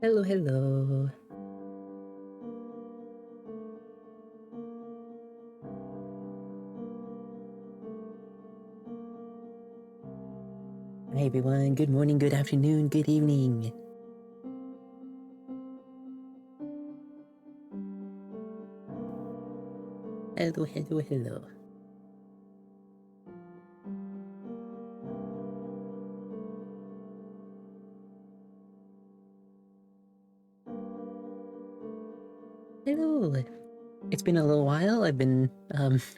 Hello, hello. Hi everyone, good morning, good afternoon, good evening. Hello, hello, hello. Hello. It's been a little while. I've been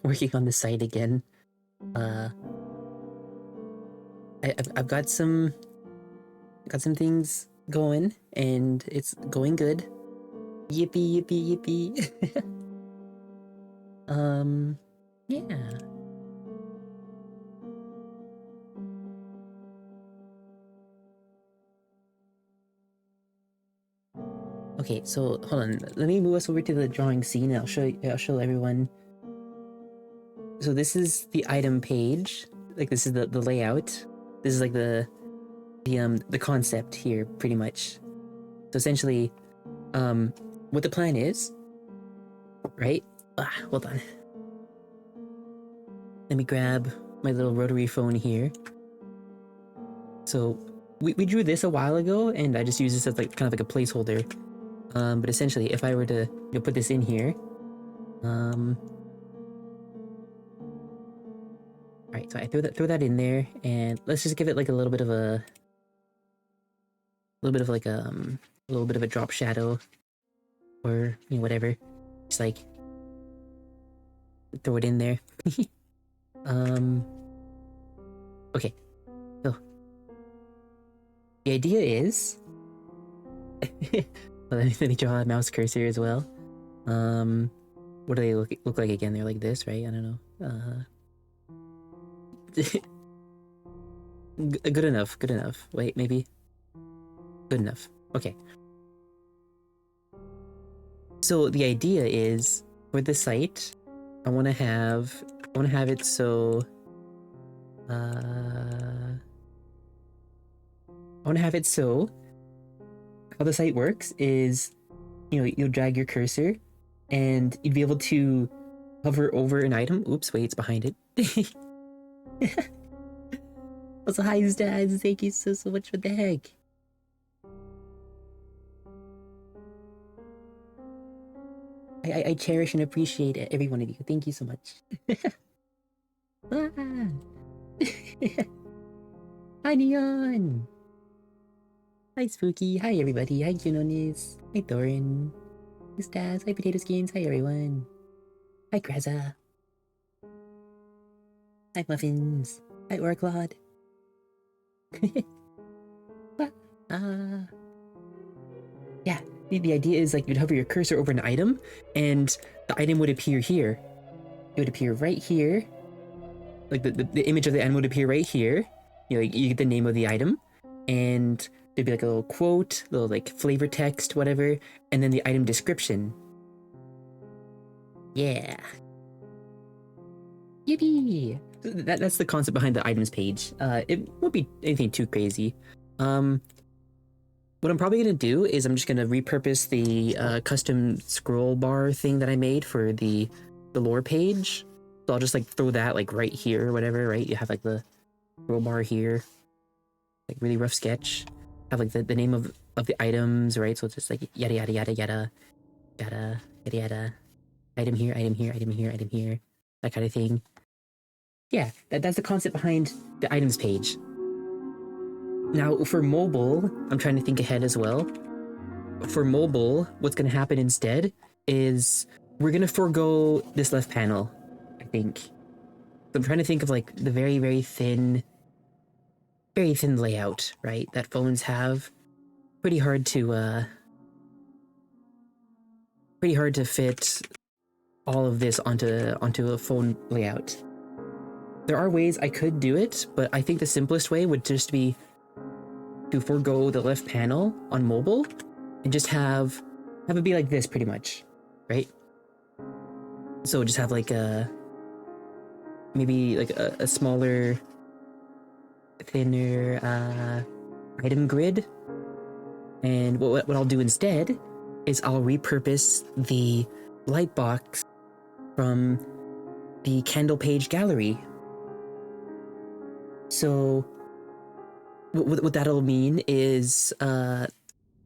working on the site again. I've got some things going and it's going good. Yippee, yippee, yippee. Yeah. Okay, so hold on. Let me move us over to the drawing scene and I'll show everyone. So this is the item page. Like this is the layout. This is like the concept here, pretty much. So essentially, what the plan is, right? Hold on. Let me grab my little rotary phone here. So we drew this a while ago, and I just use this as like kind of like a placeholder. But essentially, if I were to put this in here, all right. So I throw that in there, and let's just give it like a little bit of a little bit of a drop shadow, or whatever. Just like throw it in there. Okay. So the idea is, well, let me draw a mouse cursor as well. What do they look like again? They're like this, right? I don't know. Good enough. Good enough. Wait, maybe. Good enough. Okay. So the idea is for the site, I want to have it so. I want to have it so. How the site works is, you'll drag your cursor, and you'd be able to hover over an item. Oops, wait, it's behind it. Also, hi, Stas. Thank you so much for the heck. I cherish and appreciate every one of you. Thank you so much. Hi, Neon. Hi, Spooky. Hi, everybody. Hi, Junonis. Hi, Thorin. Hi, Stas. Hi, Potato Skins. Hi, everyone. Hi, Graza. Hi, Muffins. Hi, Orclod. Yeah, the idea is like you'd hover your cursor over an item, and the item would appear here. It would appear right here. Like the image of the item would appear right here. You get the name of the item, and there'd be like a little quote, little like flavor text, whatever, and then the item description. Yeah. Yippee! So that's the concept behind the items page. It won't be anything too crazy. What I'm probably gonna do is I'm just gonna repurpose the custom scroll bar thing that I made for the lore page. So I'll just like throw that like right here or whatever, right? You have like the scroll bar here, like really rough sketch. Have like the name of the items, right? So it's just like yada yada yada yada yada yada yada. Item here, item here, item here, item here, that kind of thing. Yeah, that's the concept behind the items page. Now for mobile, I'm trying to think ahead as well. For mobile, what's going to happen instead is we're going to forego this left panel, I think. So I'm trying to think of like the very, very thin layout, right? That phones have. Pretty hard to fit all of this onto a phone layout. There are ways I could do it, but I think the simplest way would just be to forego the left panel on mobile and just have it be like this pretty much, right? So just have like maybe like a smaller, thinner item grid, And what I'll do instead is I'll repurpose the lightbox from the candle page gallery. So what that'll mean is the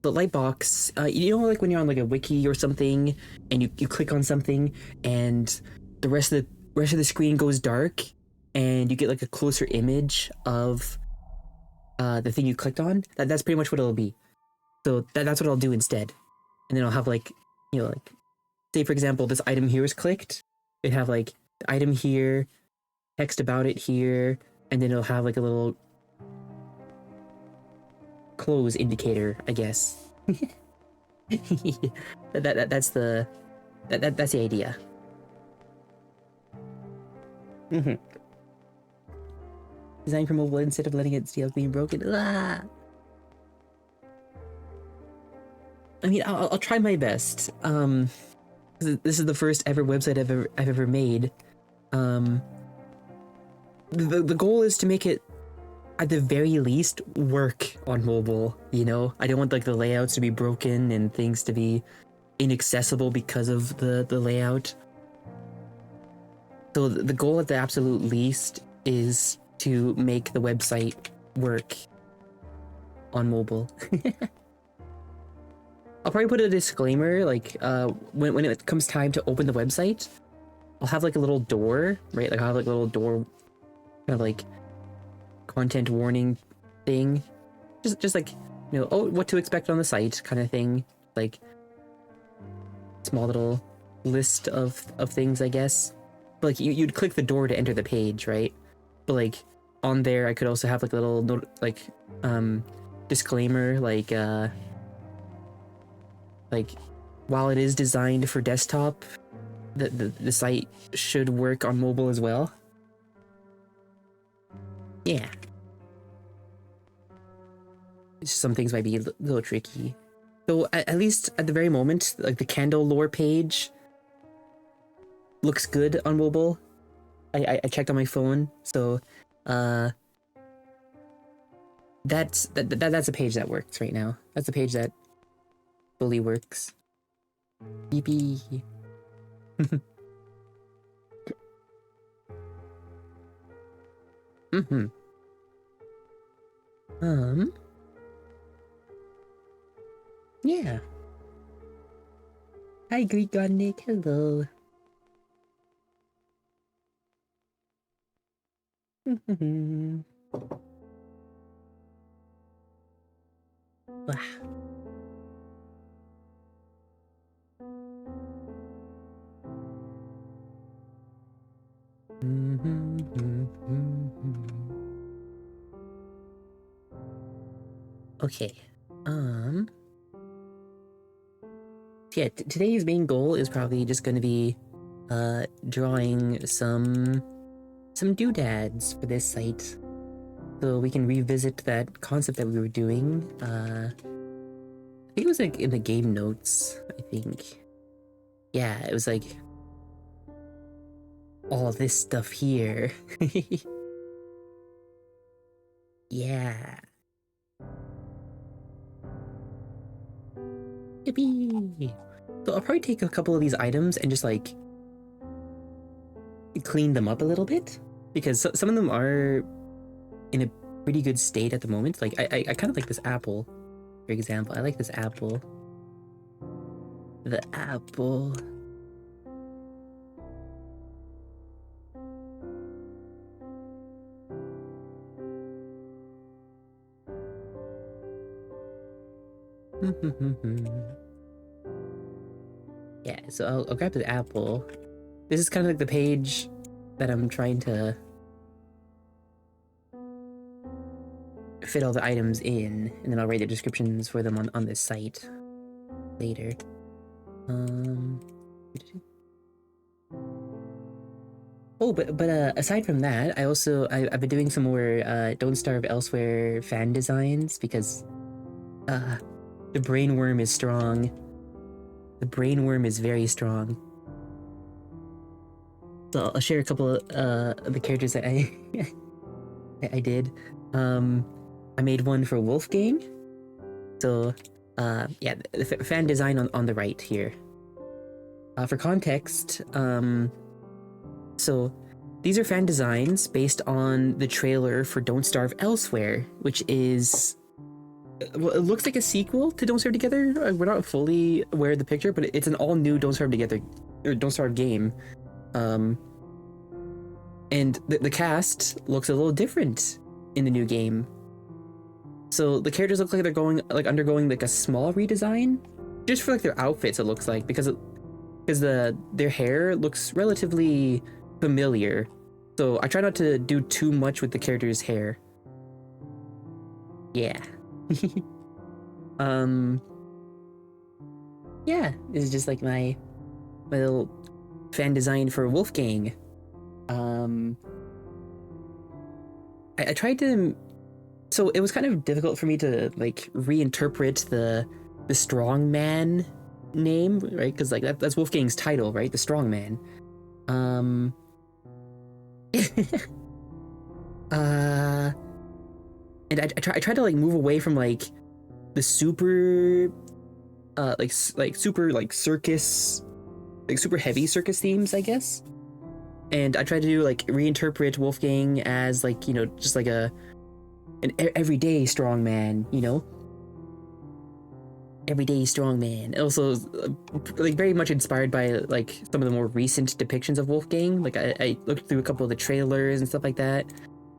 lightbox, you know, like when you're on like a wiki or something and you click on something and the rest of the screen goes dark and you get like a closer image of the thing you clicked on. That's pretty much what it'll be. So that's what I'll do instead. And then I'll have like, you know, like, say for example, this item here is clicked. It'd have like the item here, text about it here, and then it'll have like a little close indicator, I guess. That's the idea. Design for mobile instead of letting it steal being broken. Ah! I mean, I'll try my best. This is the first ever website I've ever made. The goal is to make it, at the very least, work on mobile. You know, I don't want like the layouts to be broken and things to be inaccessible because of the layout. So the goal at the absolute least is to make the website work on mobile. I'll probably put a disclaimer, like, when it comes time to open the website, I'll have like a little door, right? Like I'll have like a little door, kind of like content warning thing. Just like, you know, oh, what to expect on the site kind of thing. Like, small little list of things, I guess. But like, you'd click the door to enter the page, right? But like, on there, I could also have like a little note, like, disclaimer, like, while it is designed for desktop, the site should work on mobile as well. Yeah. Some things might be a little tricky. So at least at the very moment, like the candle lore page looks good on mobile. I checked on my phone, so that's a page that works right now. That's a page that fully works. Yippee. Yeah. Hi, Greek God Nick. Hello. Wow. Okay. Yeah, today's main goal is probably just going to be drawing some doodads for this site, so we can revisit that concept that we were doing. I think it was like in the game notes, I think. Yeah, it was like all this stuff here. Yeah. Yippee! So I'll probably take a couple of these items and just like clean them up a little bit, because some of them are in a pretty good state at the moment. Like I kind of like this apple, for example. I like this apple. The apple. Yeah, so I'll grab the apple. This is kind of like the page that I'm trying to fit all the items in, and then I'll write the descriptions for them on this site later. Oh, but aside from that, I've been doing some more Don't Starve Elsewhere fan designs, because the brainworm is strong. The brainworm is very strong. So I'll share a couple of the characters that I did. I made one for Wolfgang. So Yeah, the fan design on the right here. For context, so these are fan designs based on the trailer for Don't Starve Elsewhere, which is, well, it looks like a sequel to Don't Starve Together. We're not fully aware of the picture, but it's an all-new Don't Starve Together, or Don't Starve game. And the cast looks a little different in the new game. So the characters look like they're undergoing like a small redesign, just for like their outfits. It looks like because their hair looks relatively familiar. So I try not to do too much with the character's hair. Yeah. Yeah, this is just like my little fan design for Wolfgang. I tried to, so it was kind of difficult for me to like reinterpret the strongman name, right? Because like that's Wolfgang's title, right? The strongman. And I try to like move away from like the super super like circus, like super heavy circus themes, I guess. And I try to do like reinterpret Wolfgang as like, you know, just like an everyday strongman, you know, everyday strongman. Also, like very much inspired by like some of the more recent depictions of Wolfgang. Like I looked through a couple of the trailers and stuff like that,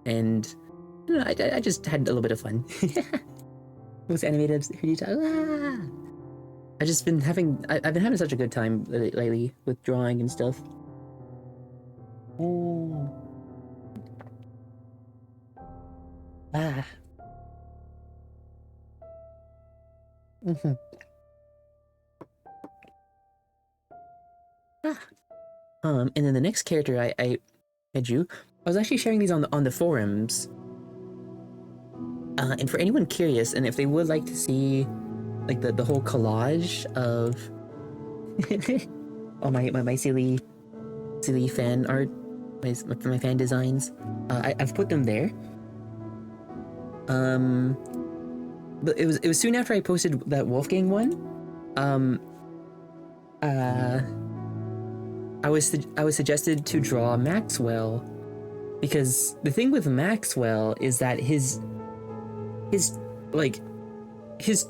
and I don't know, I just had a little bit of fun. Those animated. I've been having such a good time lately with drawing and stuff. Oh. Ah. Mm-hmm. Ah. And then the next character I drew, I was actually sharing these on the forums. And for anyone curious, and if they would like to see like the whole collage of all my silly fan art, my fan designs, I've put them there. But it was soon after I posted that Wolfgang one. I was suggested to draw Maxwell, because the thing with Maxwell is that his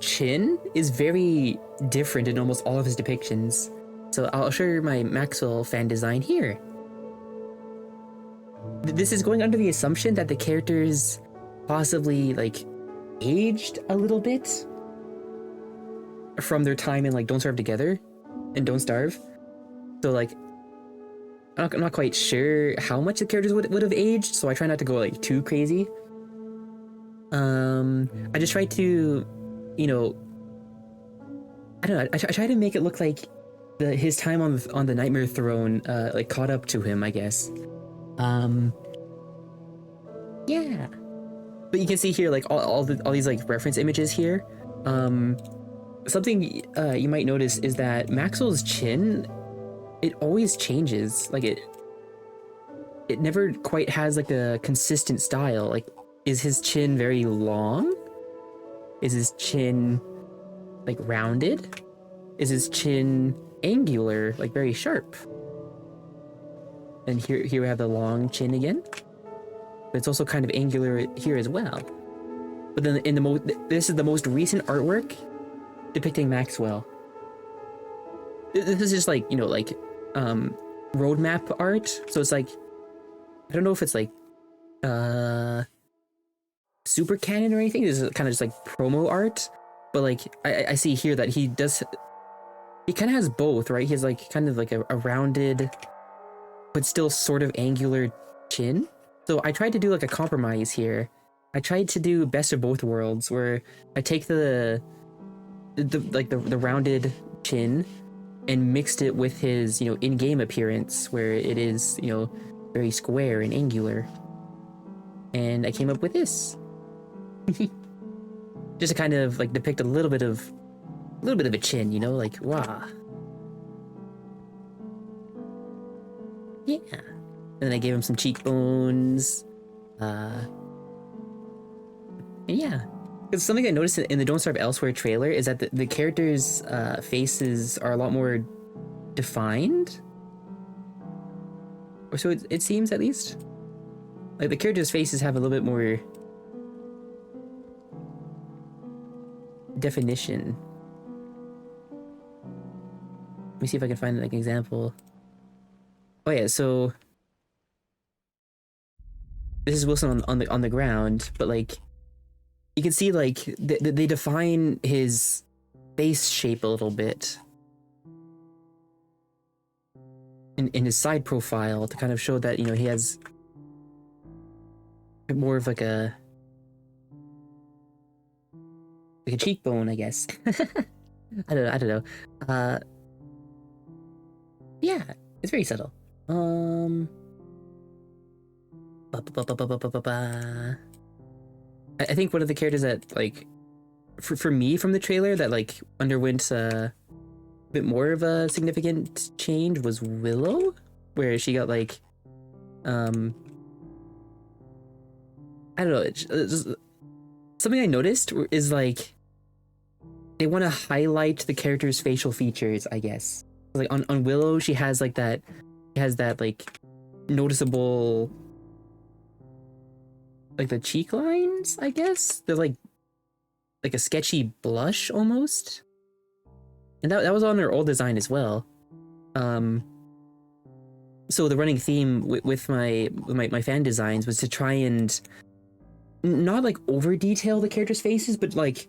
chin is very different in almost all of his depictions. So I'll show you my Maxwell fan design here. This is going under the assumption that the characters possibly like aged a little bit from their time in like Don't Starve Together and Don't Starve. So like I'm not quite sure how much the characters would have aged, so I try not to go like too crazy. I just try to, you know, I don't know, I try to make it look like his time on the Nightmare Throne like caught up to him, I guess. Yeah. But you can see here like all these like reference images here. Something you might notice is that Maxwell's chin, it always changes. Like it never quite has like a consistent style. Like, is his chin very long? Is his chin like rounded? Is his chin angular, like very sharp? And here we have the long chin again. But it's also kind of angular here as well. But then this is the most recent artwork depicting Maxwell. This is just like, you know, like roadmap art. So it's like, I don't know if it's like super canon or anything. This is kind of just like promo art. But like I see here that he kind of has both, right? He has like kind of like a rounded but still sort of angular chin. So I tried to do like a compromise here. I tried to do best of both worlds, where I take the rounded chin and mixed it with his, you know, in-game appearance, where it is, you know, very square and angular. And I came up with this. Just to kind of like depict a little bit of a chin, you know, like wow. Yeah. And then I gave him some cheekbones. And yeah. Because something I noticed in the Don't Starve Elsewhere trailer is that the characters' faces are a lot more defined, or so it seems, at least. Like the characters' faces have a little bit more definition. Let me see if I can find like an example. Oh yeah, so this is Wilson on the ground, but like you can see like they define his face shape a little bit in his side profile to kind of show that, you know, he has more of like a cheekbone, I guess. I don't know. Yeah, it's very subtle. I think one of the characters that like for me from the trailer that like underwent a bit more of a significant change was Willow, where she got like I don't know, something I noticed is like they want to highlight the character's facial features, I guess. Like on Willow, she has like that like noticeable like the cheek lines, I guess. They're like a sketchy blush almost. And that was on her old design as well. So the running theme with my fan designs was to try and not like over detail the characters' faces, but like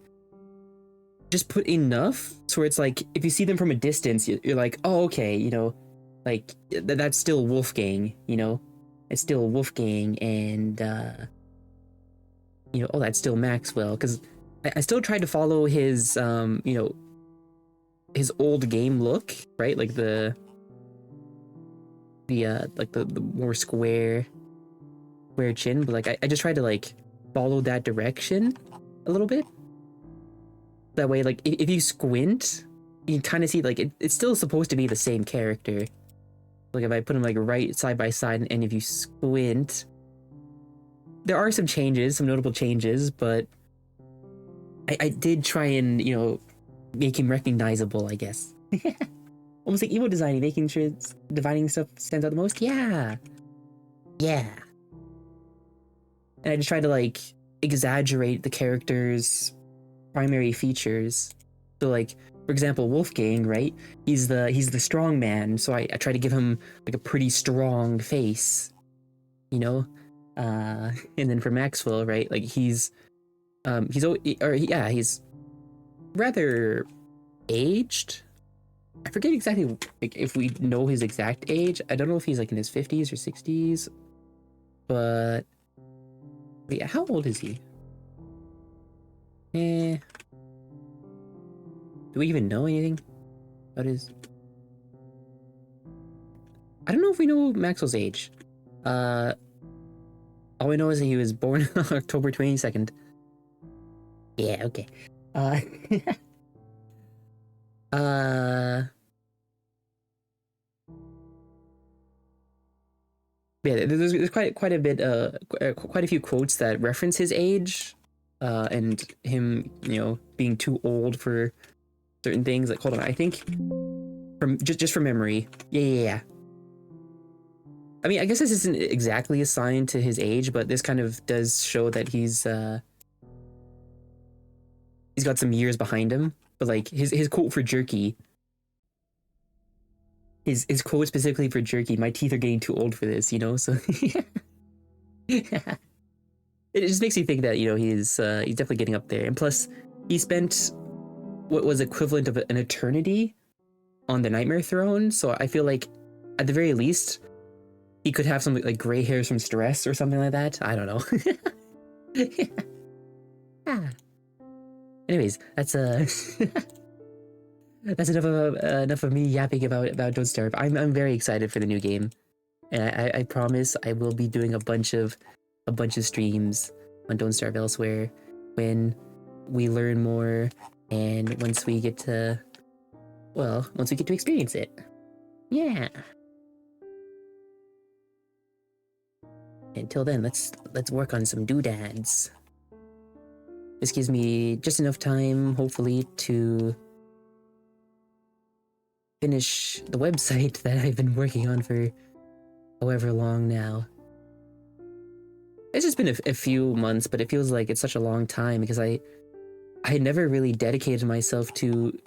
just put enough so it's like if you see them from a distance, you're like, oh, okay, you know, like that's still Wolfgang, you know, it's still Wolfgang, and you know, oh, that's still Maxwell, because I still tried to follow his you know, his old game look, right? Like the more square chin, but like I just tried to like follow that direction a little bit. That way, like if you squint, you can kind of see like it's still supposed to be the same character. Like if I put them like right side by side, and if you squint, there are some changes, some notable changes, but I did try and, you know, make him recognizable, I guess. Almost like Evo designing, making sure it's dividing stuff stands out the most. Yeah. Yeah. And I just tried to like exaggerate the character's primary features. So like, for example, Wolfgang, right? He's the strong man, so I try to give him like a pretty strong face, you know? And then for Maxwell, right? Like he's rather aged. I forget exactly like if we know his exact age. I don't know if he's like in his 50s or 60s, but yeah, how old is he? Do we even know anything about his? I don't know if we know Maxwell's age. All we know is that he was born October 22nd. Yeah, okay. Yeah, there's quite a bit, quite a few quotes that reference his age, and him, you know, being too old for certain things. Like, hold on, I think from just from memory. Yeah. I mean, I guess this isn't exactly assigned to his age, but this kind of does show that he's got some years behind him. But like his quote for Jerky, his quote specifically for Jerky, "My teeth are getting too old for this," you know. So it just makes me think that, you know, he's definitely getting up there. And plus, he spent what was equivalent of an eternity on the Nightmare Throne. So I feel like, at the very least, he could have some like gray hairs from stress or something like that. I don't know. Anyways, that's that's enough of me yapping about Don't Starve. I'm very excited for the new game, and I promise I will be doing a bunch of streams on Don't Starve Elsewhere when we learn more, and once we get to experience it. Yeah. Until then, let's work on some doodads. This gives me just enough time, hopefully, to finish the website that I've been working on for however long now. It's just been a few months, but it feels like it's such a long time because I had never really dedicated myself to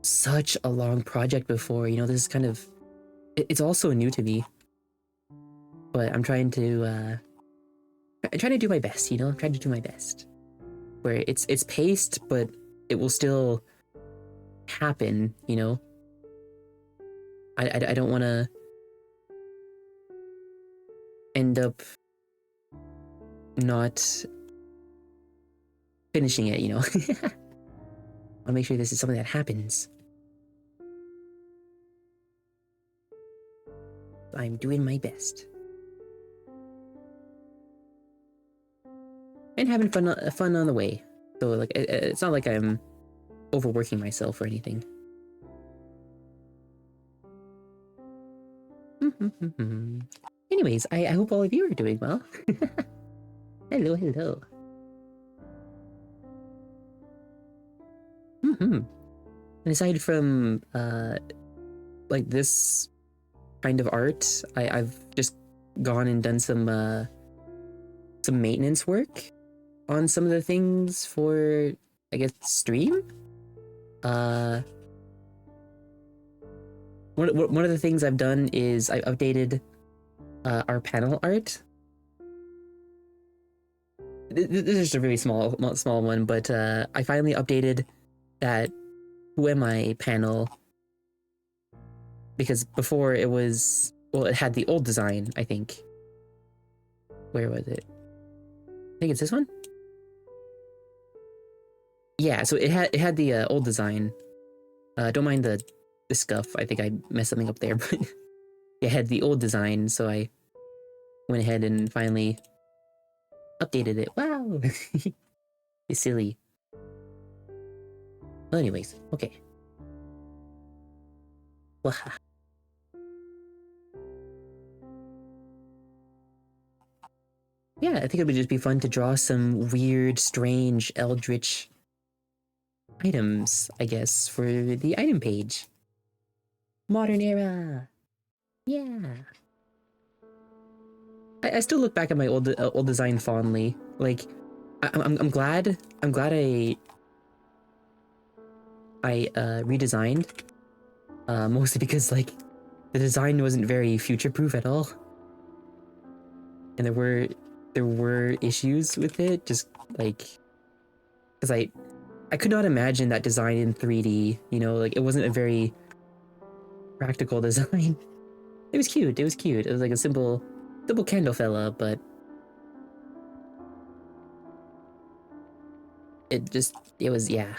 such a long project before. You know, this is kind of... It's also new to me. But I'm trying to do my best, you know? I'm trying to do my best. Where it's paced, but it will still happen, you know? I don't want to end up not finishing it, you know? I'll make sure this is something that happens. I'm doing my best. And having fun on the way. So, like, it's not like I'm overworking myself or anything. Anyways, I hope all of you are doing well. Hello, hello. And aside from, like, this kind of art, I've just gone and done some maintenance work on some of the things for, I guess, stream. One of the things I've done is I updated our panel art. This is just a really small one, but I finally updated that Who Am I panel, because before it was, well, it had the old design, I think. Where was it? I think it's this one? Yeah, so it had the old design. Don't mind the scuff. I think I messed something up there, but it had the old design, so I went ahead and finally updated it. Wow! It's silly. Well, anyways, okay. Waha. Yeah, I think it would just be fun to draw some weird, strange, eldritch items, I guess, for the item page. Modern era! Yeah! I still look back at my old design fondly. Like, I'm glad I redesigned. Mostly because, like, the design wasn't very future-proof at all. And there were issues with it, just, like... Because I could not imagine that design in 3D, you know? Like, it wasn't a very practical design. It was cute, it was cute. It was like a simple candle fella, but... it was, yeah.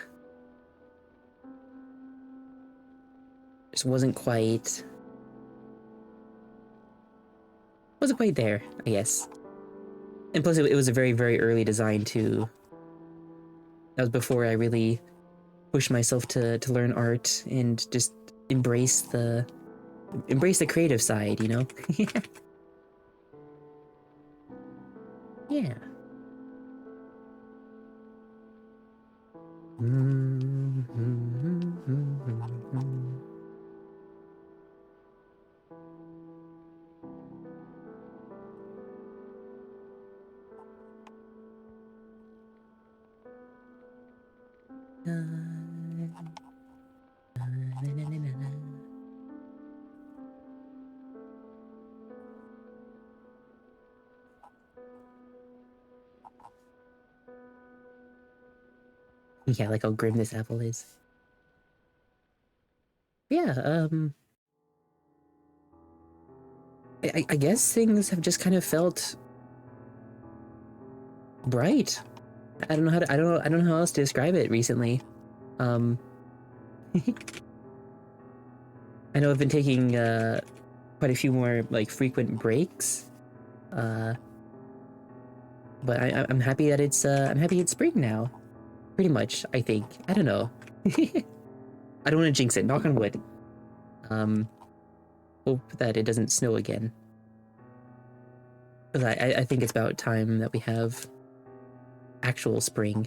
Just wasn't quite there, I guess. And plus it was a very, very early design too. That was before I really pushed myself to learn art and just embrace the creative side, you know? Yeah. Yeah, like how grim this apple is. Yeah, I guess things have just kind of felt bright. I don't know how else to describe it recently. I know I've been taking quite a few more like frequent breaks. But I'm happy that it's spring now. Pretty much, I think. I don't know. I don't want to jinx it, knock on wood. Hope that it doesn't snow again. But I think it's about time that we have actual spring.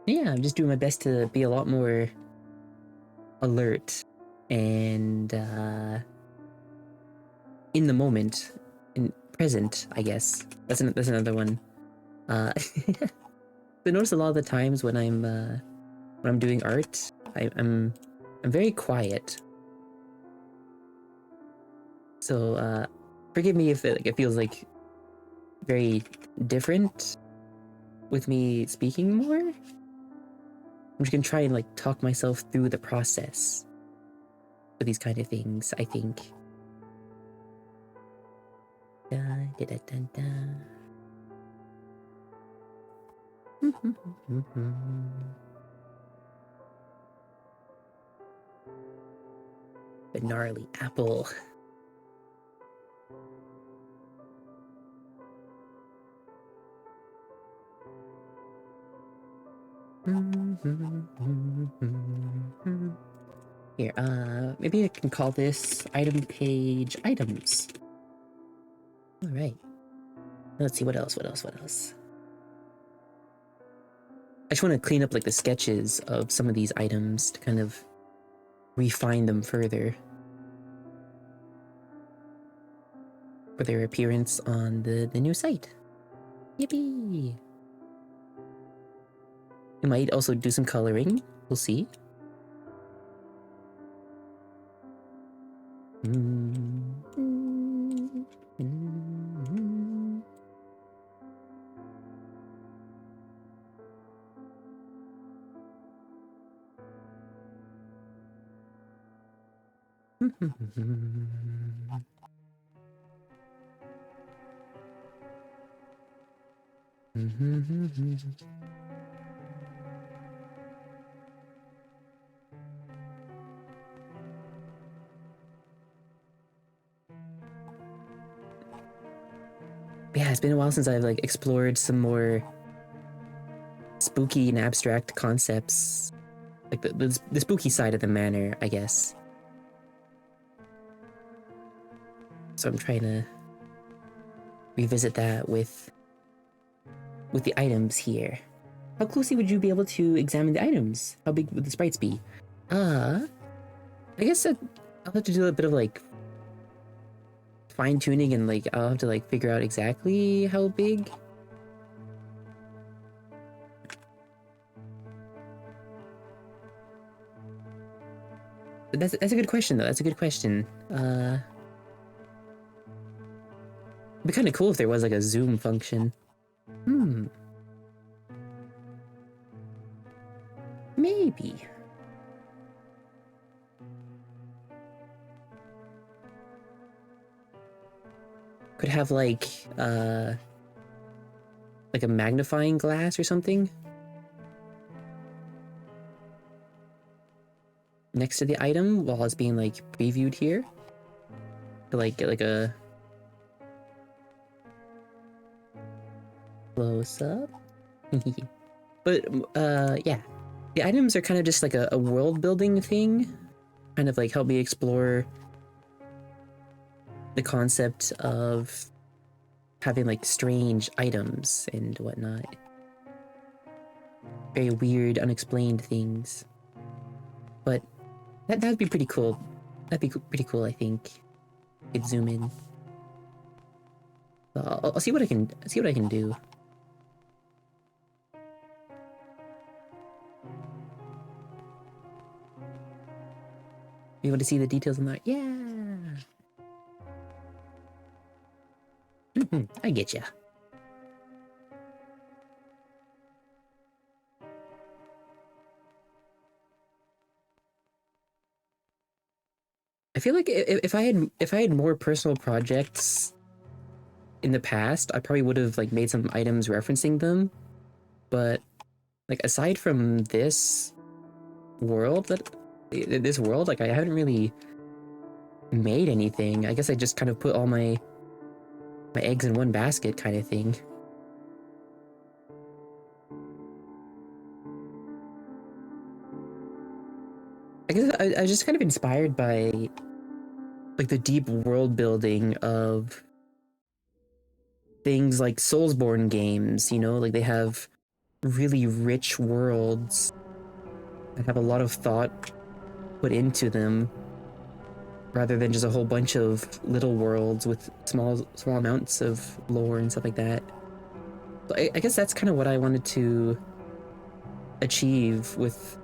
Yeah, I'm just doing my best to be a lot more alert and in the moment and present, I guess. That's another one. I notice a lot of the times when I'm doing art, I'm very quiet. So forgive me if it feels like very different with me speaking more. I'm just gonna try and like talk myself through the process for these kind of things, I think. Da, da, da, da, da. The gnarly apple. Here, maybe I can call this item page items. All right. Let's see, what else? I just want to clean up like the sketches of some of these items to kind of refine them further for their appearance on the new site. Yippee! I might also do some coloring. We'll see. Yeah, it's been a while since I've like explored some more spooky and abstract concepts, like the spooky side of the manor, I guess. So I'm trying to revisit that with the items here. How closely would you be able to examine the items? How big would the sprites be? I guess I'll have to do a bit of like fine tuning and like I'll have to like figure out exactly how big. But that's a good question though. That's a good question. It'd be kind of cool if there was like a zoom function. Maybe. Could have like a magnifying glass or something next to the item while it's being like previewed here to like get like a close up. But yeah, the items are kind of just like a world building thing, kind of like help me explore the concept of having like strange items and whatnot. Very weird, unexplained things. But that'd be pretty cool. That'd be pretty cool, I think. Could zoom in. I'll see what I can do. Be able to see the details on that. Yeah. I get ya. I feel like if I had more personal projects in the past, I probably would have like made some items referencing them, but like aside from this world like I haven't really made anything. I guess I just kind of put all my eggs in one basket kind of thing. I guess I was just kind of inspired by like the deep world building of things like Soulsborne games, you know, like they have really rich worlds that have a lot of thought put into them rather than just a whole bunch of little worlds with small amounts of lore and stuff like that. So I guess that's kind of what I wanted to achieve with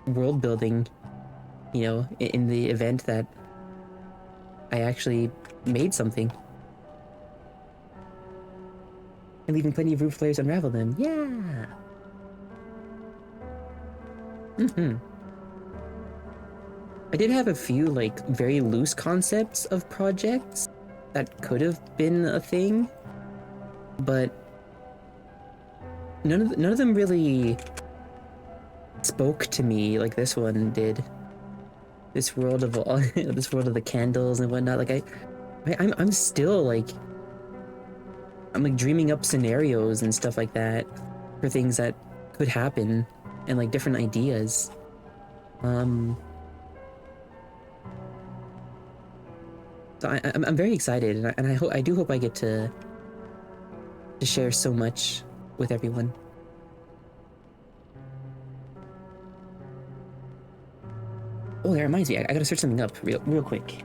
world building, you know, in the event that I actually made something. And leaving plenty of room for players to unravel them. Yeah! I did have a few, like, very loose concepts of projects that could have been a thing, but none of them really spoke to me like this one did. This world of all, this world of the candles and whatnot. Like I'm still like, I'm like dreaming up scenarios and stuff like that for things that could happen and like different ideas. So I'm very excited, and I do hope I get to share so much with everyone. Oh, that reminds me, I gotta search something up real quick.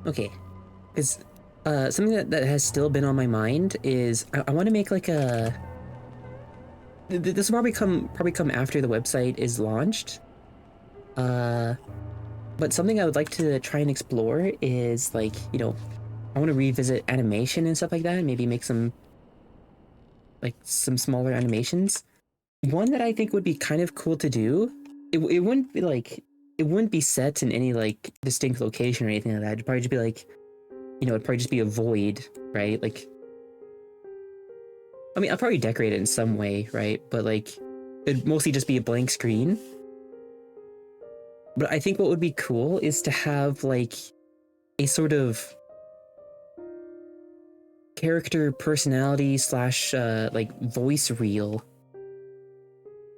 Okay. Because something that has still been on my mind is I want to make like a. This will probably come after the website is launched. But something I would like to try and explore is like, you know, I want to revisit animation and stuff like that, and maybe make some smaller animations. One that I think would be kind of cool to do. It wouldn't be like, it wouldn't be set in any like distinct location or anything like that. It'd probably just be like, you know, it'd probably just be a void, right? Like, I mean, I'll probably decorate it in some way, right? But like, it'd mostly just be a blank screen. But I think what would be cool is to have like a sort of character personality slash like voice reel.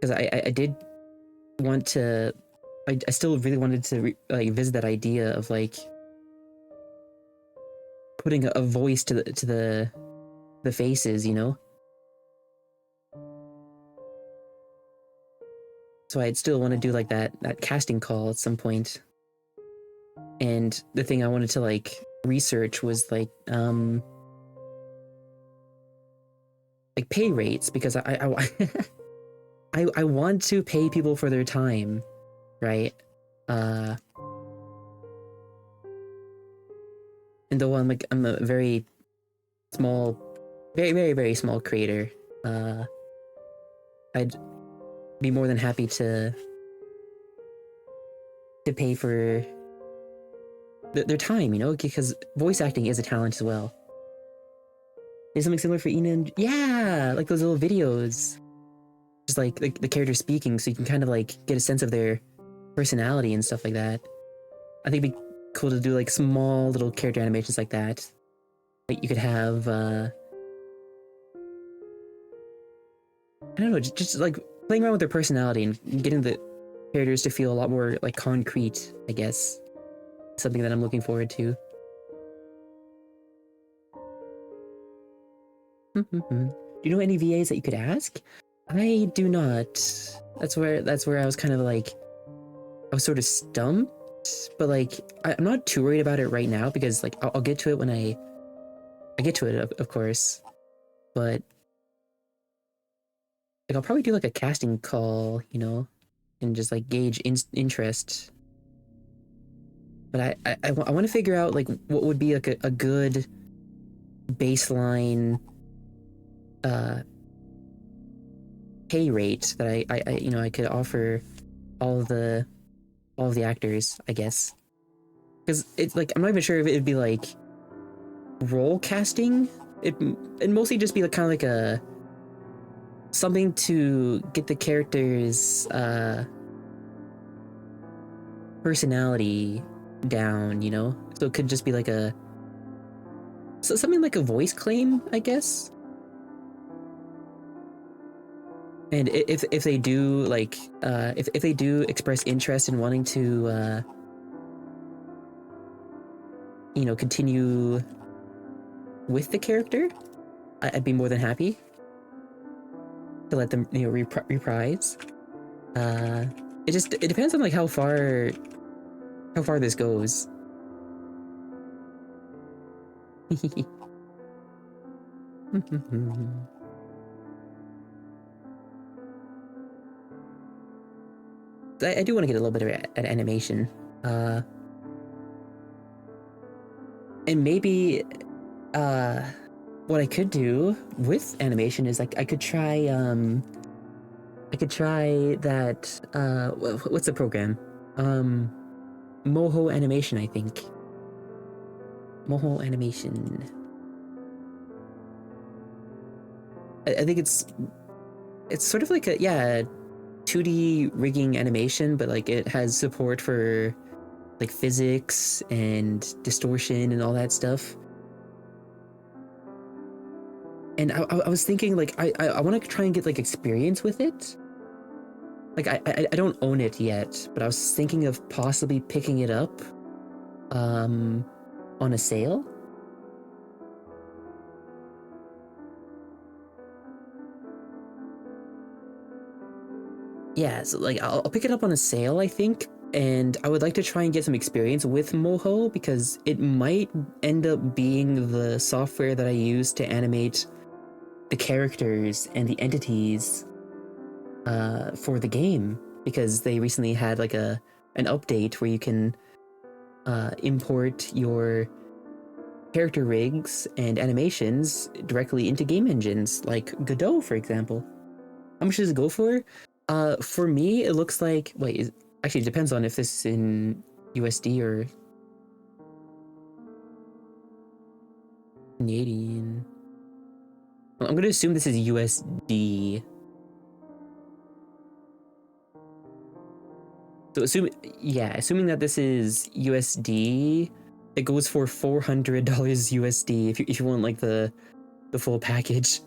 Because I did want to, I still really wanted to like visit that idea of like putting a voice to the faces, you know. So I'd still want to do like that casting call at some point. And the thing I wanted to like research was like pay rates, because I I want to pay people for their time, right? And though I'm a very small, very small creator, I'd be more than happy to pay for their time, you know, because voice acting is a talent as well. There's something similar for Ina and yeah, like those little videos, just like the character speaking, so you can kind of like get a sense of their personality and stuff like that. I think it'd be cool to do like small little character animations like that. Like you could have I don't know, just like playing around with their personality and getting the characters to feel a lot more like concrete, I guess. Something that I'm looking forward to. Do you know any VAs that you could ask? I do not. That's where I was kind of like, I was sort of stumped but like I'm not too worried about it right now because like I'll get to it when I get to it, of course. But like I'll probably do like a casting call, you know, and just like gauge interest. But I want to figure out like what would be like a good baseline uh pay rate that I you know I could offer all of the actors, I guess. Because it's like I'm not even sure if it'd be like role casting. It'd mostly just be like kind of like a something to get the character's personality down, you know? So it could just be like a something like a voice claim, I guess. And if they do like if they do express interest in wanting to you know continue with the character, I'd be more than happy to let them you know reprise. It depends on like how far this goes. I do want to get a little bit of an animation. Uh, and maybe what I could do with animation is like I could try that what's the program? Moho Animation, I think. Moho Animation. I think it's sort of like a yeah 2D rigging animation, but like it has support for like physics and distortion and all that stuff. And I was thinking like I want to try and get like experience with it. Like I don't own it yet, but I was thinking of possibly picking it up on a sale. Yeah, so like I'll pick it up on a sale, I think, and I would like to try and get some experience with Moho because it might end up being the software that I use to animate the characters and the entities for the game because they recently had like an update where you can import your character rigs and animations directly into game engines like Godot, for example. How much does it go for? For me, it looks like actually it depends on if this is in USD or Canadian. Well, I'm gonna assume this is USD. So assuming that this is USD, it goes for $400 USD if you want like the full package.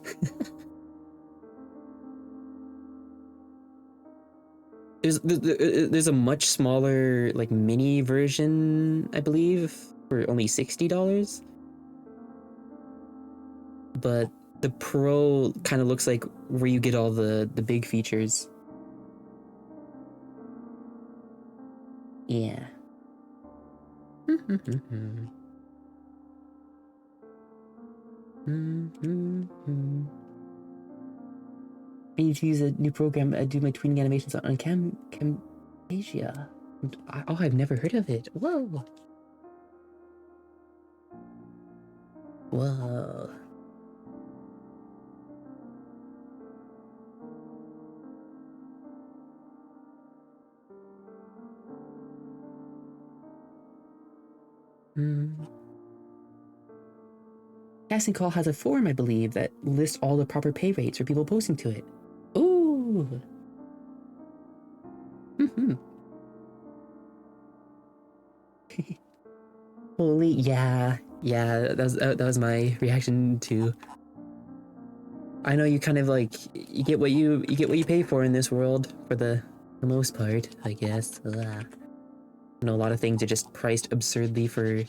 There's a much smaller like mini version, I believe, for only $60. But the Pro kind of looks like where you get all the big features. Yeah. I need to use a new program. I do my tweeting animations on Camtasia. Oh, I've never heard of it. Whoa. Whoa. Casting Call has a forum, I believe, that lists all the proper pay rates for people posting to it. Ooh. Holy, yeah, that was my reaction too. I know you kind of like you get what you pay for in this world for the most part, I guess. Ugh. I know a lot of things are just priced absurdly for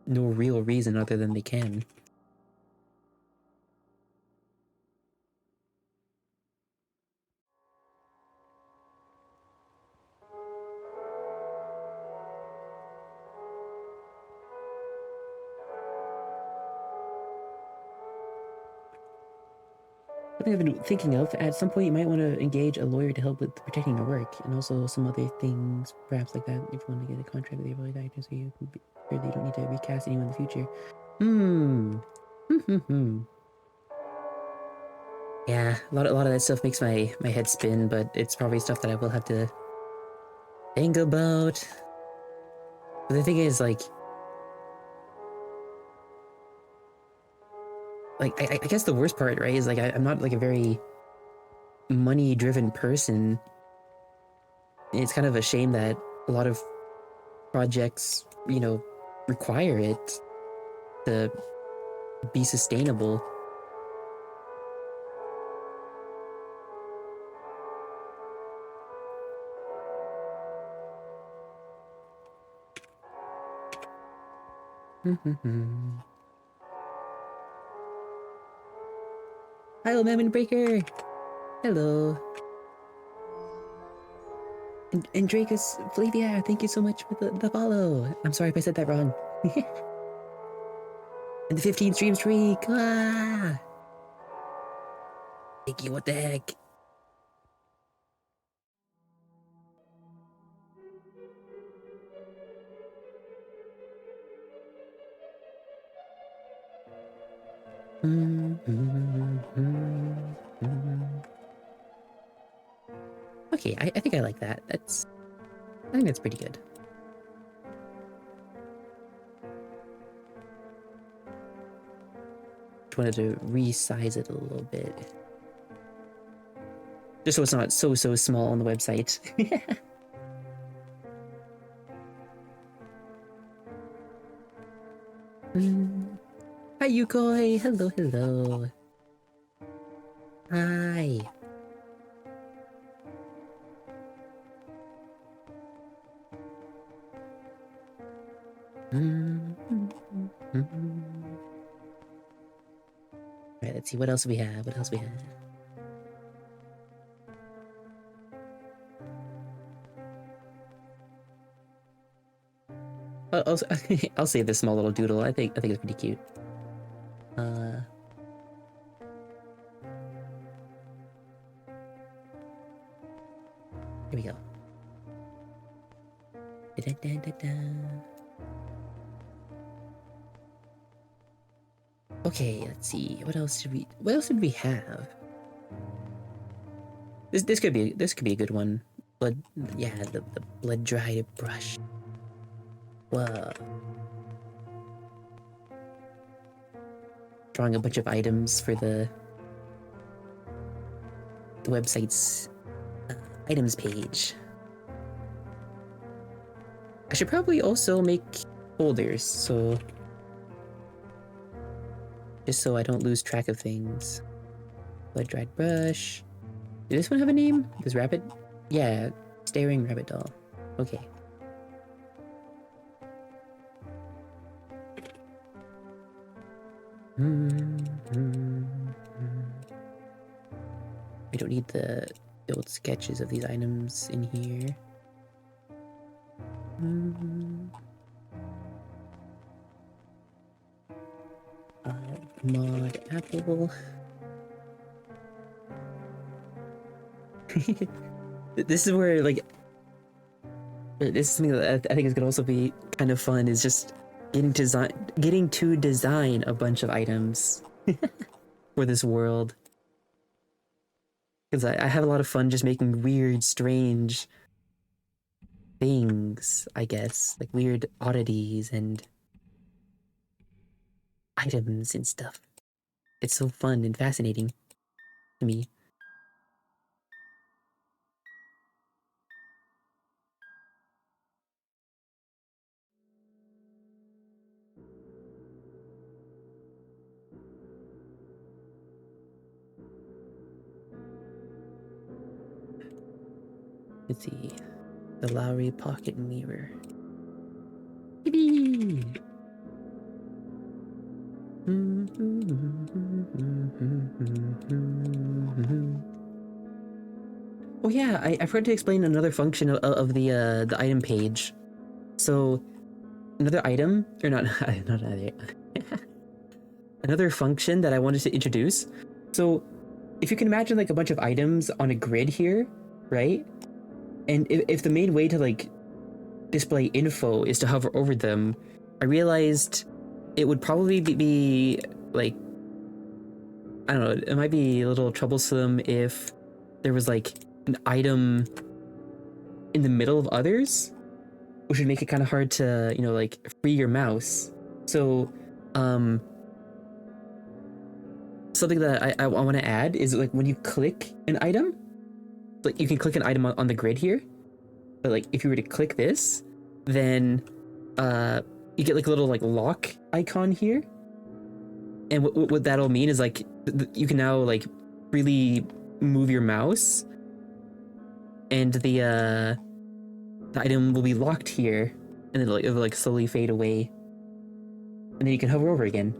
no real reason other than they can. something I've been thinking of. At some point, you might want to engage a lawyer to help with protecting your work, and also some other things, perhaps like that. If you want to get a contract with your lawyer, so you can be sure that you don't need to recast anyone in the future. Yeah, a lot of that stuff makes my head spin, but it's probably stuff that I will have to think about. But the thing is, like I guess the worst part, right, is like I'm not like a very money-driven person. It's kind of a shame that a lot of projects, you know, require it to be sustainable. Hello, Mammon Breaker! Hello. And Dracus Flavia, thank you so much for the follow. I'm sorry if I said that wrong. And the 15 stream streak! Ah! Thank you, what the heck? Okay, I think I like that. I think that's pretty good. Just wanted to resize it a little bit. Just so it's not so small on the website. Hi, Yukoi! Hello, hello. Hi. Alright, let's see what else we have. What else we have? I'll save this small little doodle. I think it's pretty cute. Here we go. Okay, let's see. What else did we have? This could be a good one. Blood, yeah, the blood dried brush. Whoa. Drawing a bunch of items for the website's items page. I should probably also make folders, so just so I don't lose track of things. Blood dried brush. Did this one have a name? This rabbit? Yeah, staring rabbit doll. Okay. We don't need the old sketches of these items in here. Mod apple. This is where, like, this is something that I think is gonna also be kind of fun, is just getting to design a bunch of items for this world. Because I have a lot of fun just making weird, strange things, I guess. Like weird oddities and items and stuff. It's so fun and fascinating to me. Let's see. The Lowry pocket mirror. Yippee! Oh yeah, I forgot to explain another function of the item page. So another item, or not another another function that I wanted to introduce. So if you can imagine like a bunch of items on a grid here, right? And if the main way to like display info is to hover over them, I realized it would probably be like, I don't know, it might be a little troublesome if there was like an item in the middle of others, which would make it kind of hard to, you know, like free your mouse. So, something that I want to add is like when you click an item, like you can click an item on the grid here, but like if you were to click this, then you get like a little like lock icon here, and what that'll mean is like you can now like freely move your mouse, and the item will be locked here, and then it'll like slowly fade away, and then you can hover over again.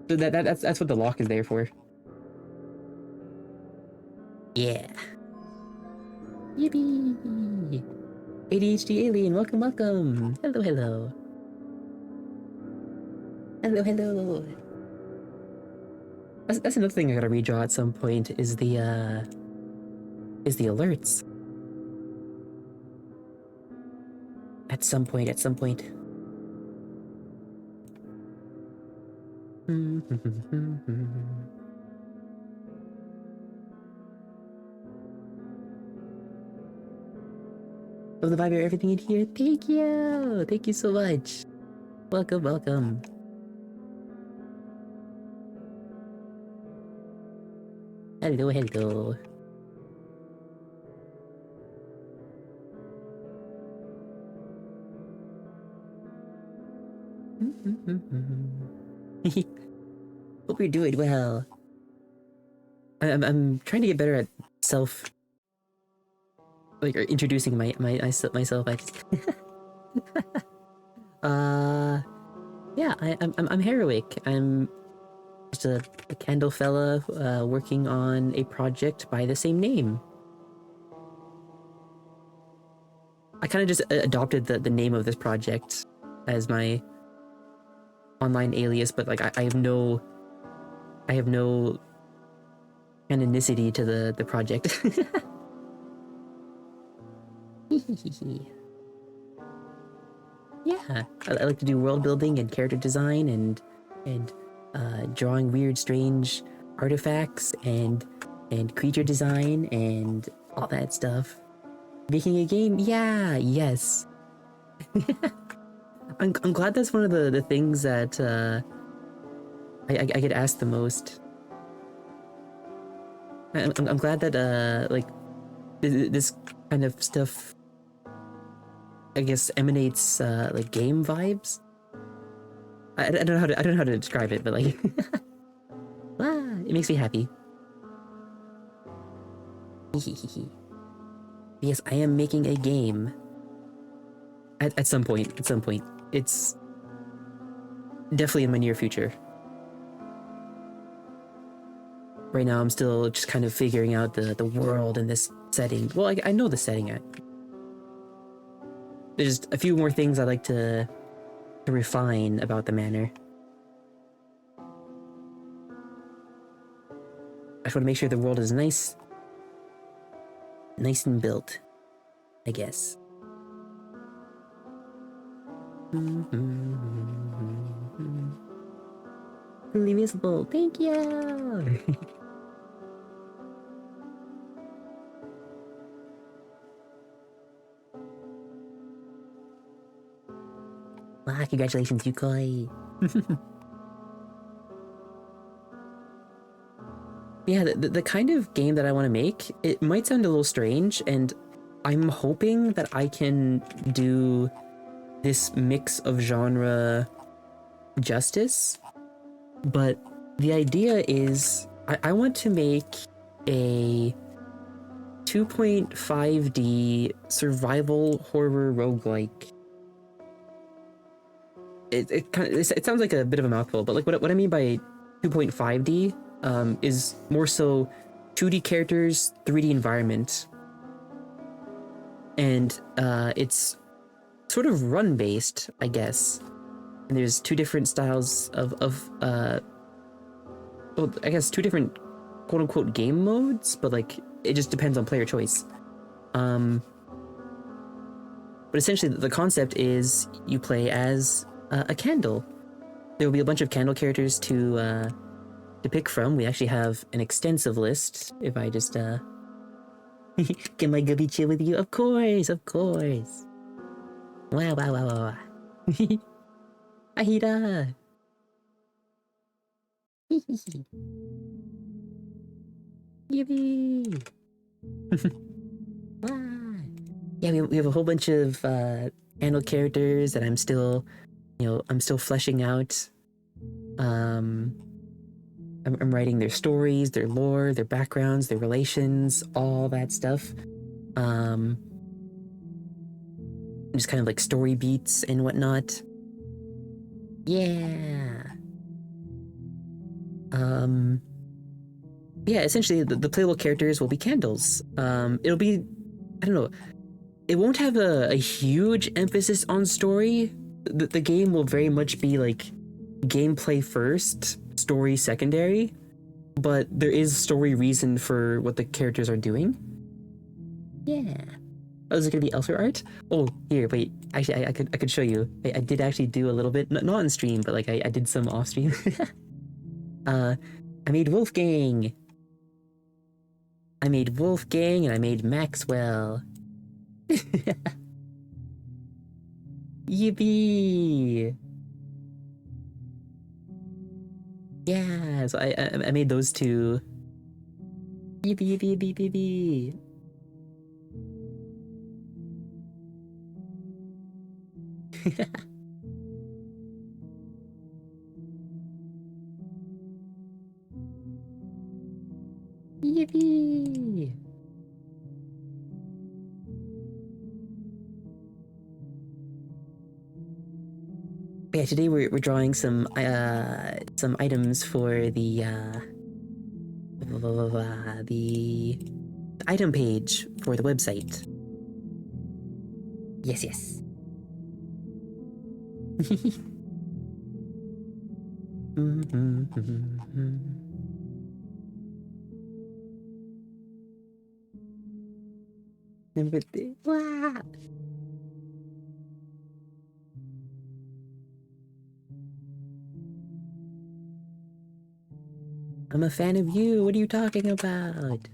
So that's what the lock is there for. Yeah. Yippee! ADHD alien, welcome, welcome. Hello, hello. Hello, hello. That's another thing I gotta redraw at some point is the alerts. At some point. Love the vibe of everything in here. Thank you. Thank you so much. Welcome, welcome. Hello, hello. Hope you're doing well. I'm trying to get better at like introducing myself. I just yeah, I'm Heroic. I'm just a candle fella working on a project by the same name. I kind of just adopted the name of this project as my online alias, but like I have no canonicity to the project. Yeah, I like to do world building and character design and drawing weird, strange artifacts and creature design and all that stuff. Making a game, yeah, yes. I'm glad that's one of the things that I get asked the most. I'm glad that like this kind of stuff, I guess, emanates like game vibes. I don't know how to describe it, but like it makes me happy. Yes, I am making a game. At some point. It's definitely in my near future. Right now I'm still just kind of figuring out the world in this setting. Well, I know the setting. There's just a few more things I'd like to refine about the manor. I just want to make sure the world is nice and built, I guess. Fully visible, thank you! Wow, congratulations, Yukoi! Yeah, the kind of game that I want to make, it might sound a little strange, and I'm hoping that I can do this mix of genre justice, but the idea is I want to make a 2.5D survival horror roguelike. It sounds like a bit of a mouthful, but like what I mean by 2.5D is more so 2D characters, 3D environment, and it's sort of run based, I guess. And there's two different styles of well, I guess two different quote unquote game modes, but like it just depends on player choice. But essentially, the concept is you play as a candle. There will be a bunch of candle characters to pick from. We actually have an extensive list. If I just can my gubby chill with you? Of course, of course. Wow, wow, wow, wow, wow. Ahira. Yippee. Yeah, we have a whole bunch of candle characters that I'm still, I'm still fleshing out. I'm writing their stories, their lore, their backgrounds, their relations, all that stuff. Just kind of like story beats and whatnot. Yeah. Yeah, essentially the playable characters will be candles. It'll be, I don't know, it won't have a huge emphasis on story. The game will very much be like gameplay first, story secondary, but there is story reason for what the characters are doing. Yeah. Oh, is it gonna be elsewhere art? Oh, here, wait. Actually, I could show you. I did actually do a little bit, not on stream, but like I did some off stream. I made Wolfgang. I made Wolfgang and I made Maxwell. Yippee! Yeah, so I made those two. Yippee, yippee, yippee, yippee. Yippee! Yeah, today we're drawing some items for the item page for the website. Yes, yes. Number 3. Wow. I'm a fan of you. What are you talking about?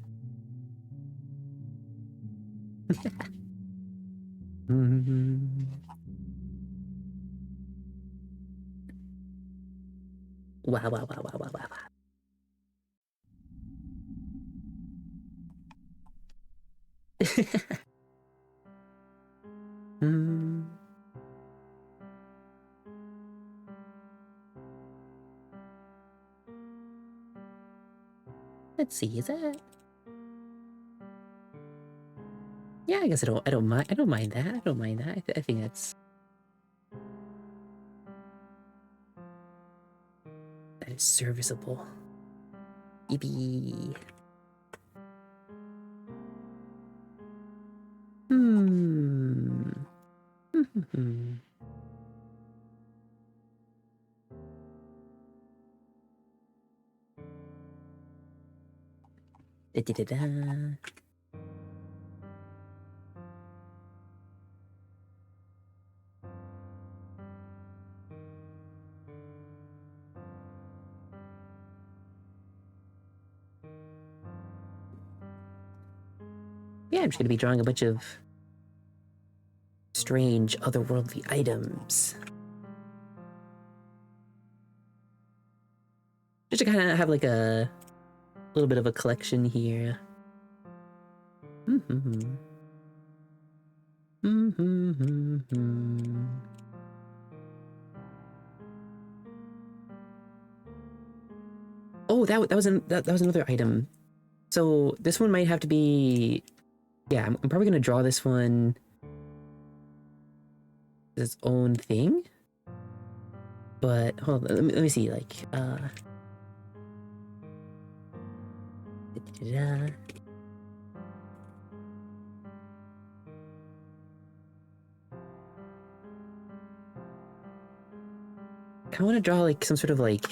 Wow, wow, wow, wow, wow, wow. Let's see, is that? Yeah, I guess I don't mind that. I don't mind that. I think that is serviceable. Yippee. Da, da, da, da. Yeah, I'm just gonna be drawing a bunch of strange, otherworldly items. Just to kind of have like a little bit of a collection here. Oh, that was another item. So this one might have to be. Yeah, I'm probably gonna draw this one as its own thing. But hold on, let me see. Like, I want to draw like some sort of like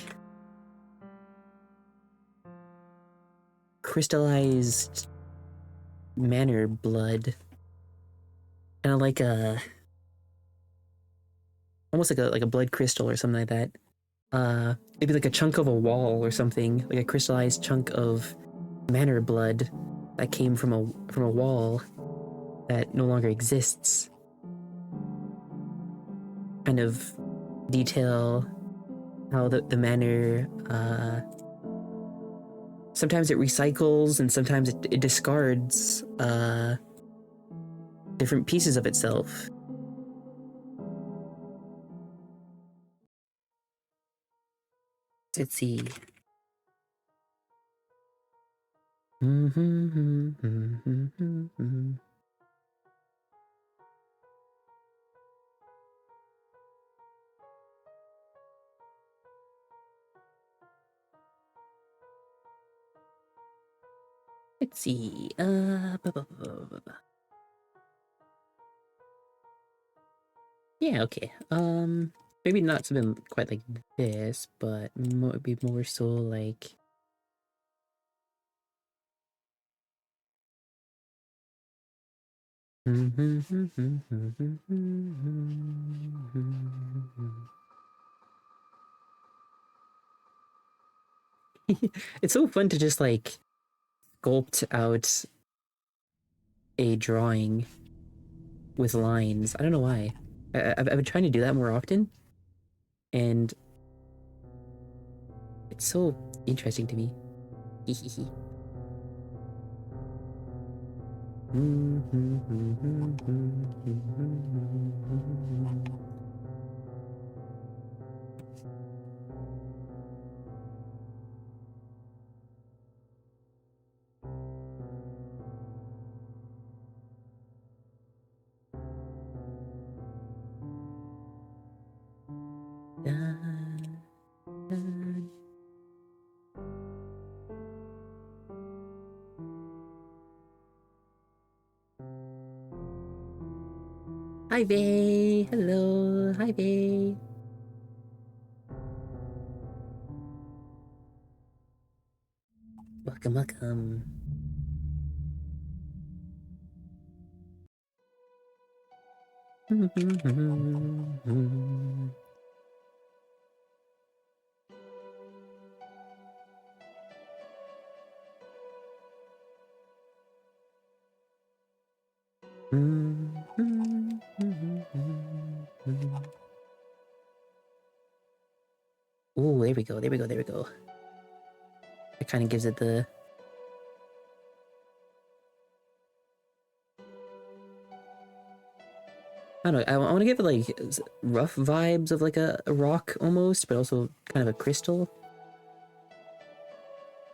crystallized manor blood, kind of like a almost like a blood crystal or something like that. Maybe like a chunk of a wall or something, like a crystallized chunk of manor blood that came from a wall that no longer exists. Kind of detail how the manor, sometimes it recycles and sometimes it discards different pieces of itself. Let's see. Let's see. Yeah, okay. Maybe not something quite like this, but maybe more so like. It's so fun to just like sculpt out a drawing with lines. I don't know why. I've been trying to do that more often, and it's so interesting to me. Hi, Vay. Hello. Hi, Vay. Welcome, welcome. Oh, there we go, there we go, there we go. It kind of gives it the... I don't know, I want to give it like rough vibes of like a rock almost, but also kind of a crystal.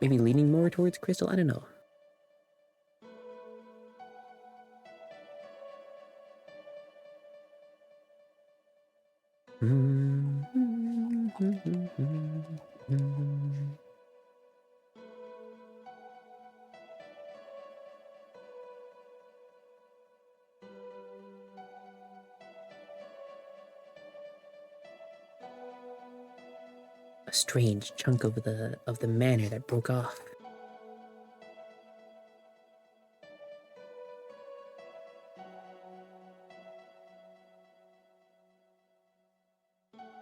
Maybe leaning more towards crystal, I don't know. A strange chunk of the manor that broke off.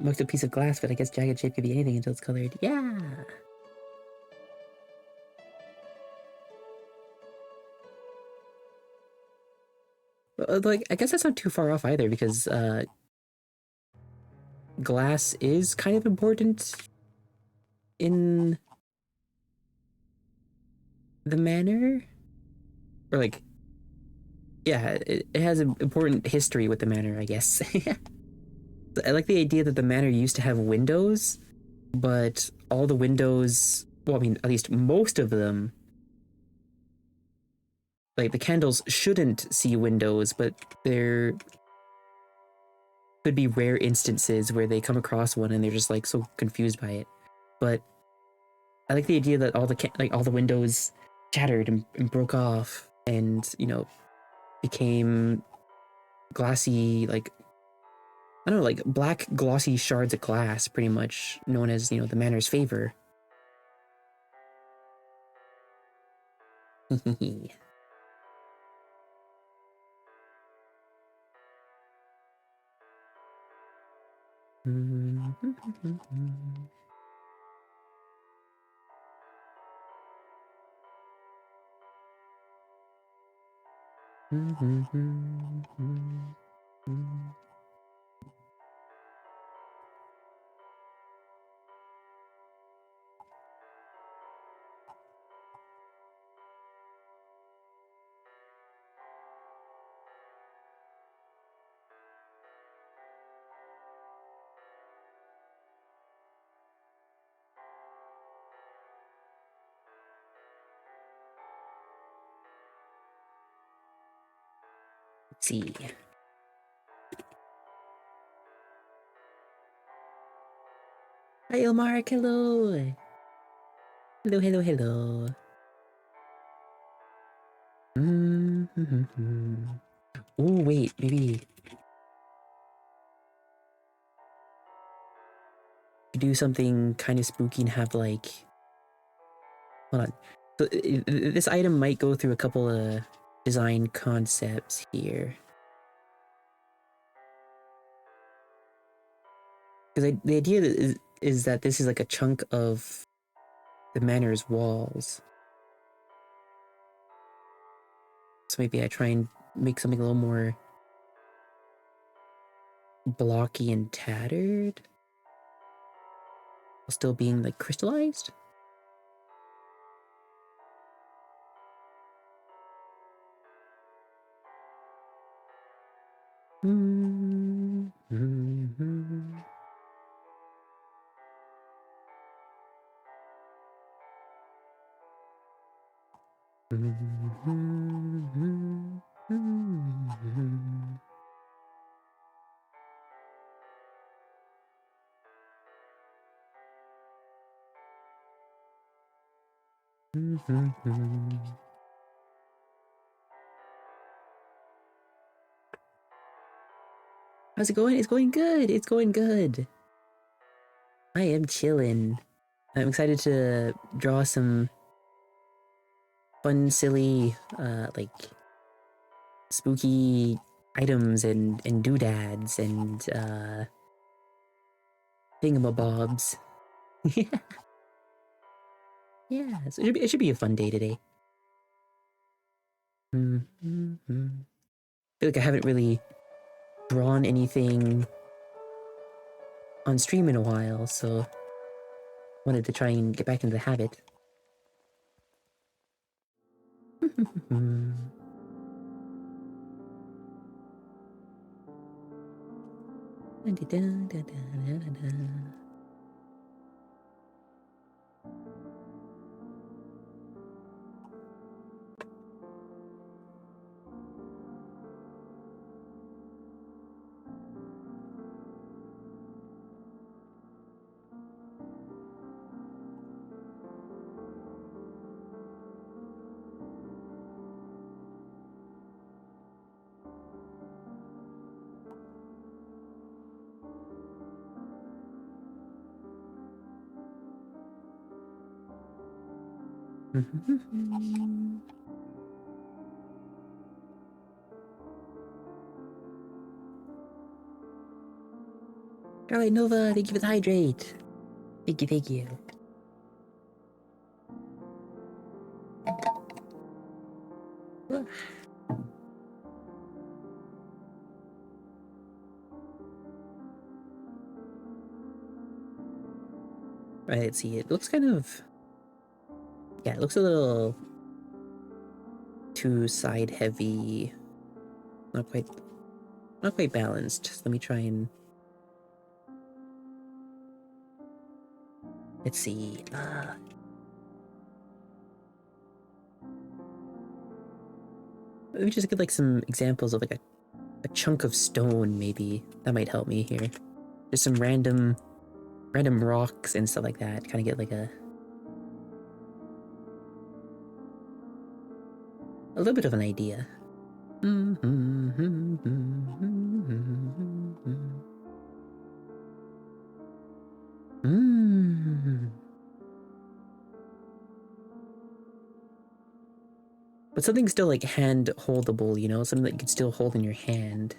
Marked a piece of glass, but I guess jagged shape could be anything until it's colored. Yeah. Like, I guess that's not too far off either, because glass is kind of important in the manor, or like, yeah, it has an important history with the manor, I guess. I like the idea that the manor used to have windows, but all the windows, well, I mean, at least most of them, like the candles shouldn't see windows, but there could be rare instances where they come across one and they're just like so confused by it. But I like the idea that all the windows shattered and broke off, and you know, became glassy, like, I don't know, like black glossy shards of glass, pretty much known as, you know, the manor's favor. Let's see. Hi, Ilmark. Hello. Hello, hello, hello. Oh, wait, maybe do something kind of spooky and have like. Hold on. So, this item might go through a couple of design concepts here. Because the idea is that this is like a chunk of the manor's walls. So maybe I try and make something a little more blocky and tattered while still being like crystallized. How's it going? It's going good. It's going good. I am chilling. I'm excited to draw some fun, silly, like spooky items and doodads and thingamabobs. Yeah, so it should be a fun day today. I feel like I haven't really drawn anything on stream in a while, so wanted to try and get back into the habit. Alright, Nova, thank you for the hydrate. Thank you, thank you. Right, let's see. It looks kind of. Yeah, it looks a little too side heavy. Not quite balanced. So let me try and. Let's see. Let me just get like some examples of like a chunk of stone, maybe. That might help me here. Just some random rocks and stuff like that. Kind of get like a little bit of an idea. but something still like hand holdable, you know, something that you can still hold in your hand.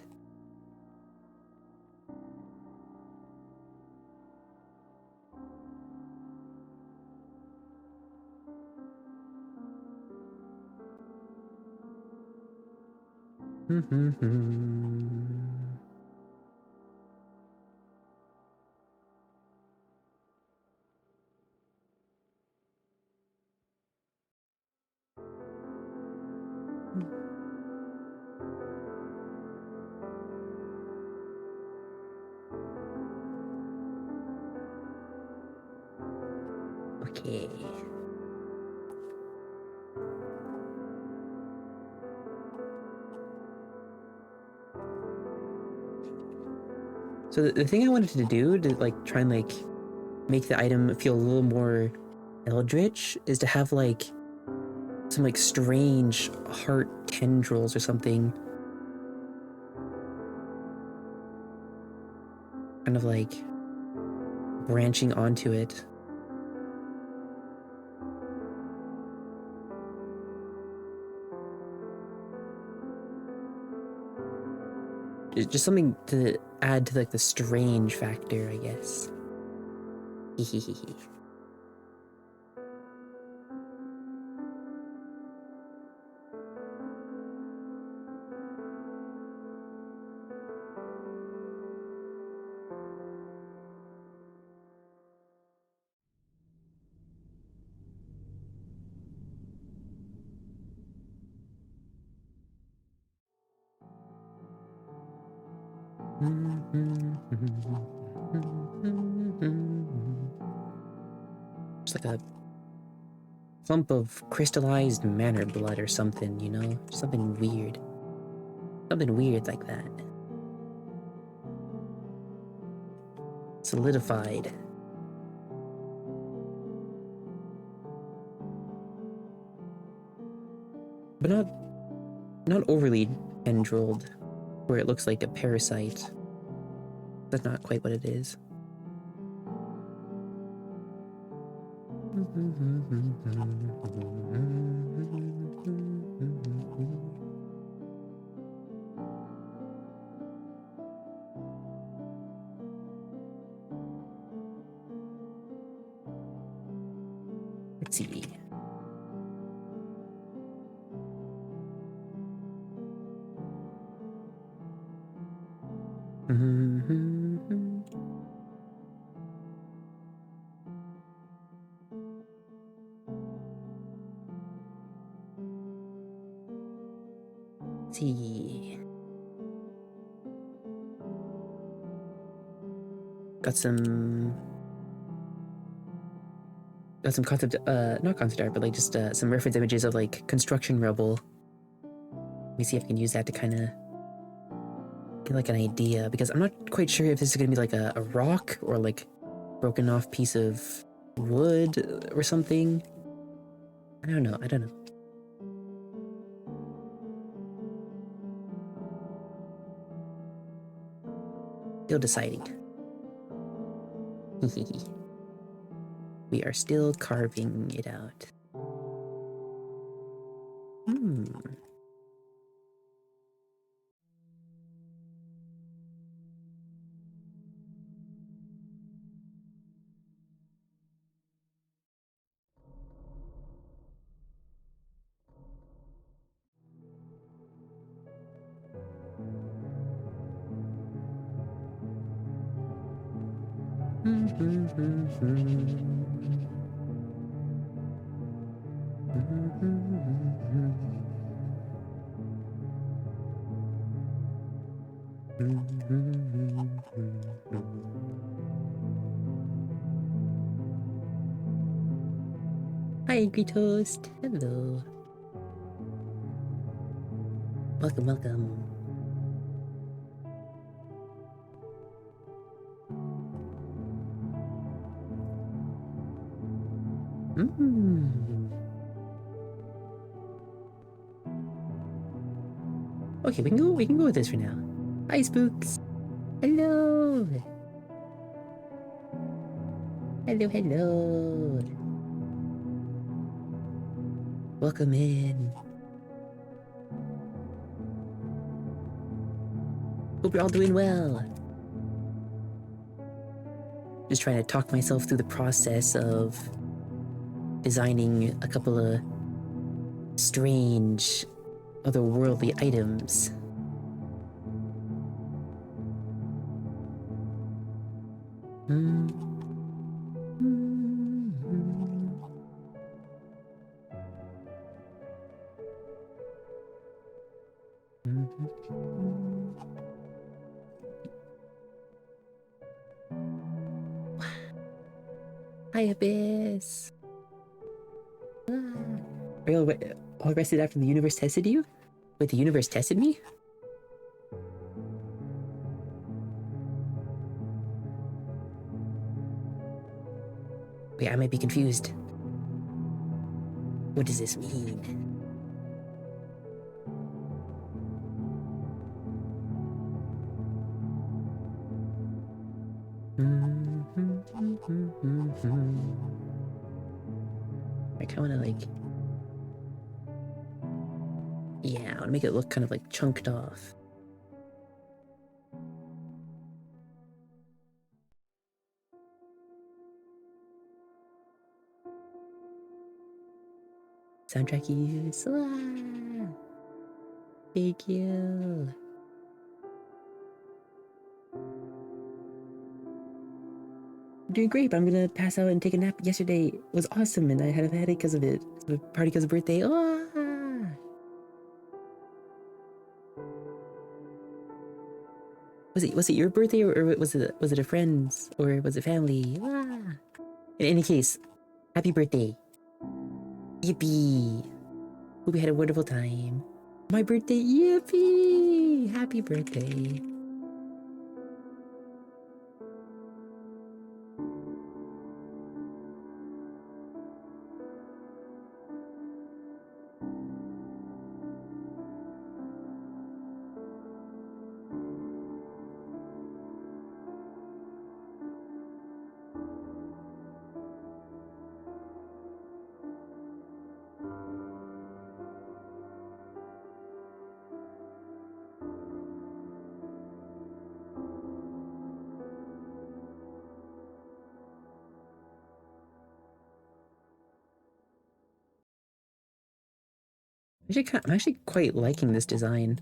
Okay. So the thing I wanted to do to like try and like make the item feel a little more eldritch is to have like some like strange heart tendrils or something. Kind of like branching onto it. It's just something to add to like the strange factor, I guess. Hehehe. It's like a clump of crystallized manor blood or something, you know? Something weird. Something weird like that. Solidified. But not overly tendrilled, where it looks like a parasite. That's not quite what it is. Let's see. Let's see. Got some concept, not concept art, but like just some reference images of like construction rubble. Let me see if I can use that to kind of get like an idea, because I'm not quite sure if this is gonna be like a rock or like broken off piece of wood or something. I don't know. Still deciding. We are still carving it out. Hi, Angry Toast. Hello. Welcome, welcome. Okay, we can go with this for now. Hi, Spooks. Hello. Hello. Welcome in. Hope you're all doing well. Just trying to talk myself through the process of designing a couple of strange, otherworldly items. Hi, Abyss. Are you all rested after the universe tested you? Wait, the universe tested me? Wait, I might be confused. What does this mean? I kind of want to like... Yeah, I want to make it look kind of like chunked off. Soundtrack use. Ah, thank you. I'm doing great, but I'm gonna pass out and take a nap. Yesterday was awesome, and I had a headache because of it. The party because of birthday. Ah. Was it your birthday, or was it a friend's, or was it family? Ah. In any case, happy birthday. Yippee. Hope you had a wonderful time. My birthday, yippee! Happy birthday. I'm actually quite liking this design.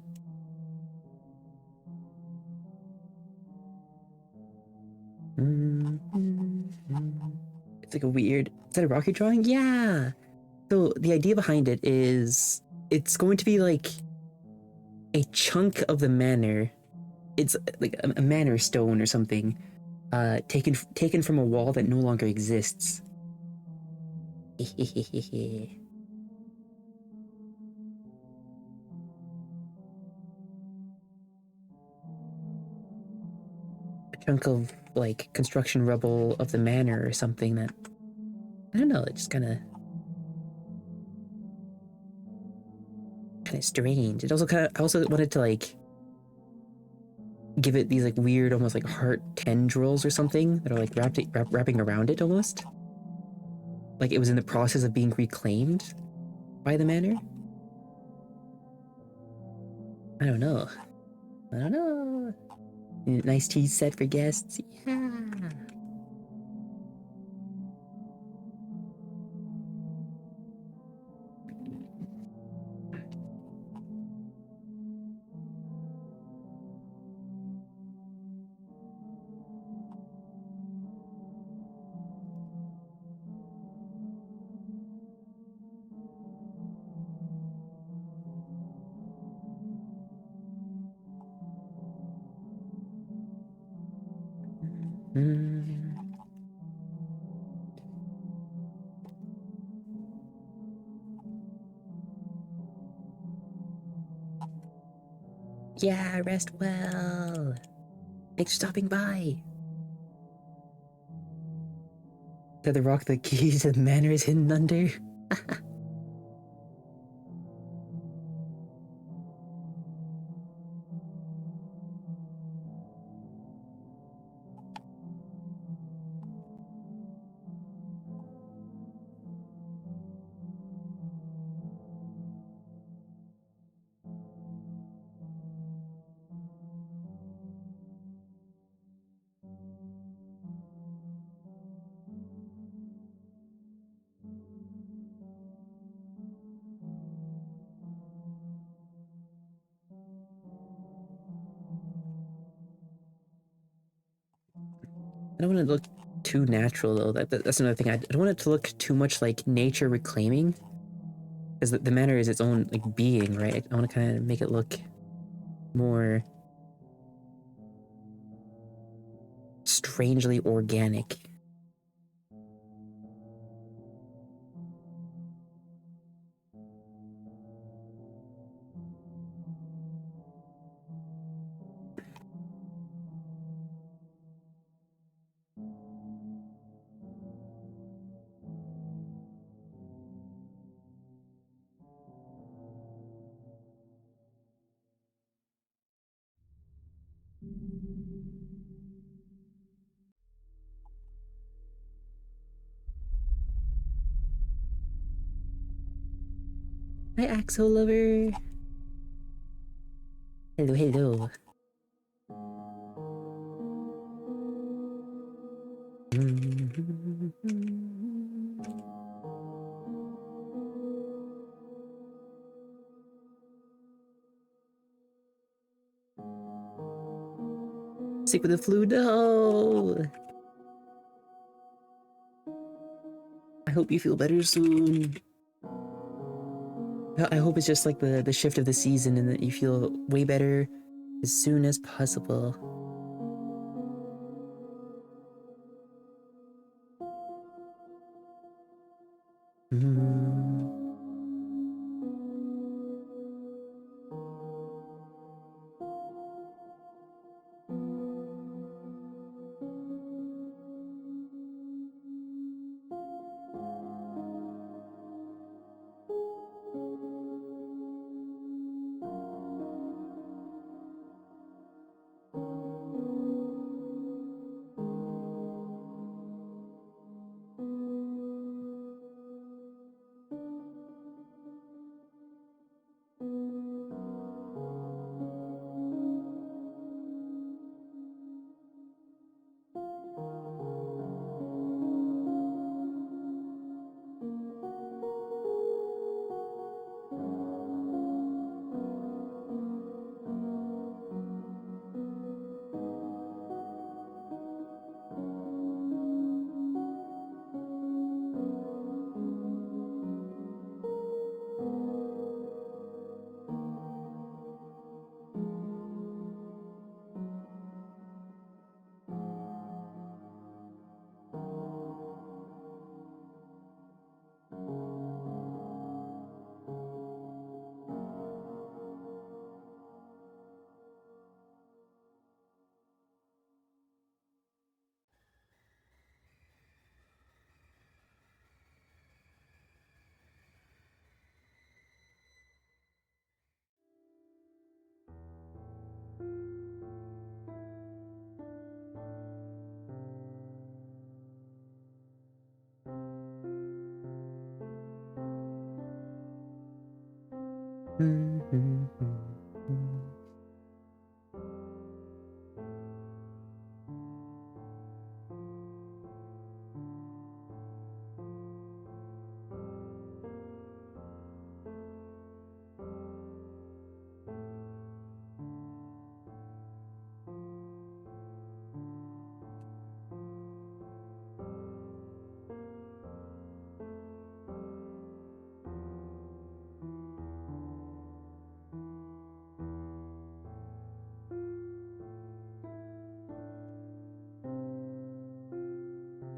It's like a weird... Is that a rocket drawing? Yeah! So the idea behind it is... It's going to be like... a chunk of the manor. It's like a manor stone or something. Taken from a wall that no longer exists. A chunk of, like, construction rubble of the manor or something that... I don't know, it just kind of strange. It also I also wanted to, like, give it these, like, weird, almost like heart tendrils or something that are, like, wrapping around it almost. Like it was in the process of being reclaimed by the manor. I don't know. I don't know. Nice tea set for guests. Yeah. Yeah, rest well. Thanks for stopping by. Did the rock the keys to the manor is hidden under? don't want to look too natural though. That's another thing. I don't want it to look too much like nature reclaiming, because the manor is its own like being, right? I want to kind of make it look more strangely organic. Hi, Axel lover. Hello, hello. Sick with the flu, no. I hope you feel better soon. I hope it's just like the shift of the season and that you feel way better as soon as possible.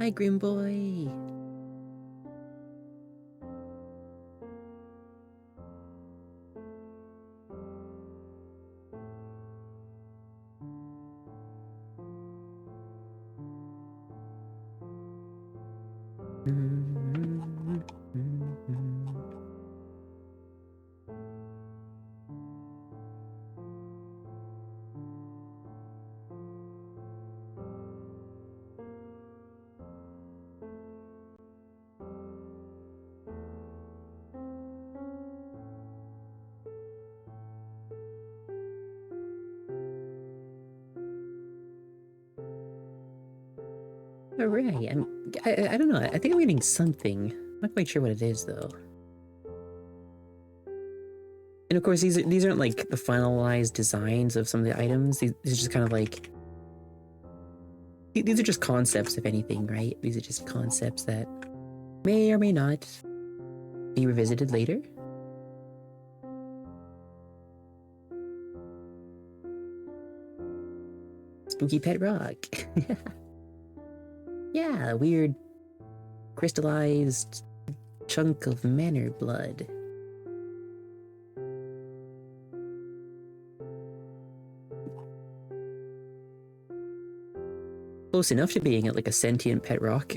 Hi, Grim Boy. All right, I don't know. I think I'm getting something. I'm not quite sure what it is though. And of course, these aren't like the finalized designs of some of the items. These are just kind of like these are just concepts, if anything, right? These are just concepts that may or may not be revisited later. Spooky pet rock. Yeah, a weird crystallized chunk of manor blood. Close enough to being like a sentient pet rock.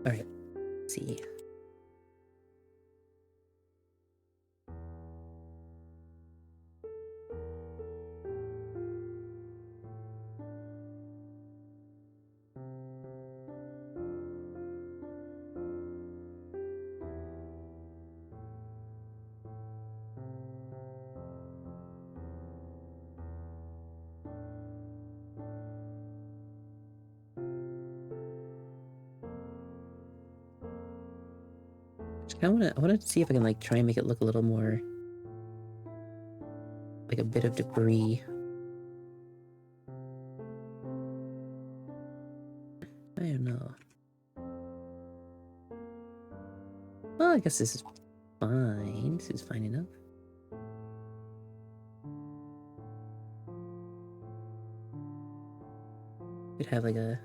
All right, let's see. I want to see if I can like try and make it look a little more like a bit of debris. I don't know. Well, I guess this is fine. This is fine enough. Could have like a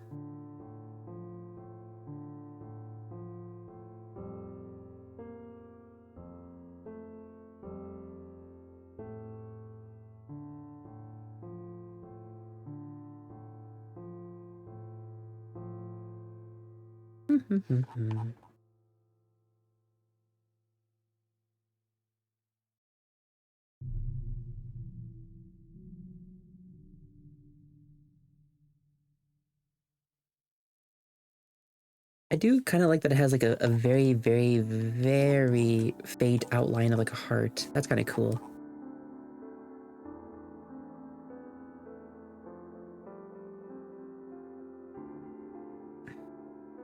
I do kind of like that it has like a very, very, very faint outline of like a heart. That's kind of cool.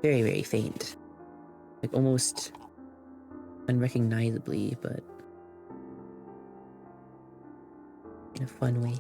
Very, very faint. Like almost unrecognizably, but in a fun way.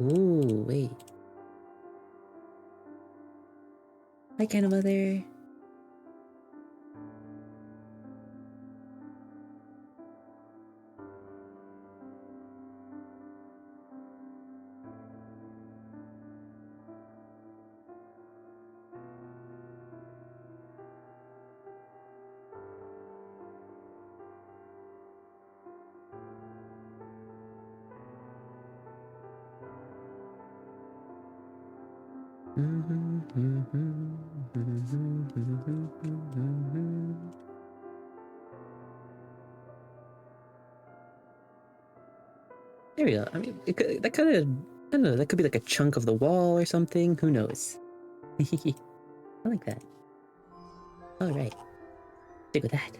Ooh, wait. Hi, kind of mother. There we go. I mean, that kind of, I don't know, that could be like a chunk of the wall or something. Who knows? I like that. All right. Stick with that.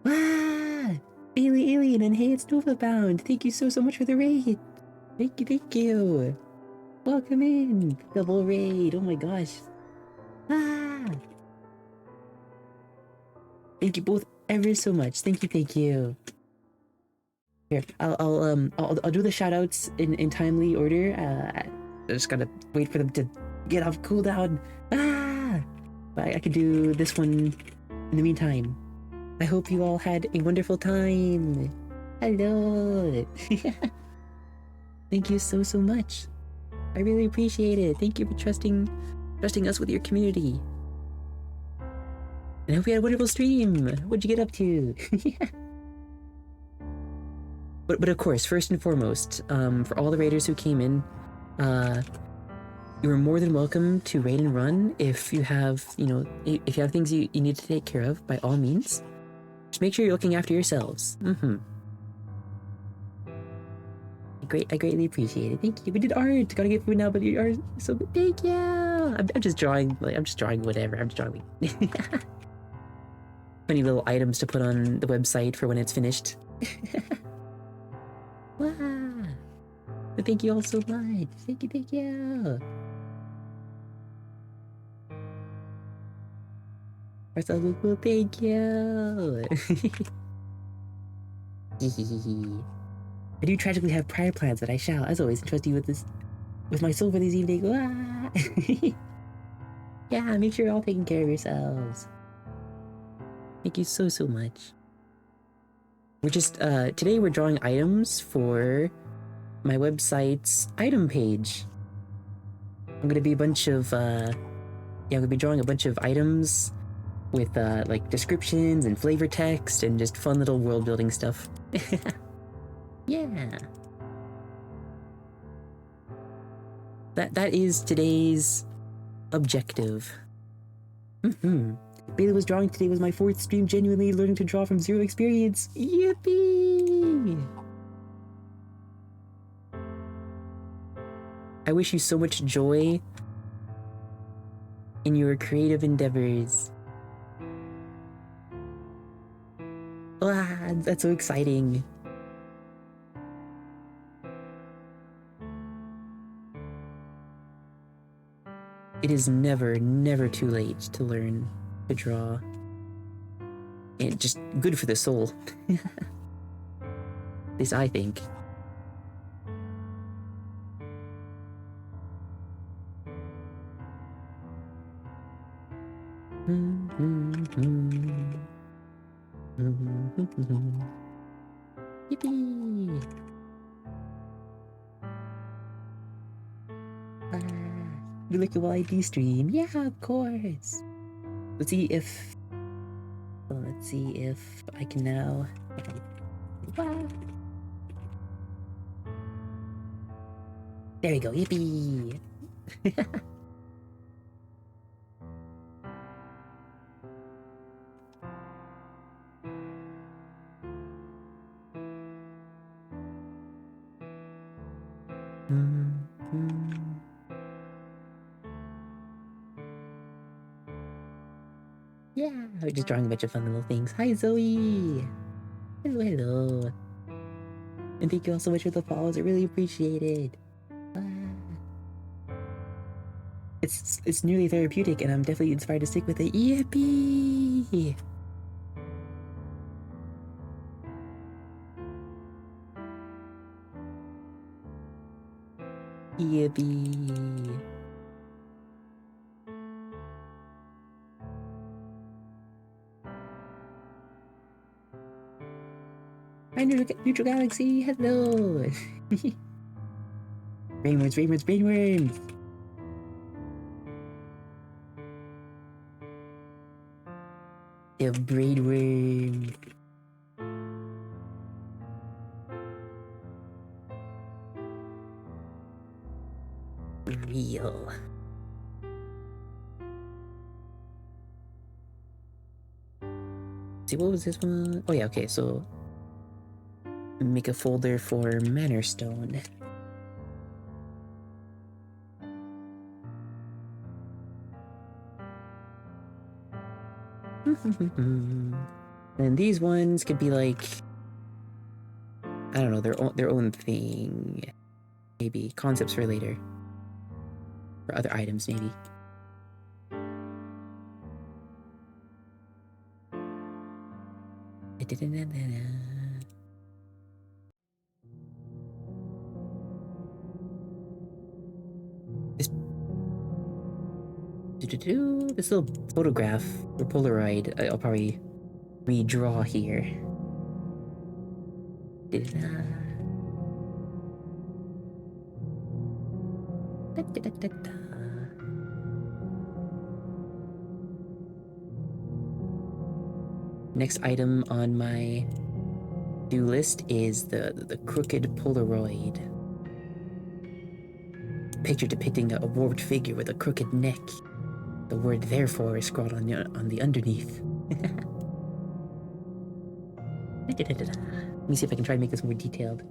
Wow! Alien and hey, it's Novabound. Thank you so much for the raid. Thank you. Welcome in. Double raid. Oh my gosh. Ah! Thank you both ever so much. Thank you. Here, I'll do the shoutouts in timely order. I just gotta wait for them to get off cooldown. Ah! But I could do this one in the meantime. I hope you all had a wonderful time. Hello. Thank you so much. I really appreciate it. Thank you for trusting us with your community. And I hope you had a wonderful stream. What'd you get up to? But of course, first and foremost, for all the raiders who came in, you are more than welcome to raid and run if you have, if you have things you need to take care of, by all means. Just make sure you're looking after yourselves. I greatly appreciate it. Thank you. We did art. Gotta get food now, but your art is so good. Thank you. I'm just drawing. Like, I'm just drawing whatever. I'm just drawing. Funny little items to put on the website for when it's finished. Wow. But thank you all so much. Thank you. Marcel, cool. Thank you. I do tragically have prior plans that I shall, as always, entrust you with my soul for this evening. Yeah, make sure you're all taking care of yourselves. Thank you so much. We're just, today we're drawing items for my website's item page. I'm gonna be I'm gonna be drawing a bunch of items with, like, descriptions and flavor text and just fun little world building stuff. Yeah. That is today's objective. Bailey was drawing today was my 4th stream, genuinely learning to draw from 0 experience. Yippee! I wish you so much joy in your creative endeavors. That's so exciting. It is never too late to learn to draw. And just good for the soul. At least I think. Yippee! You like a YD stream? Yeah, of course. Let's see if I can now. There we go. Yippee! Yeah, we're just drawing a bunch of fun little things. Hi, Zoe! Hello. And thank you all so much for the follows. I really appreciate it. It's nearly therapeutic, and I'm definitely inspired to stick with it. Yippee! Yippee! Hi, Neutral Galaxy! Hello! Brainworms! The brainworm. real. See, what was this one? Oh yeah, okay, so make a folder for Manor Stone. And these ones could be like, I don't know, their own thing. Maybe concepts for later. For other items, maybe. This little photograph or Polaroid, I'll probably redraw here. Next item on my do list is the crooked Polaroid. Picture depicting a warped figure with a crooked neck. The word therefore is scrawled on the underneath. Let me see if I can try to make this more detailed.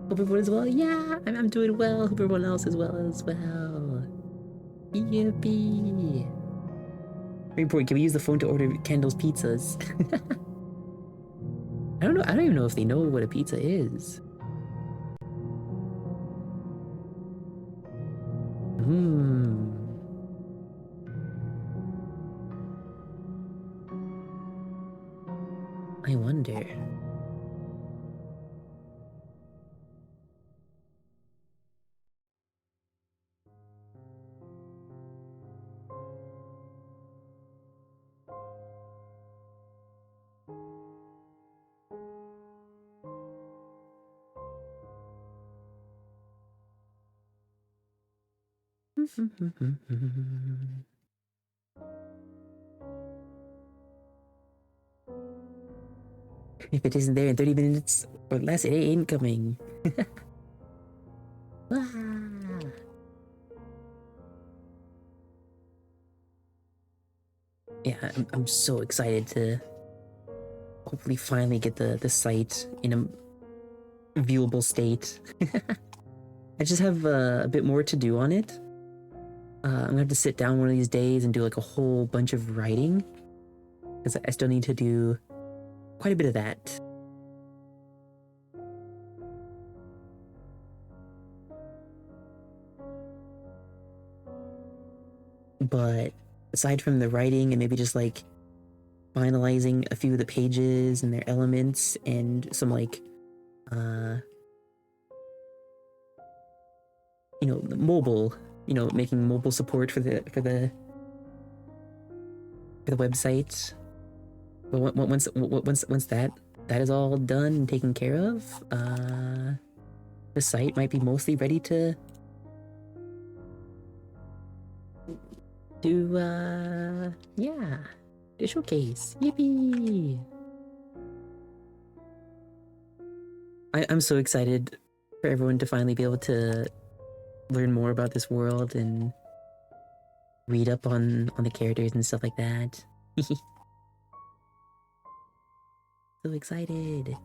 Hope everyone is well. Yeah, I'm doing well. Hope everyone else is well as well. Yippee. Very important. Can we use the phone to order Kendall's pizzas? I don't know. I don't even know if they know what a pizza is. I wonder. If it isn't there in 30 minutes or less, it ain't coming. Yeah, I'm so excited to hopefully finally get the site in a viewable state. I just have a bit more to do on it. I'm gonna have to sit down one of these days and do like a whole bunch of writing, because I still need to do quite a bit of that. But aside from the writing and maybe just like finalizing a few of the pages and their elements and some like you know, mobile, you know, making mobile support for the website. But once that is all done and taken care of, the site might be mostly ready to yeah, to showcase. Yippee! I'm so excited for everyone to finally be able to learn more about this world and read up on the characters and stuff like that. So excited.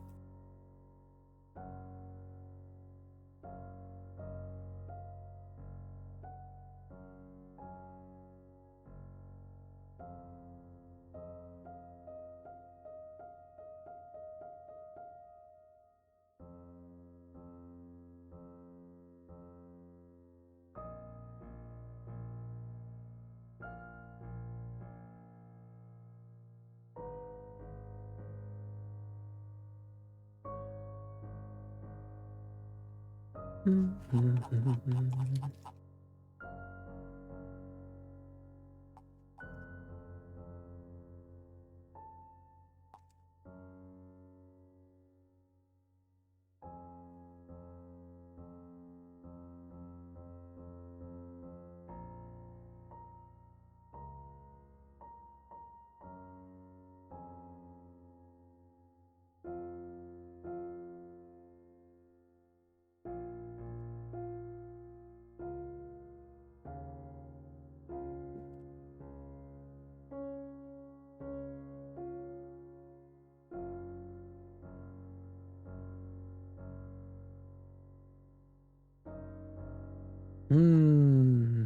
Hmm.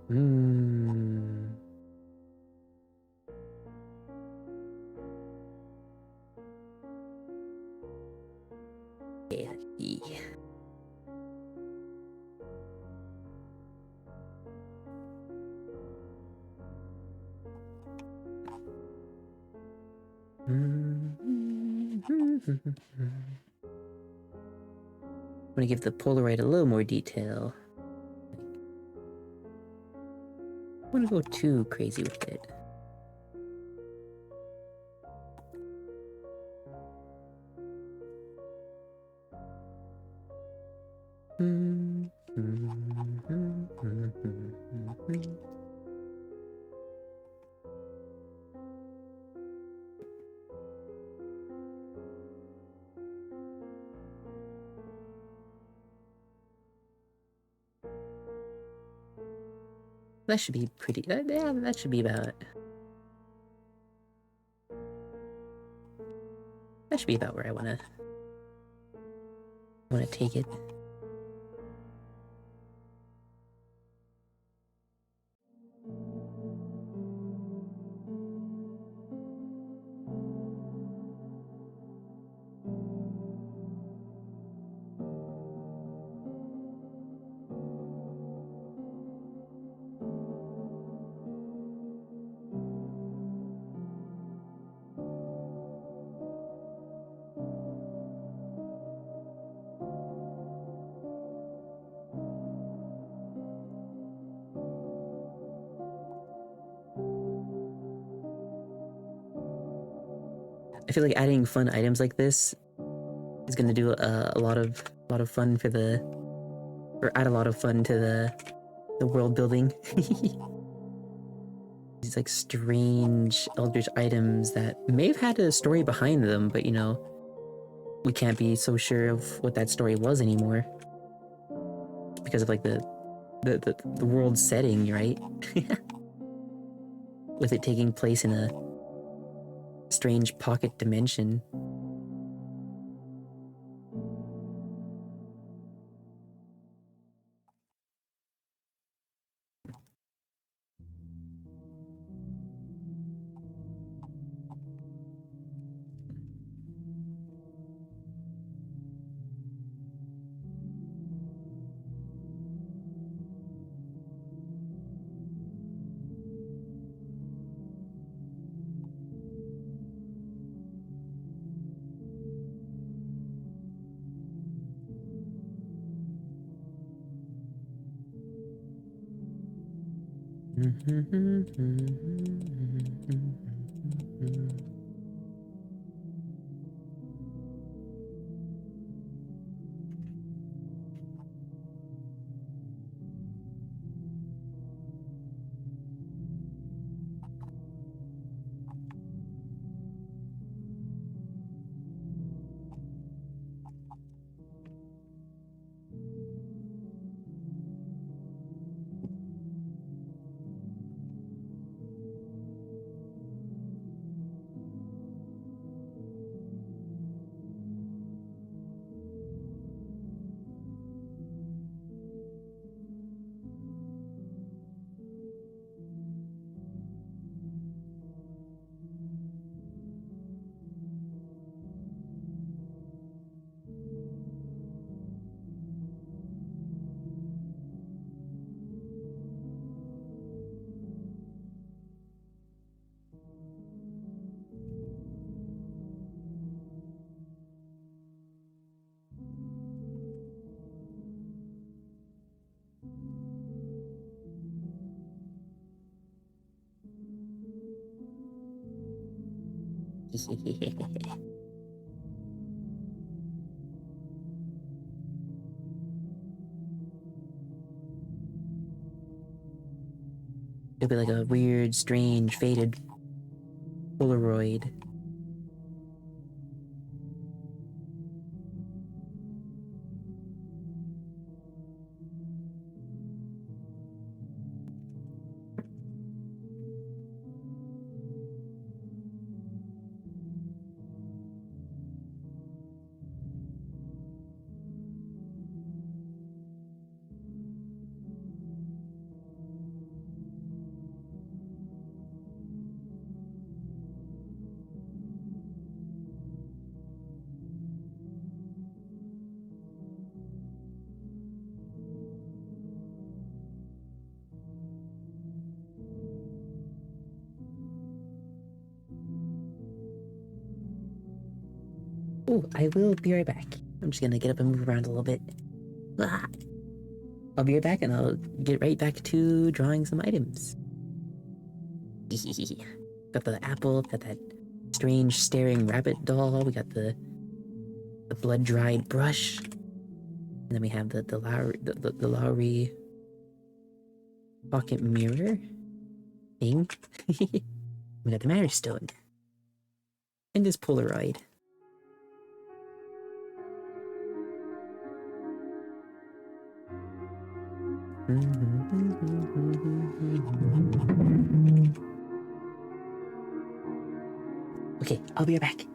Hmm. Yeah. I'm gonna give the Polaroid a little more detail. I want to go too crazy with it. That should be pretty. Yeah, that should be about. That should be about where I wanna take it. I feel like adding fun items like this is gonna do a lot of fun for the, or add a lot of fun to the world building. These like strange eldritch items that may have had a story behind them, but you know, we can't be so sure of what that story was anymore because of like the world setting, right? With it taking place in a strange pocket dimension. It'll be like a weird, strange, faded Polaroid. Oh, I will be right back. I'm just gonna get up and move around a little bit. Ah, I'll be right back and I'll get right back to drawing some items. Got the apple, got that strange staring rabbit doll, we got the blood dried brush, and then we have the Lowry pocket mirror thing. We got the Matter Stone and this Polaroid. Okay, I'll be right back.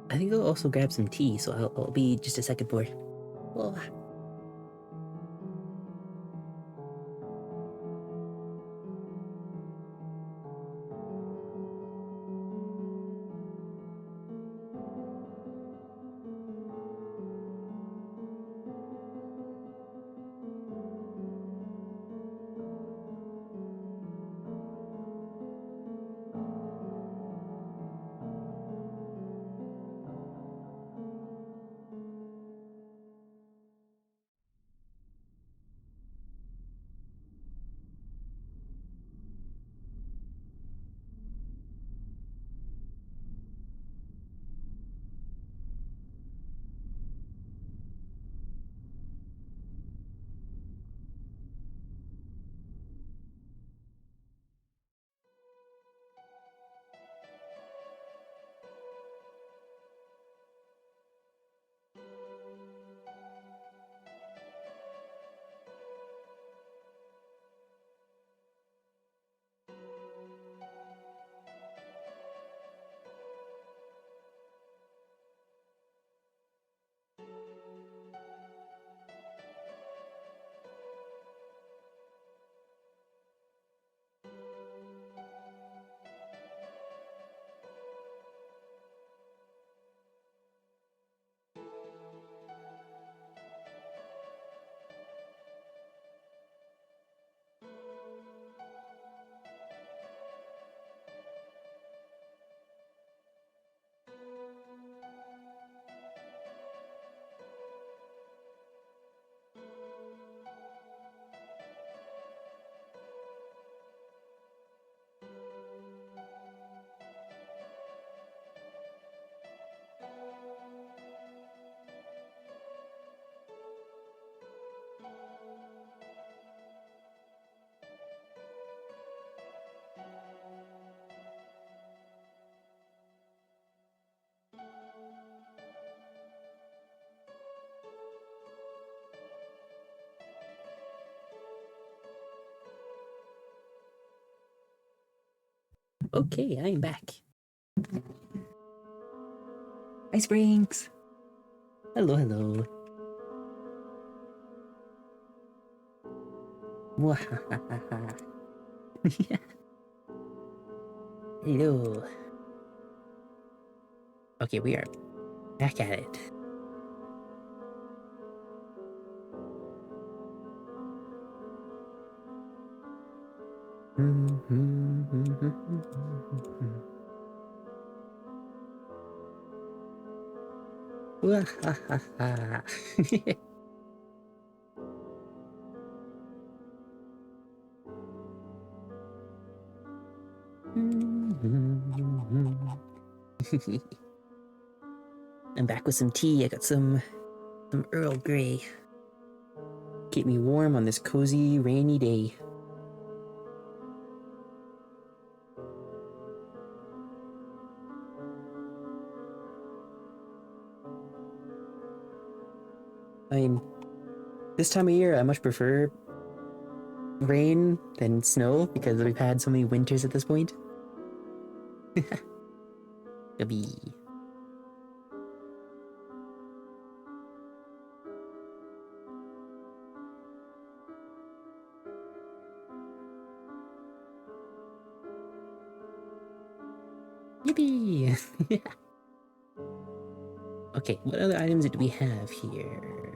I think I'll also grab some tea, so I'll be just a second more. Oh. Okay, I'm back. Hi, Springs. Hello, hello. Mwahahaha. Hello. Okay, we are back at it. Mwahahaha. I'm back with some tea. I got some Earl Grey. Keep me warm on this cozy, rainy day. I mean, this time of year, I much prefer rain than snow because we've had so many winters at this point. Yippee. Yippee! Okay, what other items do we have here?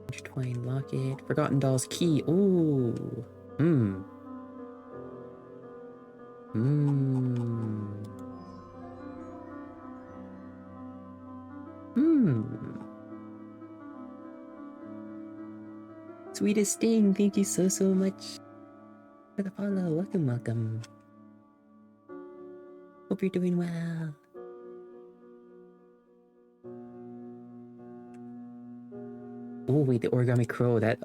Intertwined locket, Forgotten Doll's key. Ooh. Hmm. Hmm. Hmm. Sweetest Sting, thank you so much for the follow. Welcome, welcome. Hope you're doing well. Oh wait, the origami crow. That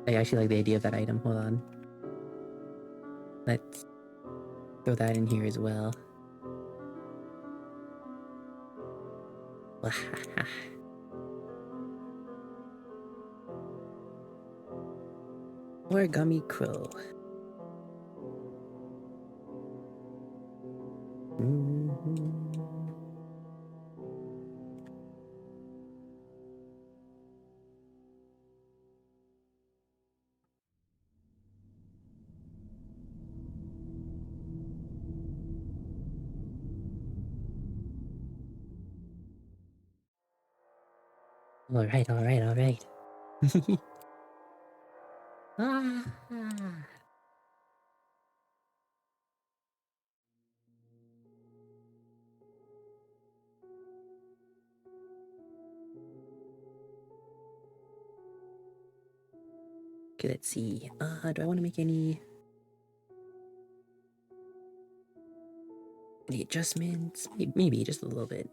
I actually like the idea of that item. Hold on. Let's throw that in here as well. Origami crow. All right, all right, all right. Ah. Okay, let's see. Do I want to make any adjustments? Maybe just a little bit.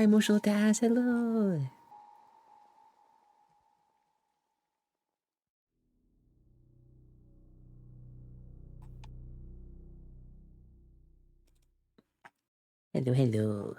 Hi, Emotional Taz, hello. Hello, hello.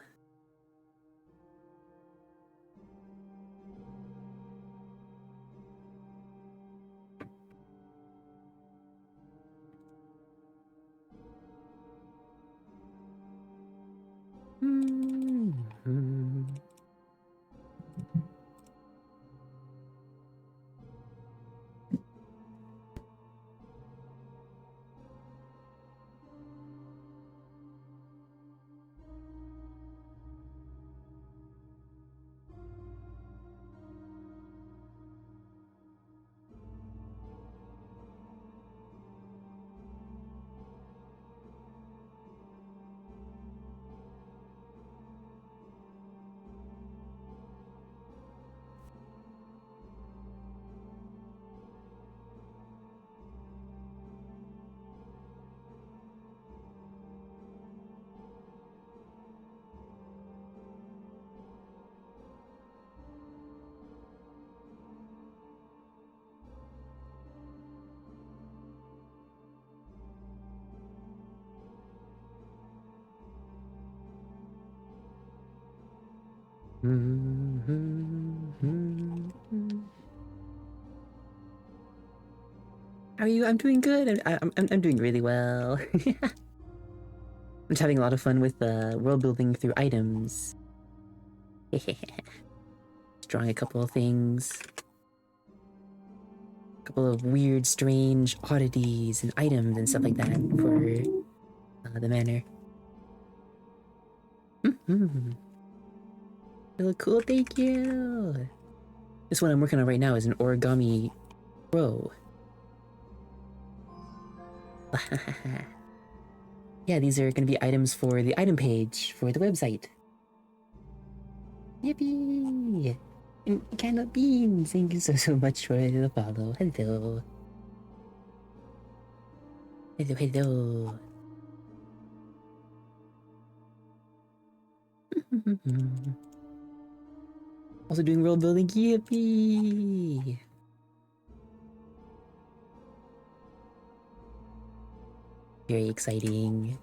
How are you? I'm doing good. I'm doing really well. I'm just having a lot of fun with world building through items. Drawing a couple of things. A couple of weird, strange oddities and items and stuff like that for the manor. They look cool, thank you! This one I'm working on right now is an origami crow. Yeah, these are going to be items for the item page for the website. Yippee! And Candle Beans, thank you so much for the follow. Hello. Hello, hello. Also doing world building, yippee! Very exciting.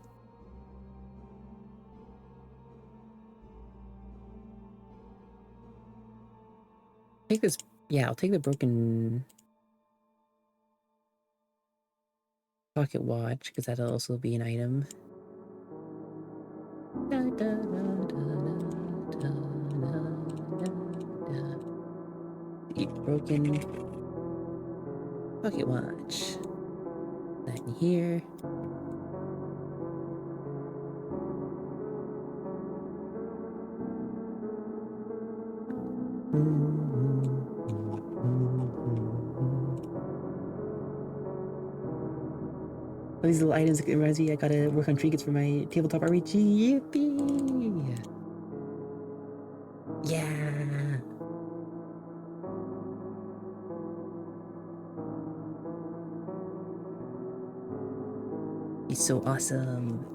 Take this, yeah, I'll take the broken pocket watch, because that'll also be an item. The broken pocket watch. That in here. All these little items reminds me I gotta work on trinkets for my tabletop RPG. Yippee! Yeah! He's so awesome.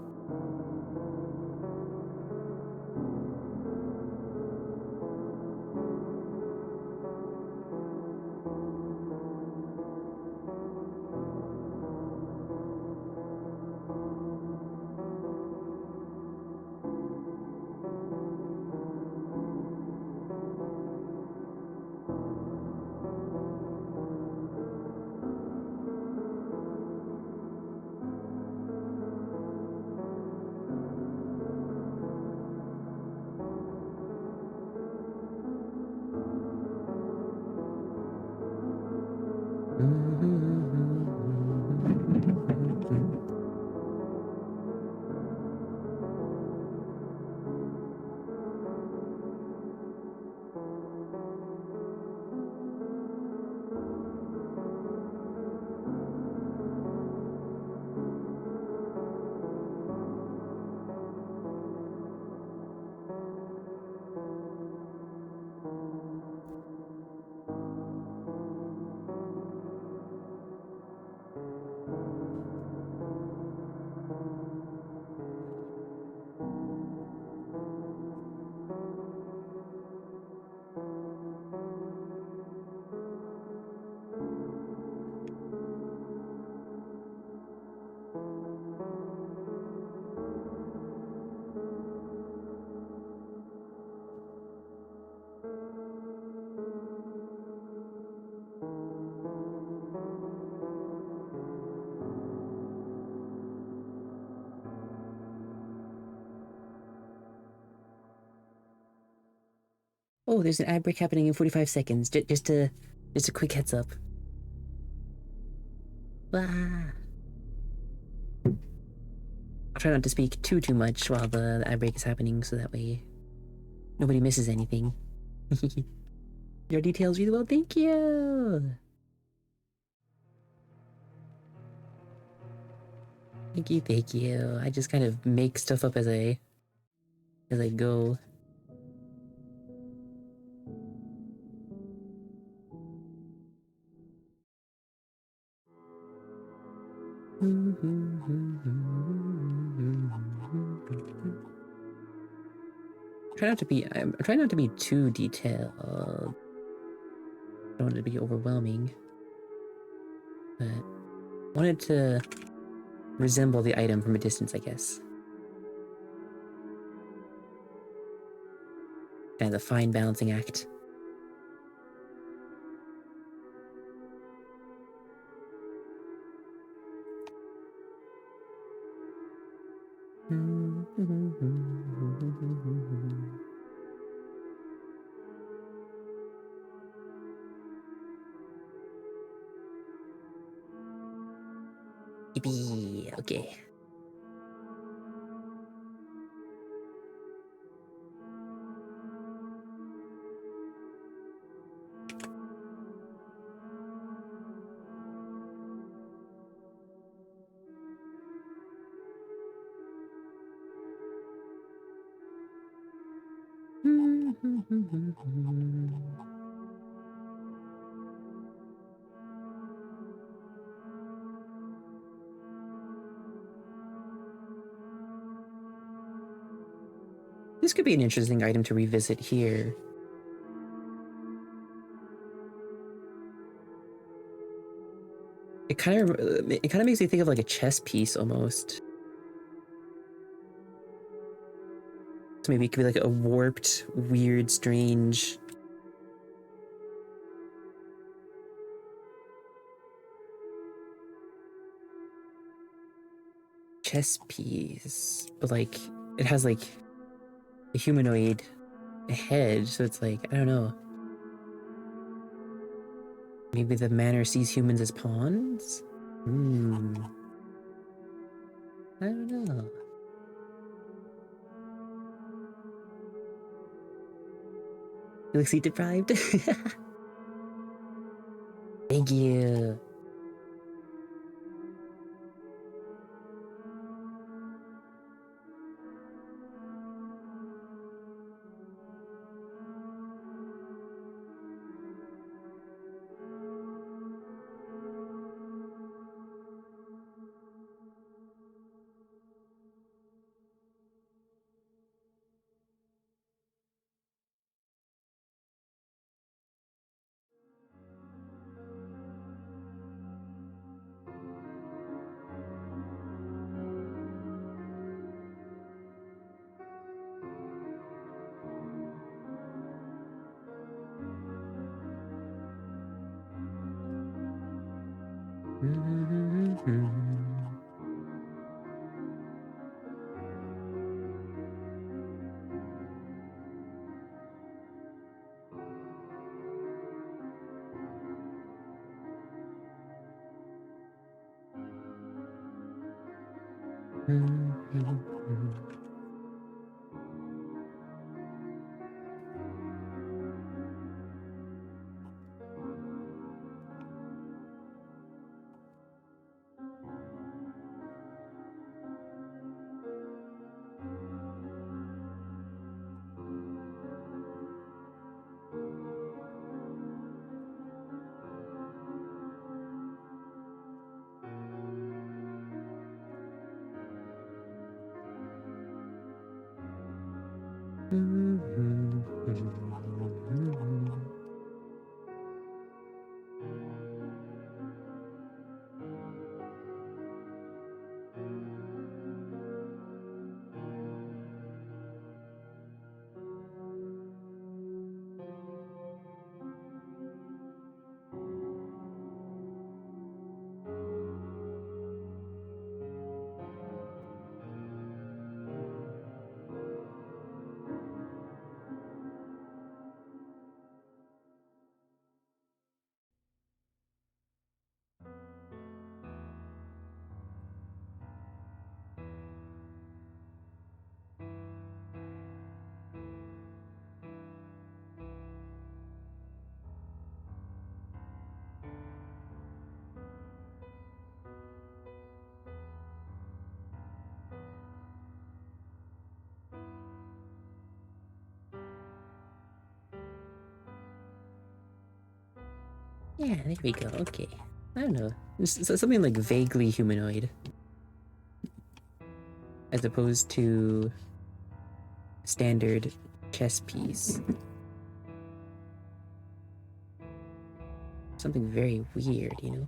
Oh, there's an ad break happening in 45 seconds. Just a quick heads up. Ah. I'll try not to speak too much while the ad break is happening, so that way nobody misses anything. Your details really well, thank you. Thank you. I just kind of make stuff up as I go. I'm trying not to be too detailed. I don't want it to be overwhelming, but wanted to resemble the item from a distance, I guess. Kind of the fine balancing act. Yippee, okay. This could be an interesting item to revisit here. It kind of makes me think of like a chess piece almost. So maybe it could be like a warped, weird, strange chess piece, but like it has like a humanoid head, so it's like, I don't know. Maybe the manor sees humans as pawns? I don't know. You look sleep deprived? Thank you. Yeah, there we go. Okay. I don't know. Something like vaguely humanoid. As opposed to standard chess piece. Something very weird, you know?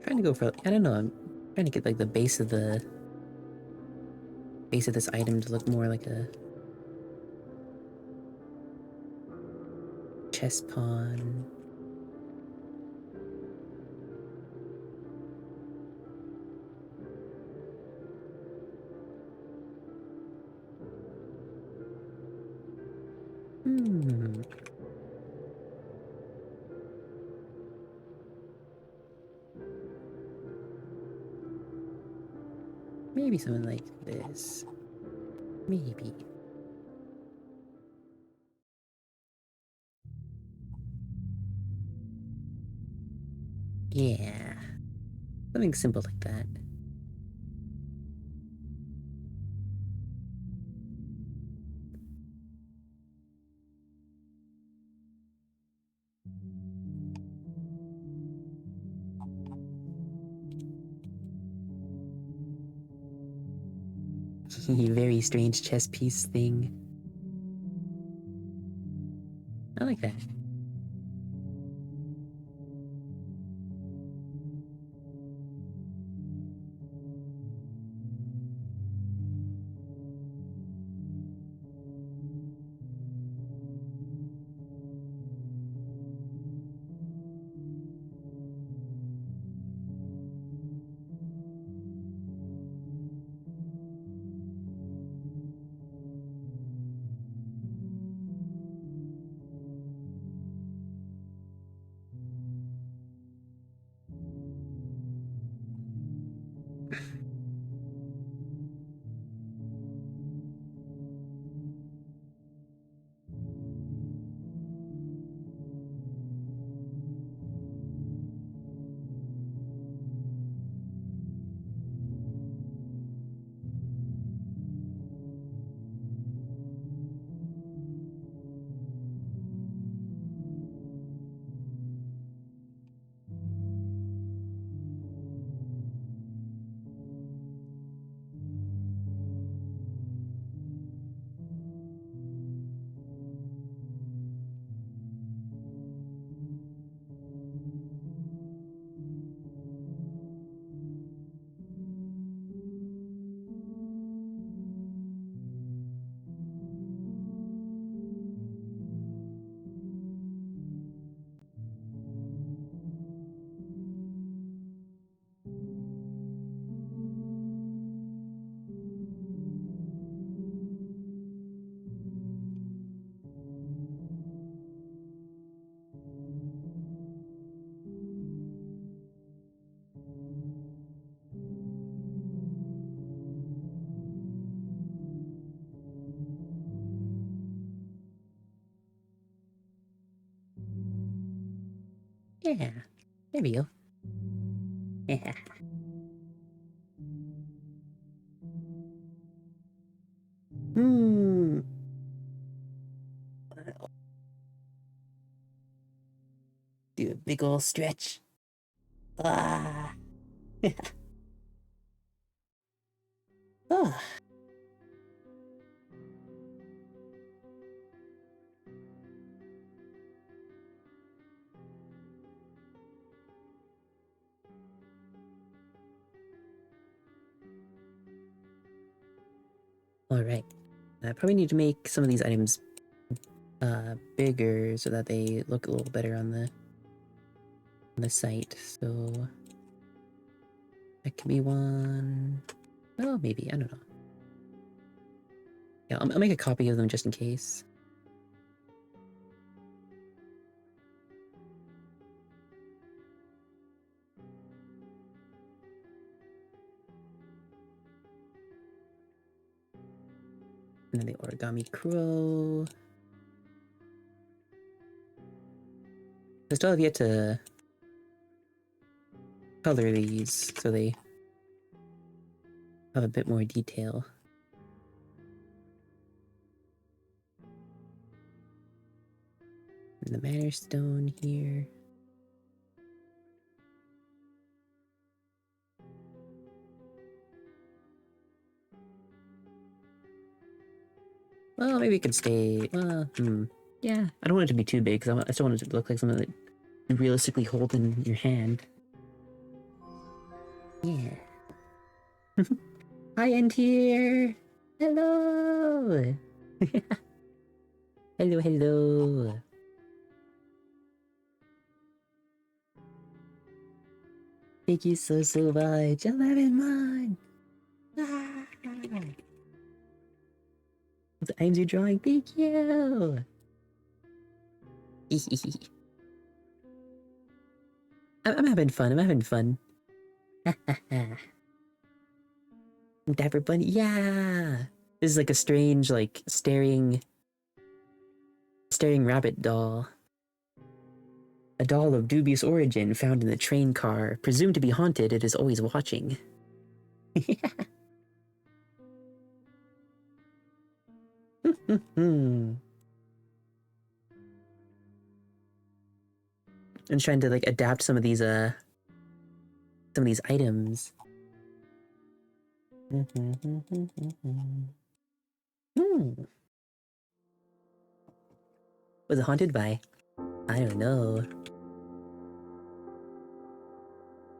trying to go for, I don't know, I'm trying to get like the base of this item to look more like a chess pawn. Maybe something like this. Maybe. Yeah. Something simple like that. Very strange chess piece thing. I like that. Yeah. Maybe you. Yeah. Do a big ol' stretch. Ah. Ah. Alright. I probably need to make some of these items bigger so that they look a little better on the site. So that could be one. Well, maybe, I don't know. Yeah, I'll make a copy of them just in case. And then the origami crow. I still have yet to color these so they have a bit more detail. And the Manor Stone here. Well, maybe it could stay. Yeah, I don't want it to be too big because I still want it to look like something that you realistically hold in your hand. Yeah. Hi, Antier! Hello! Hello, hello! Thank you so much! 11 months! Ah! I'm your drawing, thank you! I'm having fun, I'm having fun. Dapper Bunny, yeah! This is like a strange, like, staring rabbit doll. A doll of dubious origin found in the train car. Presumed to be haunted, it is always watching. I'm trying to like adapt some of these items. Was it haunted by? I don't know.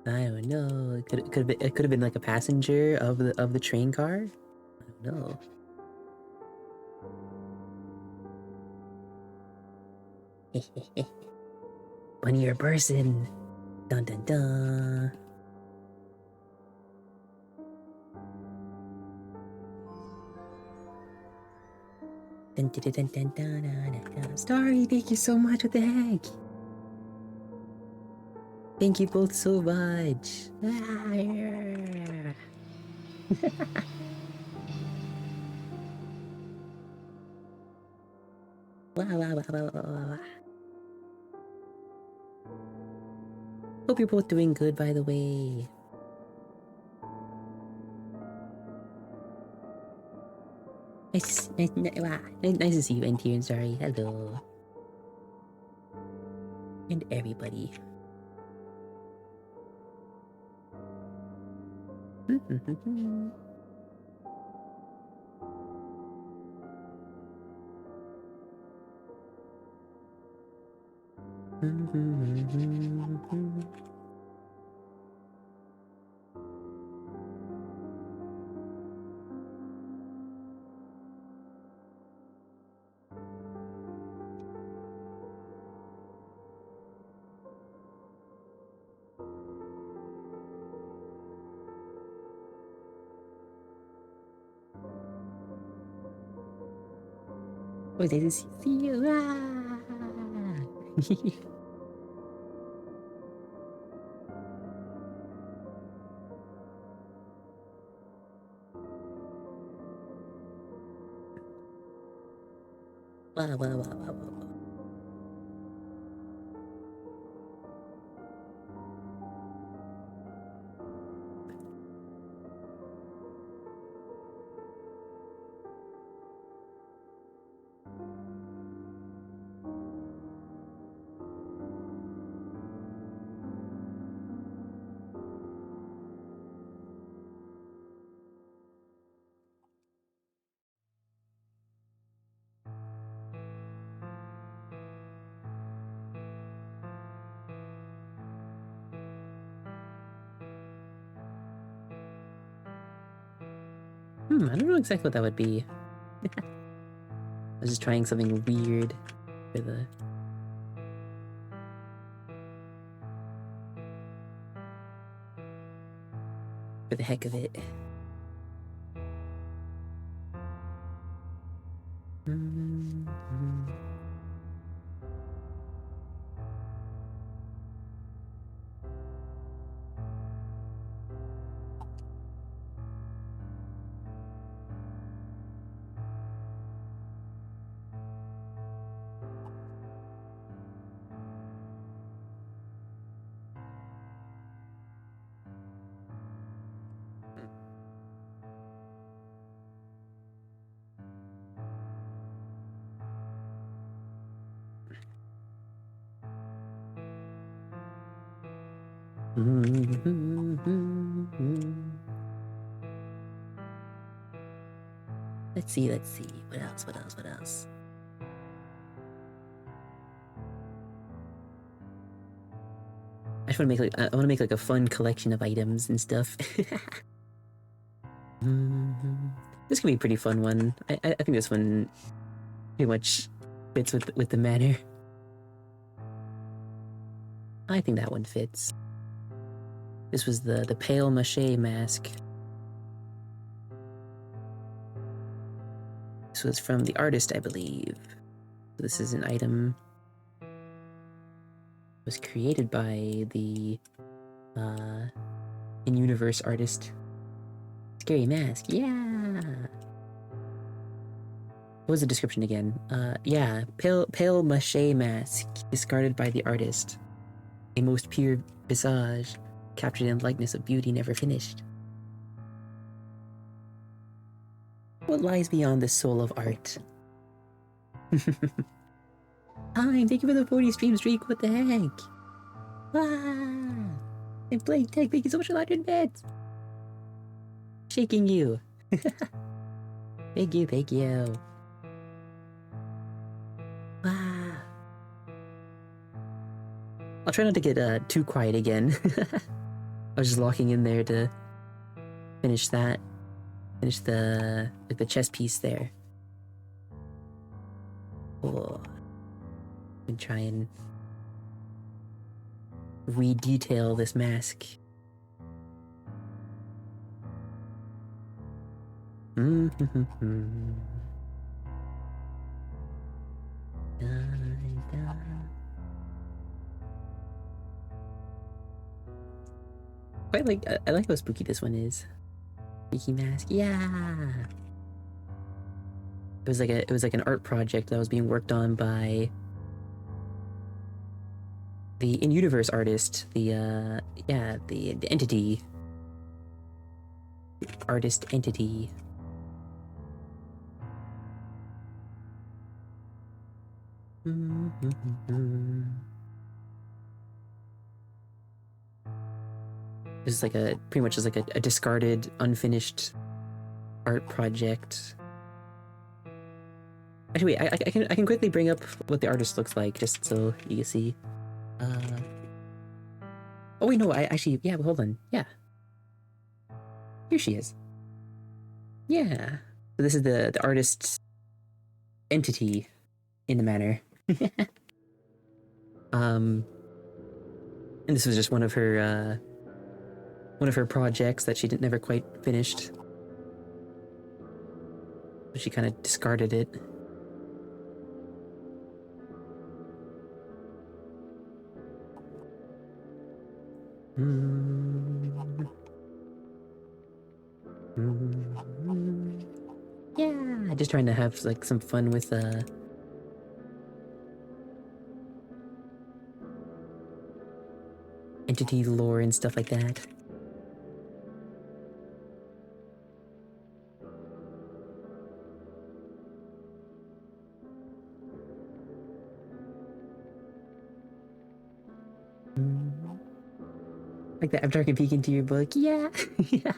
I don't know. It could have been like a passenger of the train car. I don't know. Bunny or person. Dun dun dun. Dun, dun, dun, dun, dun, dun, dun. Starry, thank you so much. What the heck? Thank you both so much. Hope you're both doing good, by the way. Nice to see you, NT and Sorry. Hello. And everybody. Oh, nice to see you. Wow. I don't know exactly what that would be. I was just trying something weird for the heck of it. Let's see. What else? just want to make like I want to make like a fun collection of items and stuff. This could be a pretty fun one. I think this one pretty much fits with the manner. I think that one fits. This was the pale mache mask. This was from the artist, I believe. This is an item. It was created by the in-universe artist. Scary mask, yeah. What was the description again? Yeah, pale mache mask discarded by the artist. A most pure visage, captured in likeness of beauty never finished. What lies beyond the soul of art? Time, thank you for the 40 stream streak, what the heck? Ah! And Blake Tech, thank you so much for 100 bits! Shaking you. Thank you, thank you. Wow. I'll try not to get too quiet again. I was just locking in there to finish that. Finish the chess piece there. Oh. And try and re-detail this mask. Quite like I like how spooky this one is. Spooky mask, yeah. It was like an art project that was being worked on by the in-universe artist, the entity. The artist entity. This is like pretty much just like a discarded, unfinished art project. Actually, wait, I can quickly bring up what the artist looks like just so you can see. Oh wait, no, yeah, but hold on, yeah. Here she is. Yeah. So this is the artist's entity in the manner. And this was just one of her projects that she never quite finished. But she kind of discarded it. Yeah, just trying to have like some fun with entity lore and stuff like that. Like that after I can peek into your book. Yeah. Yeah.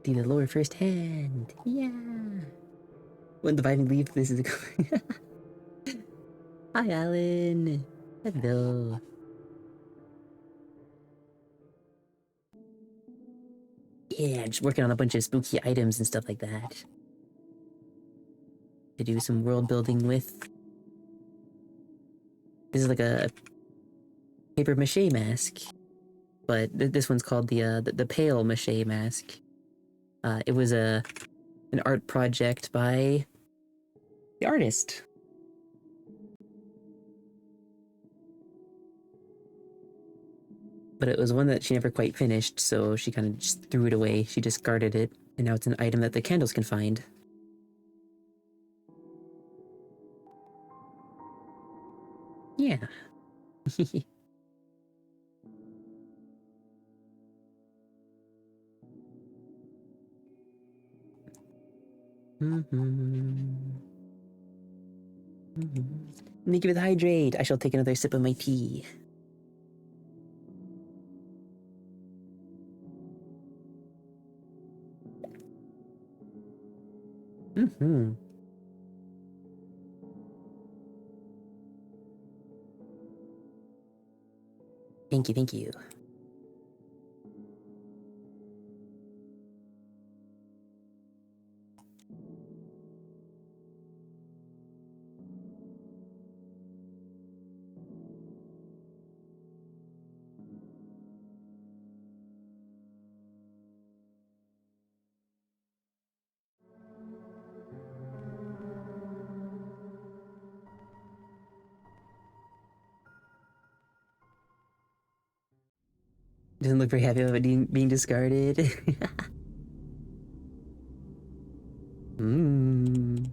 See the lore firsthand. Yeah. When the Viving Leaf, this is a Hi, Alan. Hello. Yeah, just working on a bunch of spooky items and stuff like that. To do some world building with. This is like a paper mache mask. But this one's called the pale mache mask. It was an art project by the artist. but it was one that she never quite finished, so she kind of just threw it away. She discarded it, and now it's an item that the candles can find. Yeah. Thank you for the hydrate. I shall take another sip of my tea. Thank you, thank you. Doesn't look very happy about it being discarded. Mmm.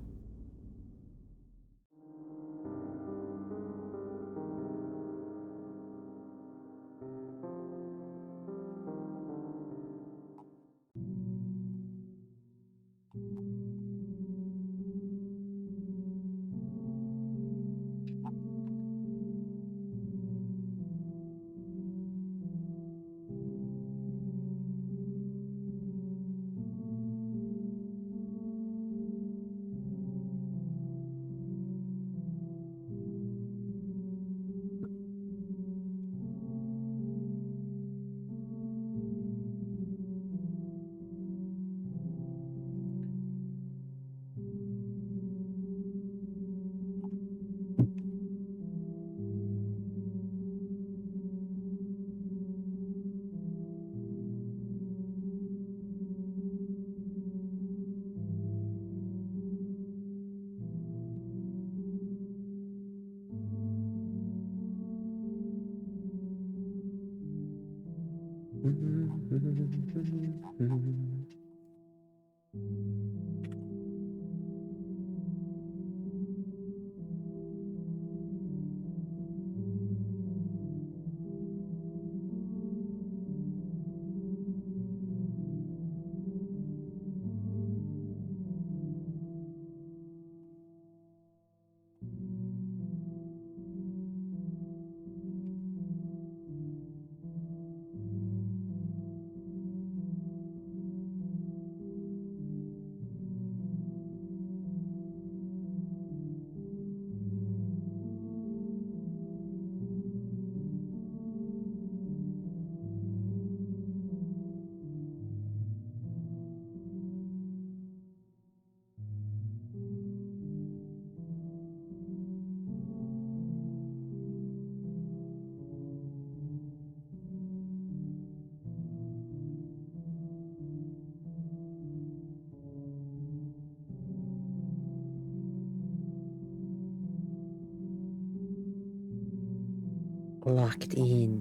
Locked in.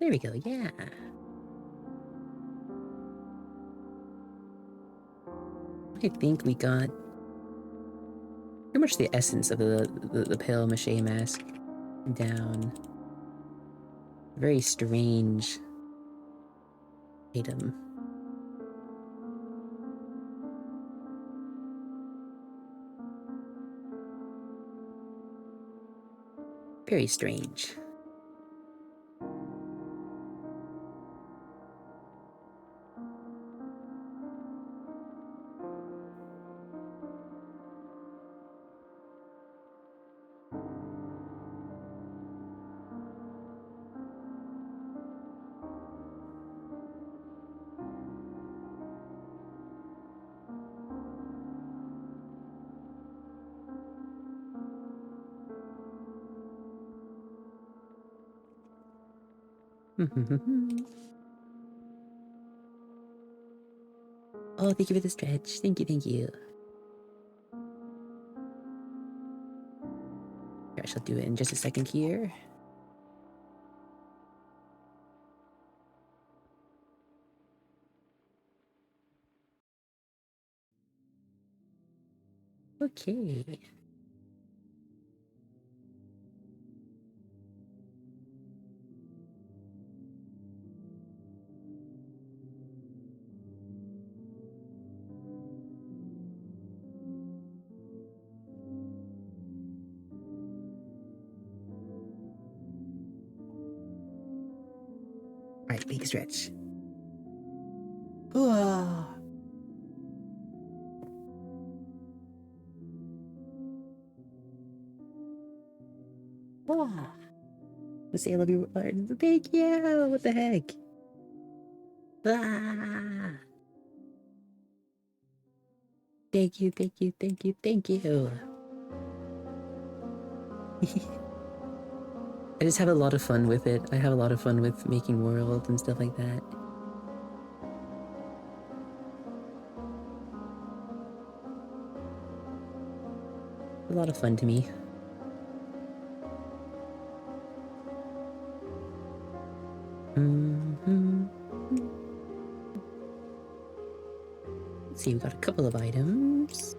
There we go, yeah. I think we got pretty much the essence of the pale mache mask down. Very strange item. Very strange. Oh, thank you for the stretch. Thank you, thank you. I shall do it in just a second here. Okay. Alright, big stretch. Whoa. Say I love you, Lord. Thank you. What the heck? Ah. Thank you, thank you, thank you, thank you. I just have a lot of fun with it. I have a lot of fun with making worlds and stuff like that. A lot of fun to me. Let's see, we got a couple of items.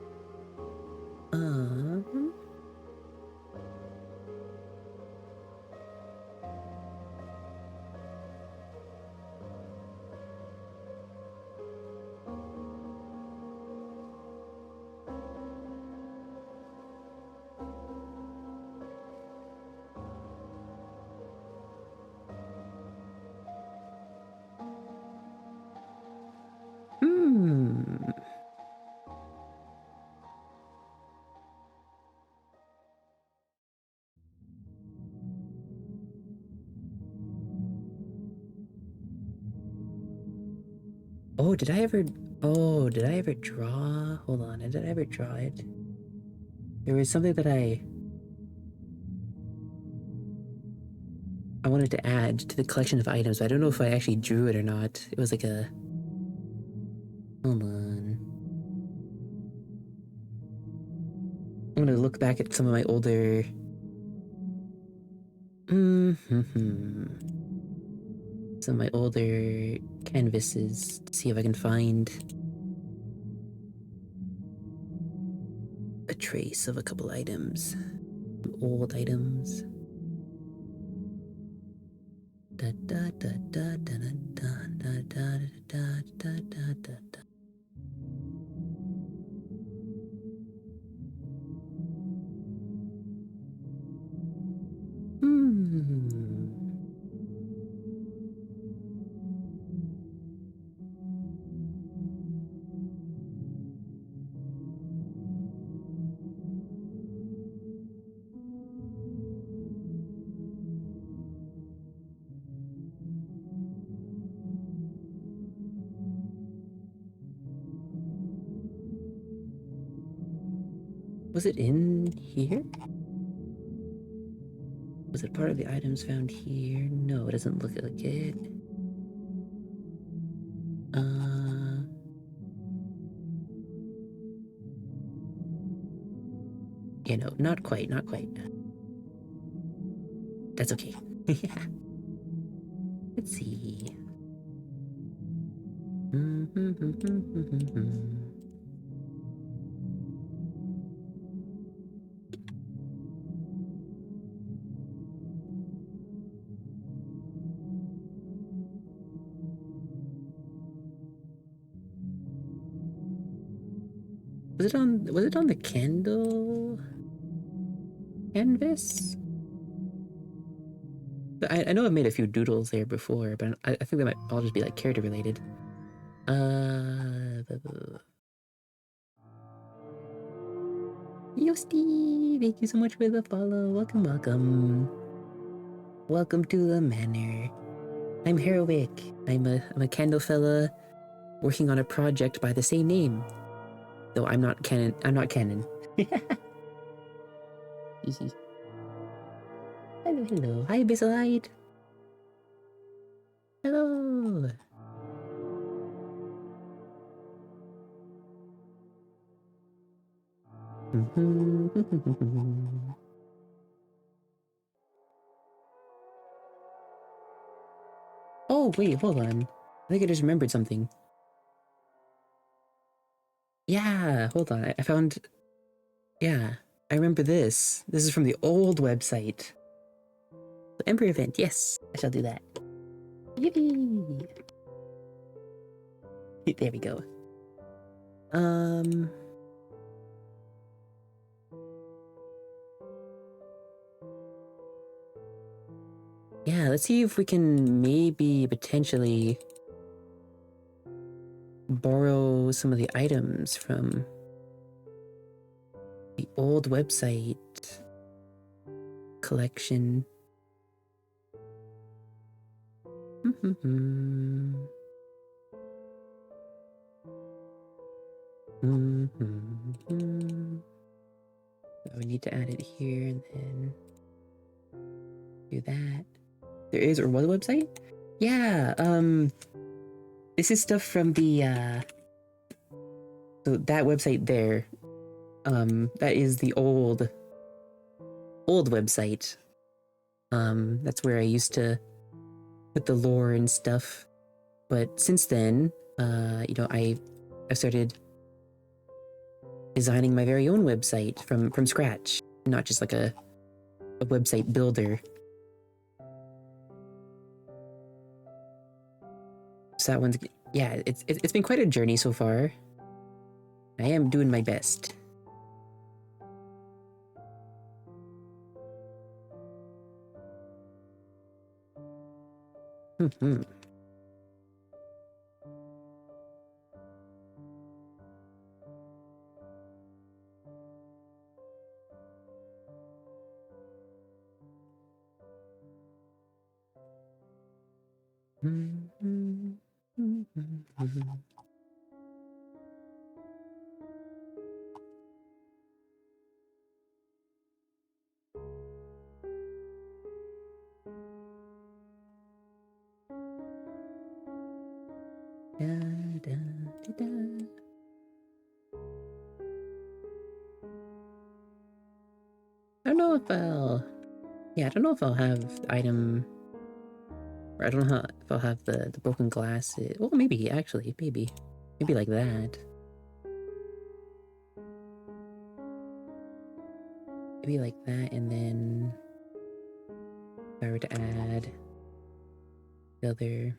Oh, did I ever draw? Hold on, did I ever draw it? There was something that I wanted to add to the collection of items, but I don't know if I actually drew it or not. It was like a... Hold on. I'm gonna look back at some of my older... Some of my older canvases to see if I can find a trace of a couple items. Old items. Da da da da da da da da da da da da da. Was it in here? Was it part of the items found here? No, it doesn't look like it. Yeah, no, not quite, not quite. That's okay. Let's see. Was it on the candle canvas? I know I've made a few doodles there before, but I think they might all just be like character related. Yosti, thank you so much for the follow. Welcome, welcome. Welcome to the manor. I'm Heroic. I'm a candle fella working on a project by the same name. Though I'm not canon. I'm not canon. Hello, hello. Hi, Abyssal. Hello. Oh, wait, hold on. I think I just remembered something. Yeah, hold on. I found... Yeah, I remember this. This is from the old website. The Emperor event, yes. I shall do that. Yippee! There we go. Yeah, let's see if we can maybe potentially borrow some of the items from the old website collection. We need to add it here and then do that. There is or was a website? Yeah, this is stuff from the so that website there. That is the old website. That's where I used to put the lore and stuff. But since then, you know, I've started designing my very own website from scratch, not just like a website builder. So that one's, yeah, it's been quite a journey so far. I am doing my best. I don't know if I'll... Yeah, I don't know if I'll have the item... Or I don't know if I'll have the broken glass... Well, maybe, actually, maybe. Maybe like that. Maybe like that, and then... If I were to add... the other...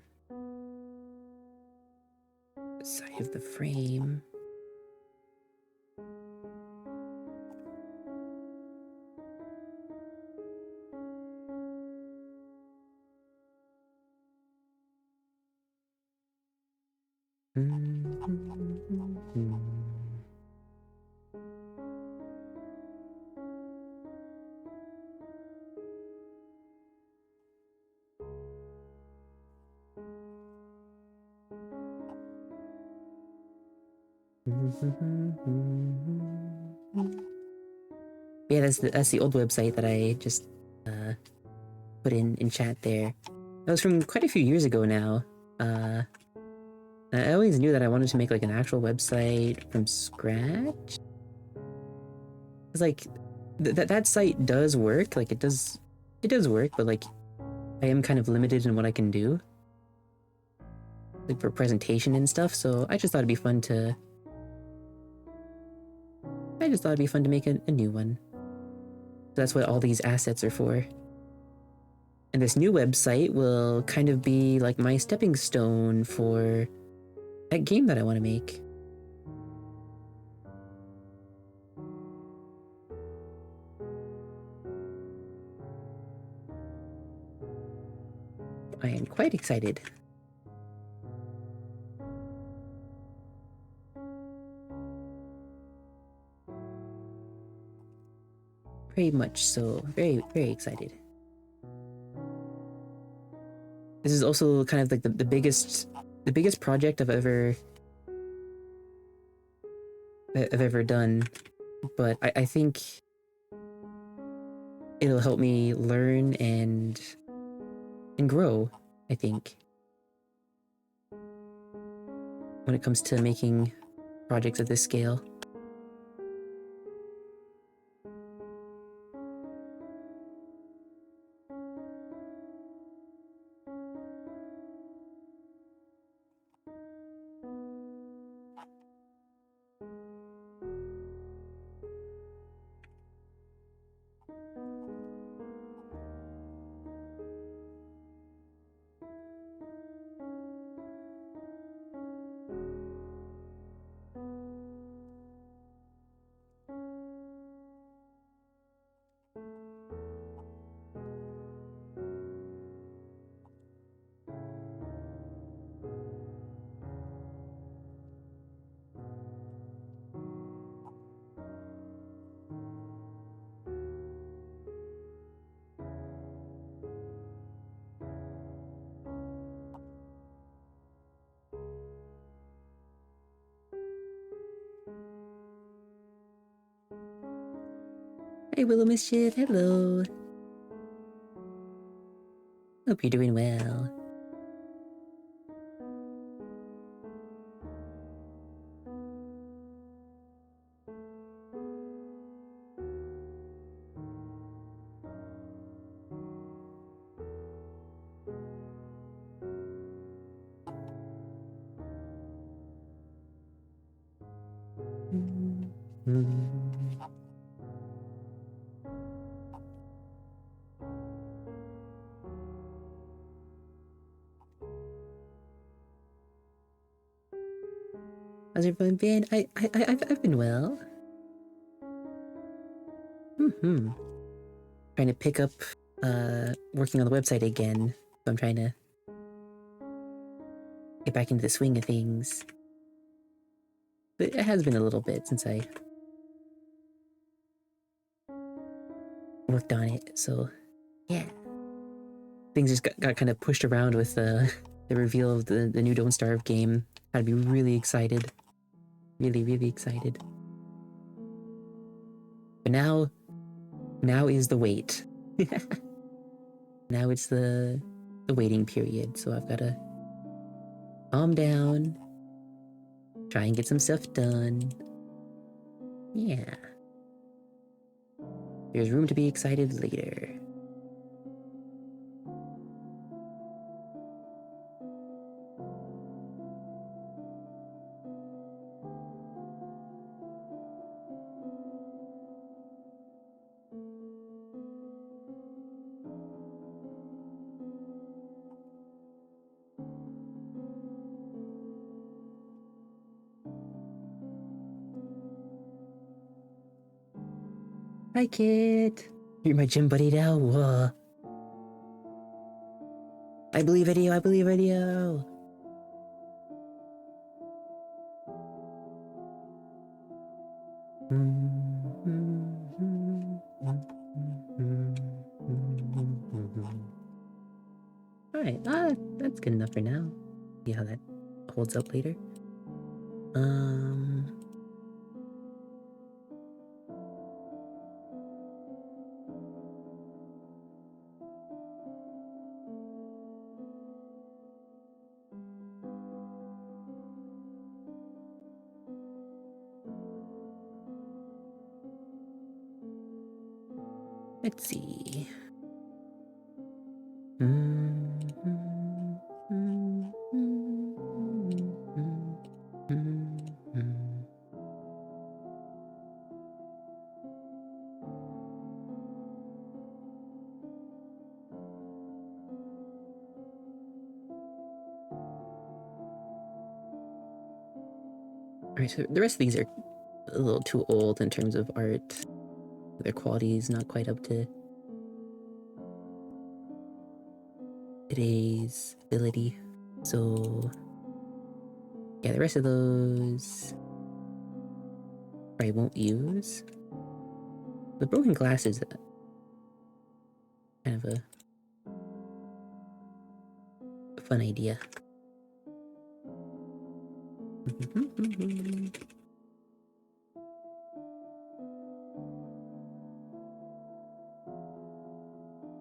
side of the frame... Yeah, that's the old website that I just put in chat there. That was from quite a few years ago now. I always knew that I wanted to make like an actual website from scratch. It's like that site does work. Like it does work, but like I am kind of limited in what I can do, like for presentation and stuff. So I just thought it'd be fun to. Make a new one. So that's what all these assets are for. And this new website will kind of be like my stepping stone for that game that I want to make. I am quite excited. Very much so. Very, very excited. This is also kind of like the biggest project I've ever done. But I think it'll help me learn and grow, I think. when it comes to making projects of this scale. Hey, Willow Mischief, hello. Hope you're doing well. How's everyone been? I've been well. Trying to pick up, working on the website again. So I'm trying to get back into the swing of things. But it has been a little bit since I worked on it, so yeah. Things just got kind of pushed around with the reveal of the new Don't Starve game. I'd be really excited. Really excited. But now is the wait. Now it's the waiting period, so I've gotta calm down, try and get some stuff done. Yeah. There's room to be excited later. Hi, Kit. You're my gym buddy now. Whoa. I believe in you. I believe in you. Alright, that's good enough for now. See how that holds up later. Let's see. Alright, so the rest of these are a little too old in terms of art. Their quality is not quite up to today's ability. So yeah, the rest of those I won't use. The broken glass is kind of a fun idea.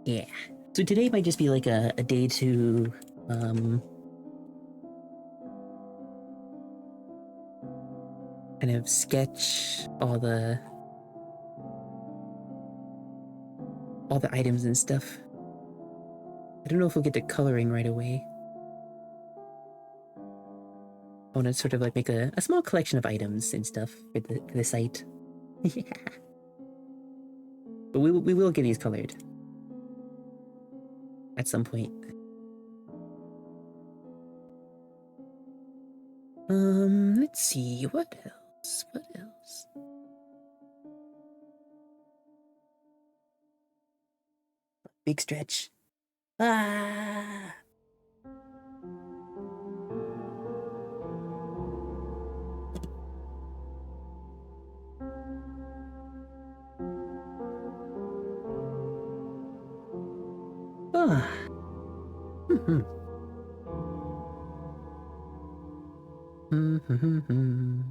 Yeah. So today might just be like a day to kind of sketch all the items and stuff. I don't know if we'll get to coloring right away. I want to sort of like make a small collection of items and stuff for the site. Yeah. But we will get these colored at some point. Let's see, what else? What else? Big stretch. Ah! Ah. Mm-hmm. Mm-hmm.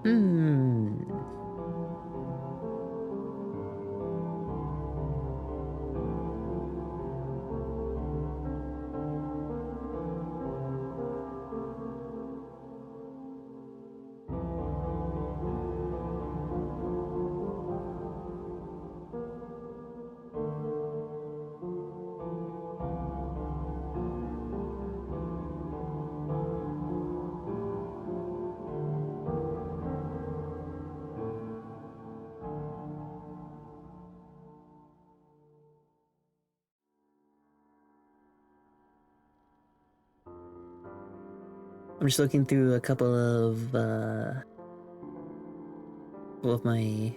Hmm. I'm just looking through a couple of my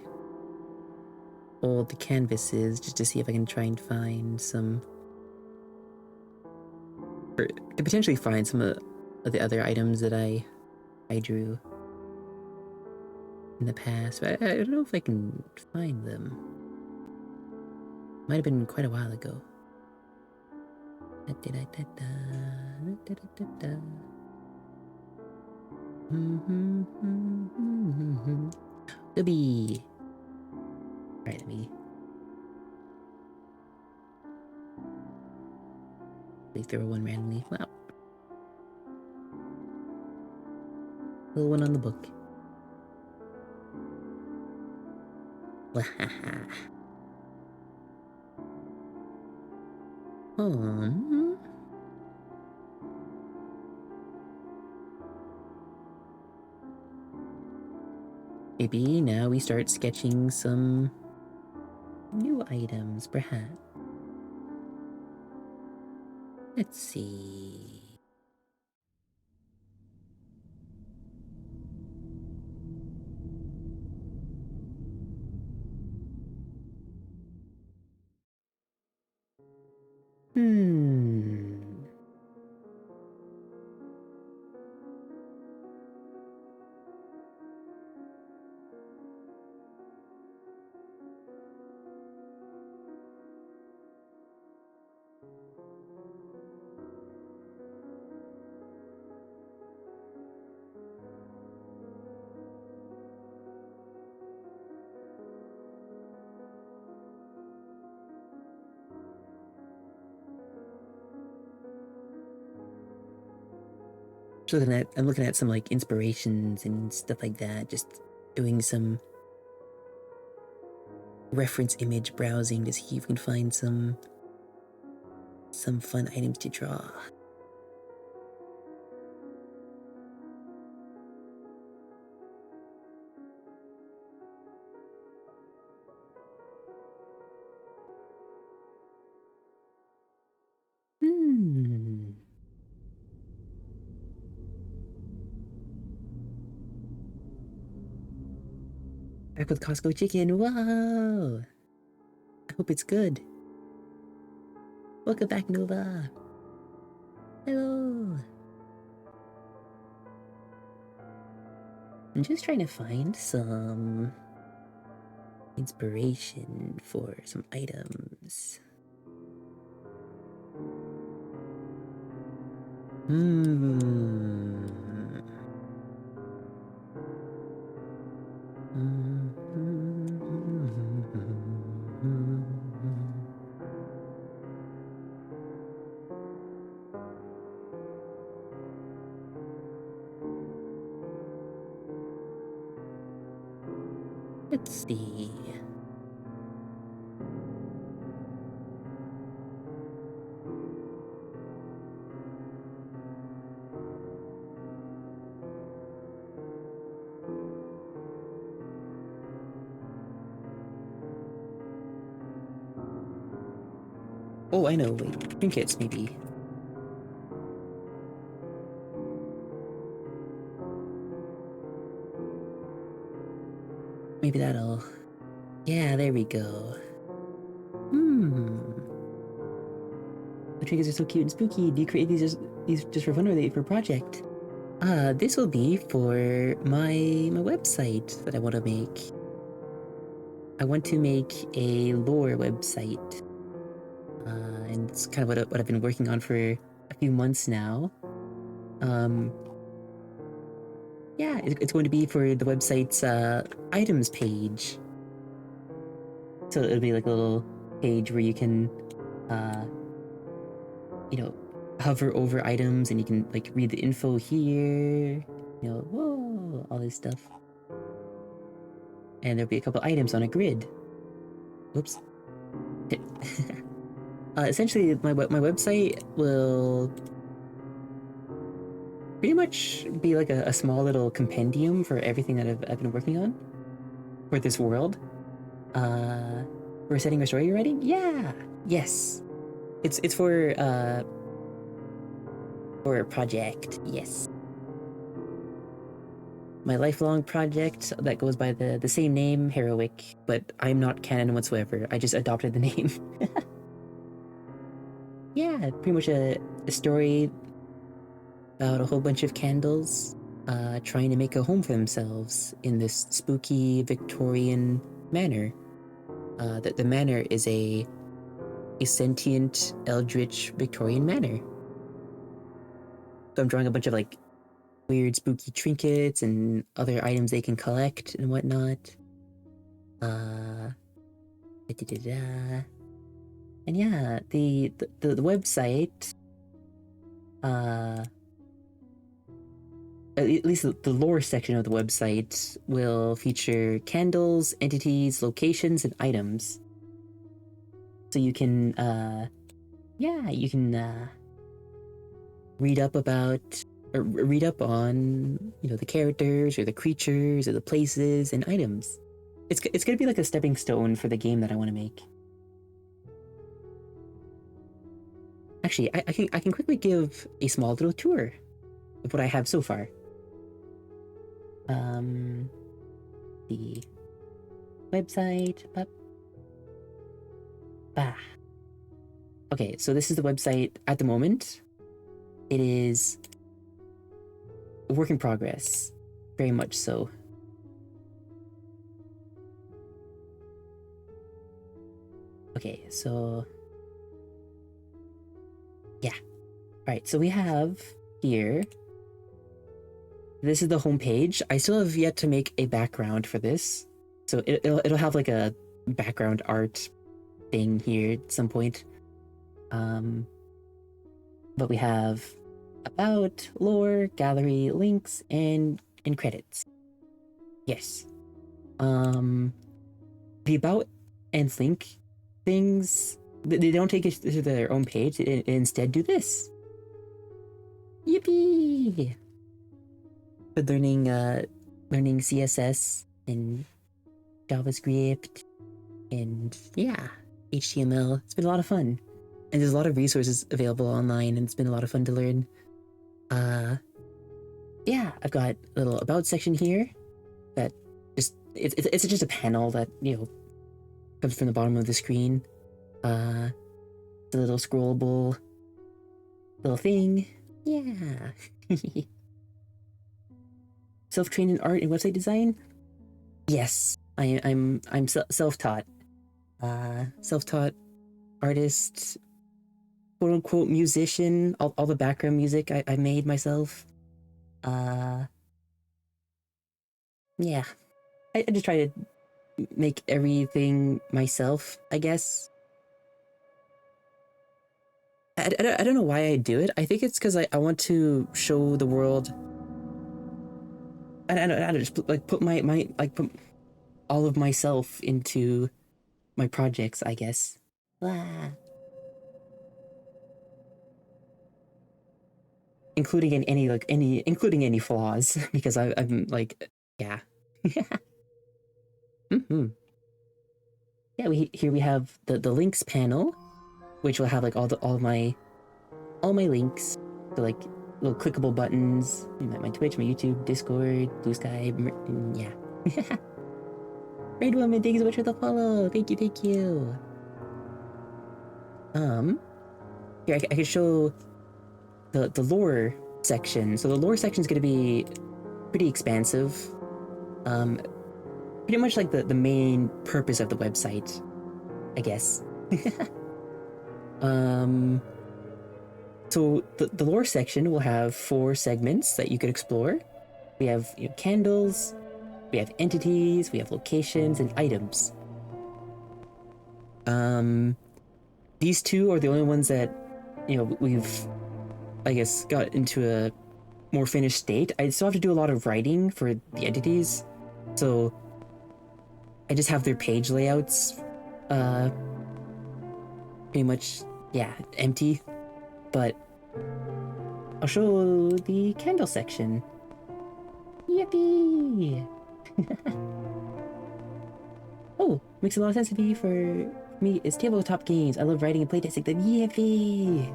old canvases just to see if I can try and find some, or to potentially find some of the other items that I drew in the past. But I don't know if I can find them. Might have been quite a while ago. Libby. Alright, let me throw one randomly. Wow. Little one on the book. um, Maybe now we start sketching some new items, perhaps. Let's see. Hmm. I'm looking at some like inspirations and stuff like that, just doing some reference image browsing to see if we can find some fun items to draw. Hmm. Back with Costco chicken. Wow. I hope it's good. Welcome back, Nova. Hello. I'm just trying to find some inspiration for some items. Let's see. Oh, I know. Wait, trinkets maybe. Maybe that'll. Yeah, there we go. The trinkets are so cute and spooky. Do you create these just for fun, or are they for a project? This will be for my website that I want to make. I want to make a lore website. And it's kind of what I've been working on for a few months now. Yeah, it's going to be for the website's items page. So it'll be like a little page where you can, hover over items and you can like read the info here. Whoa, all this stuff. And there'll be a couple items on a grid. Whoops. Essentially, my website will pretty much be like a small little compendium for everything that I've been working on for this world. We're setting our story already? Yeah. Yes. It's for a project. Yes. My lifelong project that goes by the same name, Heroic, but I'm not canon whatsoever. I just adopted the name. Yeah, pretty much a story about a whole bunch of candles trying to make a home for themselves in this spooky Victorian manor. That the manor is a sentient, eldritch Victorian manor. So I'm drawing a bunch of like weird, spooky trinkets and other items they can collect and whatnot. And yeah, the website, at least the lore section of the website will feature candles, entities, locations, and items. So you can, read up on, the characters or the creatures or the places and items. It's gonna be like a stepping stone for the game that I want to make. Actually, I can quickly give a small little tour of what I have so far. The website. Okay, so this is the website at the moment. It is a work in progress, very much so. Okay, so yeah. All right, so we have here. This is the homepage. I still have yet to make a background for this, so it'll have like a background art thing here at some point. But we have about, lore, gallery, links, and credits. Yes. The about and link things, they don't take it to their own page. They instead do this. Yippee! For learning CSS and JavaScript and yeah, HTML. It's been a lot of fun. And there's a lot of resources available online, and it's been a lot of fun to learn. Yeah, I've got a little about section here that it's just a panel that, comes from the bottom of the screen. It's a little scrollable little thing. Yeah. Self-trained in art and website design? Yes. I'm self-taught, self-taught artist, quote unquote musician. All the background music I made myself. Uh, yeah, I just try to make everything myself, I guess. I don't know why I do it. I think it's because I want to show the world. I don't just like put my like put all of myself into my projects, I guess. Ah. Including in any like any including any flaws because I'm like yeah. hmm Yeah, we here we have the links panel, which will have like all my links, so like little clickable buttons, my Twitch, my YouTube, Discord, Blue Sky, yeah. Raid Woman, thank you so much for the follow. Thank you, thank you. Here I can show the lore section. So the lore section is going to be pretty expansive. Um, Pretty much like the main purpose of the website, I guess. um, so the lore section will have 4 segments that you could explore. We have candles, we have entities, we have locations, and items. These 2 are the only ones that we've, I guess, got into a more finished state. I still have to do a lot of writing for the entities, so I just have their page layouts, pretty much, yeah, empty. But I'll show the candle section. Yippee! Oh, makes a lot of sense to me for me. It's tabletop games. I love writing and playtesting them. Yippee!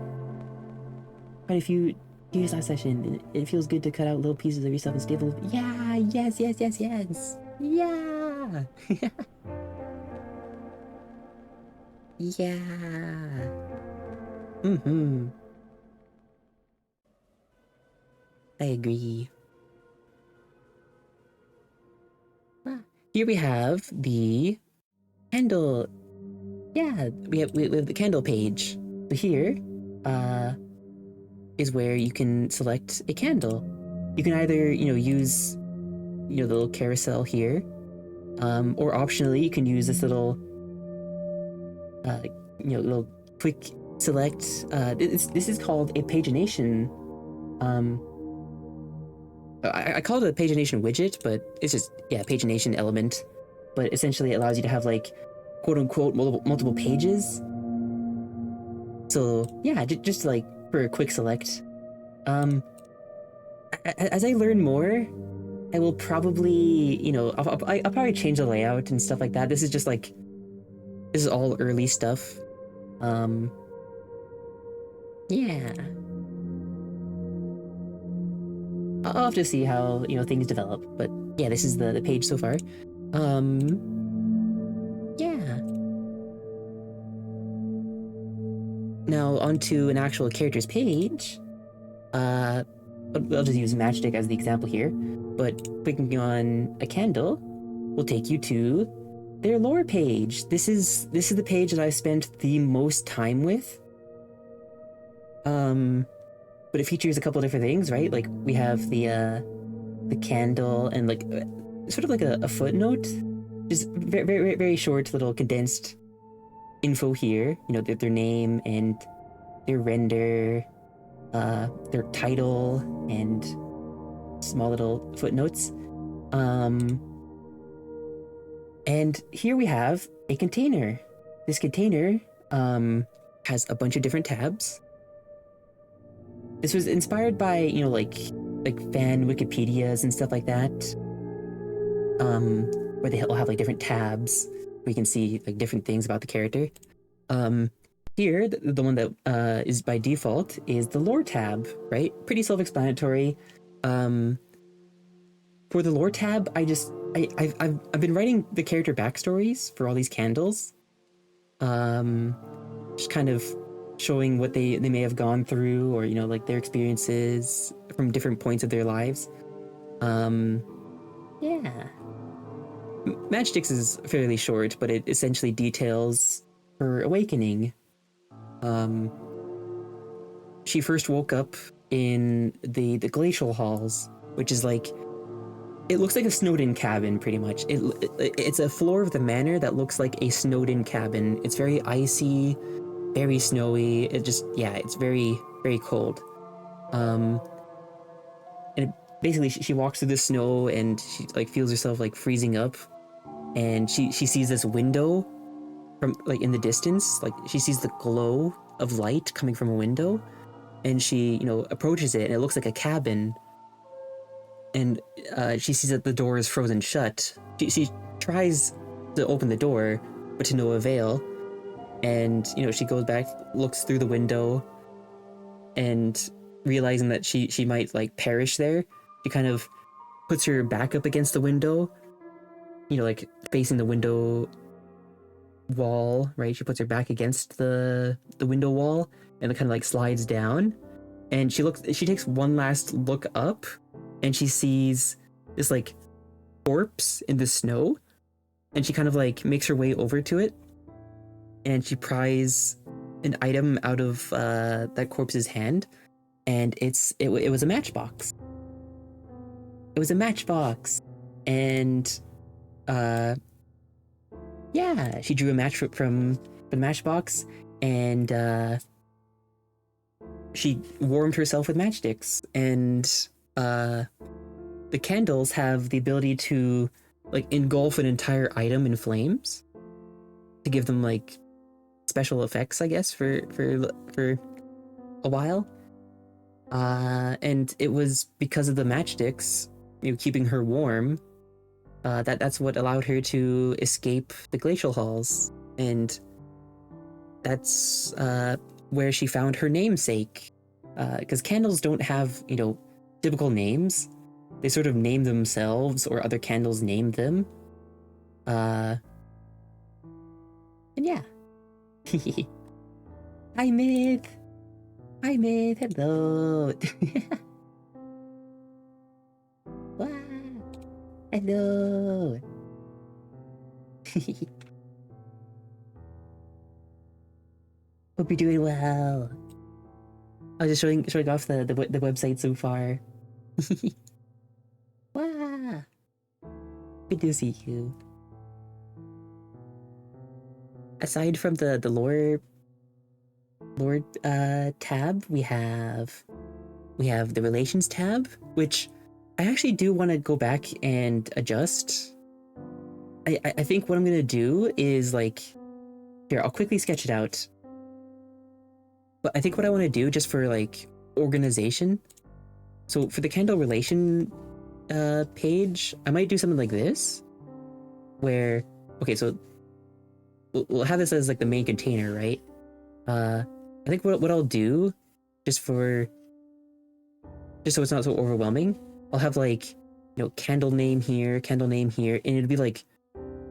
Quite a few years last session. It feels good to cut out little pieces of yourself and stable. Yeah, yes, yes, yes, yes. Yeah. Yeah. I agree. Here we have the candle. Yeah, we have the candle page. So here, is where you can select a candle. You can either, use, the little carousel here, or optionally you can use this little, uh, little quick select. This is called a pagination. I call it a pagination widget, but it's just pagination element. But essentially, it allows you to have like, quote unquote, multiple pages. So yeah, just like for a quick select. As I learn more, I will probably, I'll probably change the layout and stuff like that. This is all early stuff. Yeah. I'll have to see how, things develop. But yeah, this is the page so far. Yeah. Now onto an actual character's page. I'll just use Matchstick as the example here. But clicking on a candle will take you to their lore page. This is the page that I've spent the most time with. But it features a couple different things, right? Like we have the candle and like sort of like a footnote, just very, very, very short little condensed info here. Their name and their render, their title, and small little footnotes. And here we have a container. This container has a bunch of different tabs. This was inspired by, like fan Wikipedias and stuff like that. Where they'll have like different tabs where you can see like different things about the character. Here, the one that is by default is the lore tab, right? Pretty self-explanatory. For the lore tab, I've been writing the character backstories for all these candles. Just kind of showing what they may have gone through, or like their experiences from different points of their lives. Yeah. Matchsticks is fairly short, but it essentially details her awakening. She first woke up in the glacial halls, which is like, it looks like a snowed-in cabin, pretty much. It's a floor of the manor that looks like a snowed-in cabin. It's very icy, very snowy. It just, yeah, it's very, very cold. And basically, she walks through the snow and she like feels herself like freezing up, and she sees this window from like in the distance. Like she sees the glow of light coming from a window, and she approaches it, and it looks like a cabin. And she sees that the door is frozen shut. She tries to open the door, but to no avail. And she goes back, looks through the window, and realizing that she might like perish there, she kind of puts her back up against the window, like facing the window wall, right? She puts her back against the window wall, and it kind of like slides down. And she takes one last look up, and she sees this like corpse in the snow, and she kind of like makes her way over to it, and she pries an item out of that corpse's hand, and it was a matchbox. It was a matchbox, and yeah, she drew a match from the matchbox, and she warmed herself with matchsticks, and the candles have the ability to like engulf an entire item in flames to give them like special effects, I guess, for a while. And it was because of the matchsticks, keeping her warm, that's what allowed her to escape the glacial halls, and that's where she found her namesake. Because candles don't have typical names. They sort of name themselves, or other candles name them. And yeah. Hi, Myth. Hi, Myth. Hello. Wow. Hello. Hope you're doing well. I was just showing off the website so far. Wow. Good to see you. Aside from the lore tab, we have the relations tab, which I actually do want to go back and adjust. I think what I'm gonna do is like, here, I'll quickly sketch it out. But I think what I want to do, just for like organization, so for the candle relation page, I might do something like this, where, okay, so we'll have this as like the main container, right? I think what I'll do, just so it's not so overwhelming, I'll have like, candle name here, and it'd be like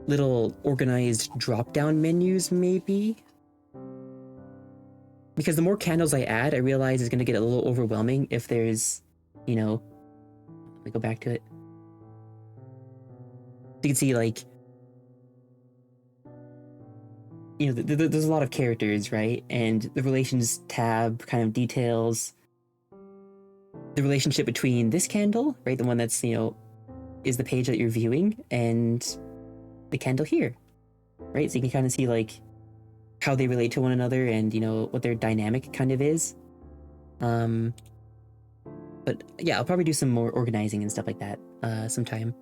little organized drop-down menus, maybe? Because the more candles I add, I realize it's going to get a little overwhelming if there's, let me go back to it. You can see, like, there's a lot of characters, right? And the relations tab kind of details the relationship between this candle, right? The one that's, is the page that you're viewing, and the candle here, right? So you can kind of see, like, how they relate to one another, and what their dynamic kind of is. But yeah, I'll probably do some more organizing and stuff like that sometime.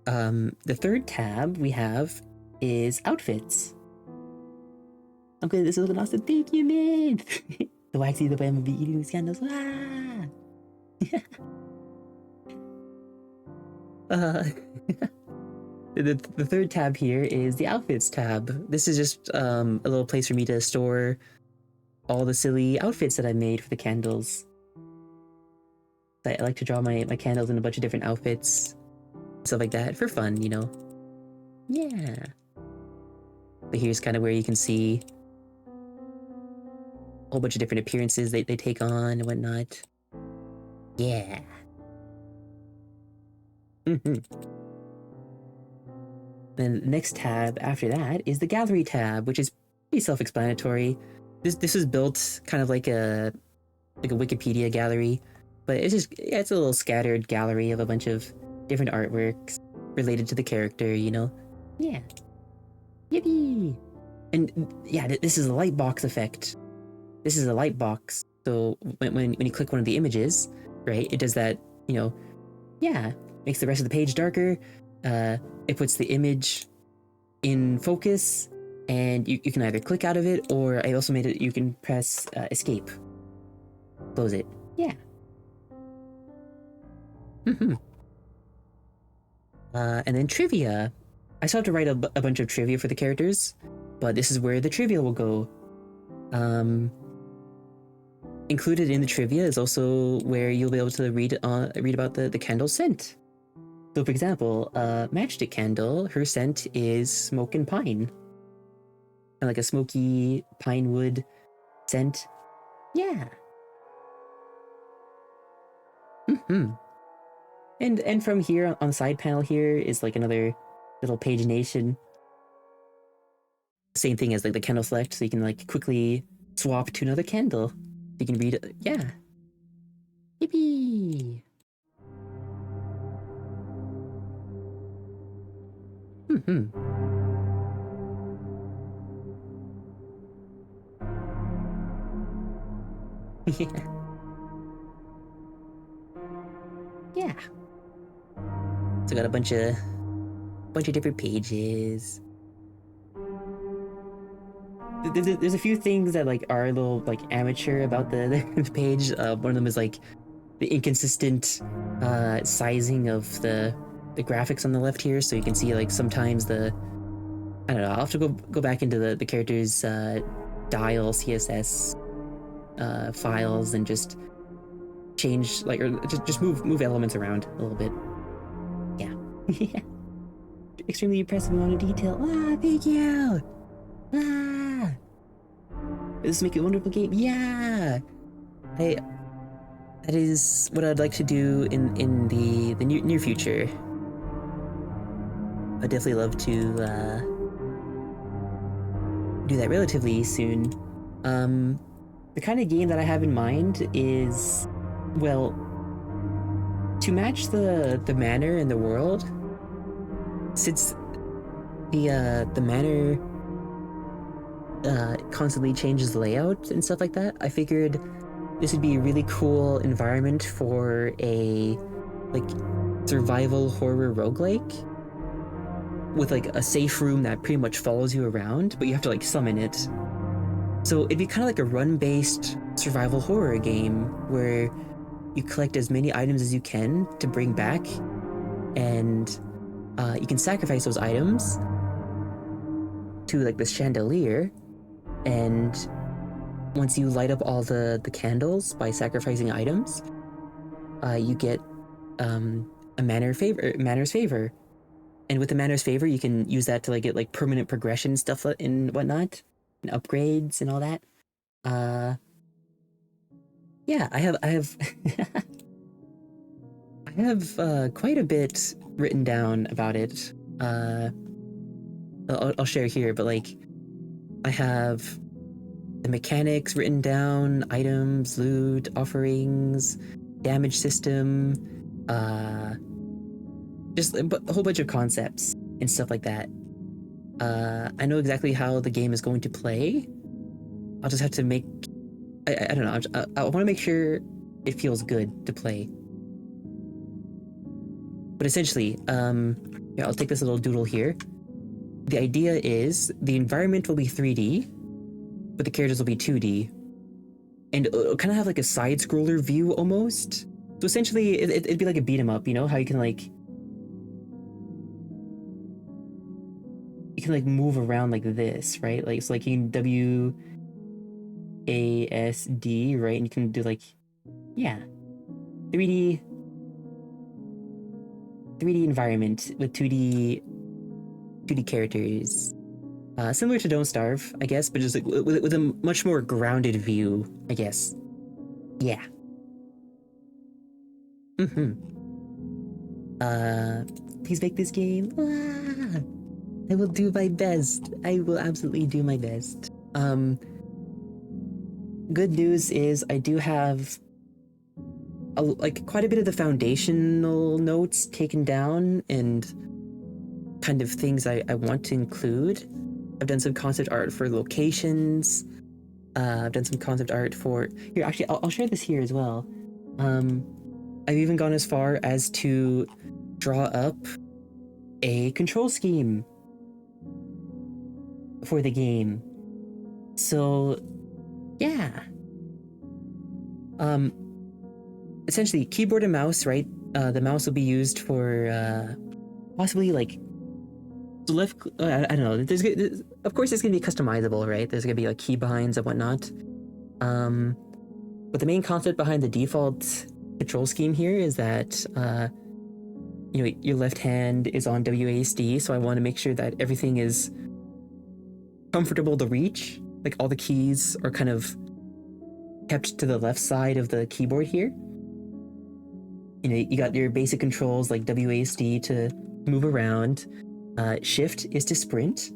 The third tab we have is outfits. Okay, this is an awesome. Thank you, man. The waxy, the way I'm gonna be eating these candles. Ah! The third tab here is the outfits tab. This is just a little place for me to store all the silly outfits that I made for the candles. I like to draw my candles in a bunch of different outfits, stuff like that, for fun, Yeah. But here's kind of where you can see a whole bunch of different appearances they take on and whatnot. Yeah. Then the next tab after that is the gallery tab, which is pretty self-explanatory. This is built kind of like a Wikipedia gallery, but it's just, yeah, it's a little scattered gallery of a bunch of different artworks related to the character, you know? Yeah. Yippee! And yeah, this is a light box effect. This is a light box. So when you click one of the images, right, it does that, you know, yeah, makes the rest of the page darker. It puts the image in focus, and you can either click out of it, or I also made it, you can press escape. Close it. Yeah. And then trivia. I still have to write a bunch of trivia for the characters, but this is where the trivia will go. Included in the trivia is also where you'll be able to read about the candle's scent. So, for example, Matchstick Candle, her scent is smoke and pine, kind of like a smoky pine wood scent. Yeah. And from here on the side panel here is like another little pagination. Same thing as like the candle select, so you can like quickly swap to another candle. You can read it. Yeah. Yippee! Yeah. Yeah. So got a bunch of different pages. There's a few things that like are a little like amateur about the page. One of them is like the inconsistent sizing of the graphics on the left here. So you can see like sometimes I don't know. I'll have to go back into the character's dial CSS files and just change like, or just move elements around a little bit. Yeah. Yeah. Extremely impressive amount of detail. Ah, thank you. Ah. This make a wonderful game. Yeah. That is what I'd like to do in the near future. I'd definitely love to do that relatively soon. The kind of game that I have in mind is, well, to match the manor in the world, since the manor constantly changes layout and stuff like that, I figured this would be a really cool environment for a like survival horror roguelike with like a safe room that pretty much follows you around, but you have to like summon it. So it'd be kind of like a run-based survival horror game where you collect as many items as you can to bring back, and you can sacrifice those items to like this chandelier, and once you light up all the candles by sacrificing items, you get a Manor's favor. And with the Manor's favor, you can use that to like get like permanent progression stuff and whatnot, and upgrades and all that. Yeah, I have I have quite a bit written down about it. I'll share here, but like I have the mechanics written down, items, loot, offerings, damage system, just a whole bunch of concepts and stuff like that. I know exactly how the game is going to play. I'll just have to make... I don't know. I want to make sure it feels good to play. But essentially, yeah, I'll take this little doodle here. The idea is the environment will be 3D, but the characters will be 2D. And it'll kind of have like a side-scroller view almost. So essentially, it'd be like a beat-em-up, you know? How you can like... You can like move around like this, right? Like, it's like you can WASD, right? And you can do like... Yeah. 3D environment with 2D characters. Similar to Don't Starve, I guess, but just like with a much more grounded view, I guess. Yeah. Please make this game. Ah! I will do my best. I will absolutely do my best. Good news is I do have like quite a bit of the foundational notes taken down and kind of things I want to include. I've done some concept art for locations. I've done some concept art for here. Actually, I'll share this here as well. I've even gone as far as to draw up a control scheme for the game. So, yeah. Essentially, keyboard and mouse, right? The mouse will be used for possibly like the left. I don't know. Of course, it's gonna be customizable, right? There's gonna be like key binds and whatnot. But the main concept behind the default control scheme here is that you know, your left hand is on WASD, so I want to make sure that everything is comfortable to reach. Like all the keys are kind of kept to the left side of the keyboard here. You know, you got your basic controls like WASD to move around. Shift is to sprint.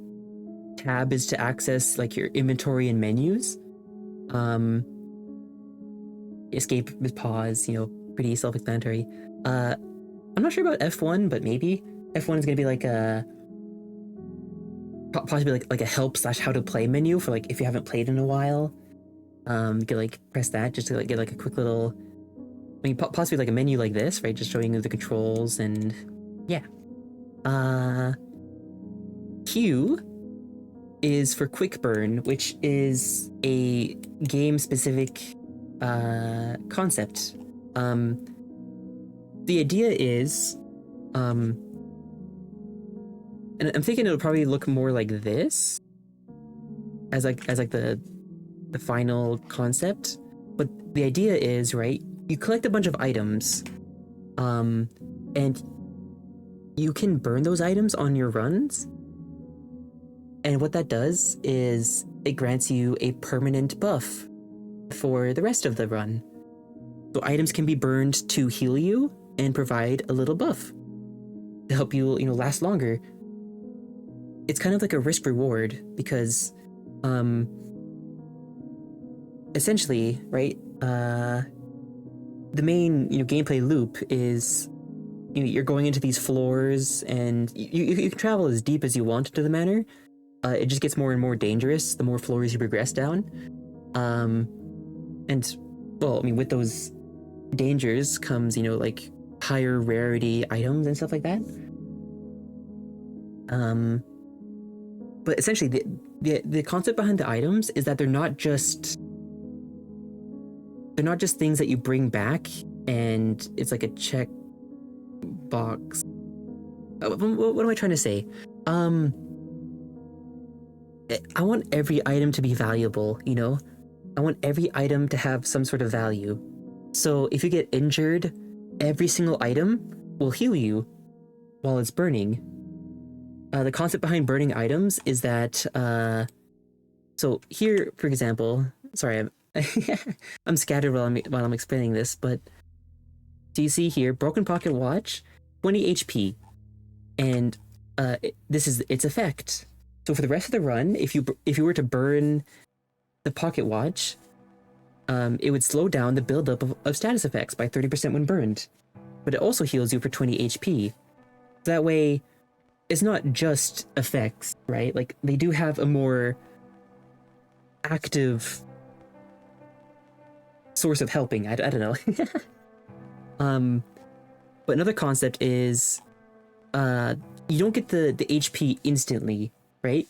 Tab is to access like your inventory and menus. Escape with pause, you know, pretty self-explanatory. I'm not sure about F1, but maybe F1 is gonna be like a possibly like a help / how to play menu for like if you haven't played in a while. You can like press that just to like get like a quick little, I mean, possibly like a menu like this, right? Just showing you the controls and yeah. Q is for quick burn, which is a game specific concept. The idea is, and I'm thinking it'll probably look more like this as like the final concept. But the idea is, right, you collect a bunch of items, and you can burn those items on your runs. And what that does is it grants you a permanent buff for the rest of the run. So items can be burned to heal you and provide a little buff to help you, you know, last longer. It's kind of like a risk reward because, essentially, right, the main, you know, gameplay loop is, you know, you're going into these floors and you can travel as deep as you want into the manor. It just gets more and more dangerous the more floors you progress down. And, well, I mean, with those dangers comes, you know, like higher rarity items and stuff like that. But essentially, the concept behind the items is that they're not just things that you bring back and it's like a check box. What am I trying to say? I want every item to be valuable, you know? I want every item to have some sort of value. So if you get injured, every single item will heal you while it's burning. The concept behind burning items is that, so here, for example, sorry, I'm scattered while I'm explaining this, but do you see here, broken pocket watch, 20 HP, and this is its effect. So for the rest of the run, if you were to burn the pocket watch, it would slow down the buildup of status effects by 30% when burned, but it also heals you for 20 HP. That way, it's not just effects, right? Like they do have a more active source of helping. I don't know. But another concept is, you don't get the HP instantly, right?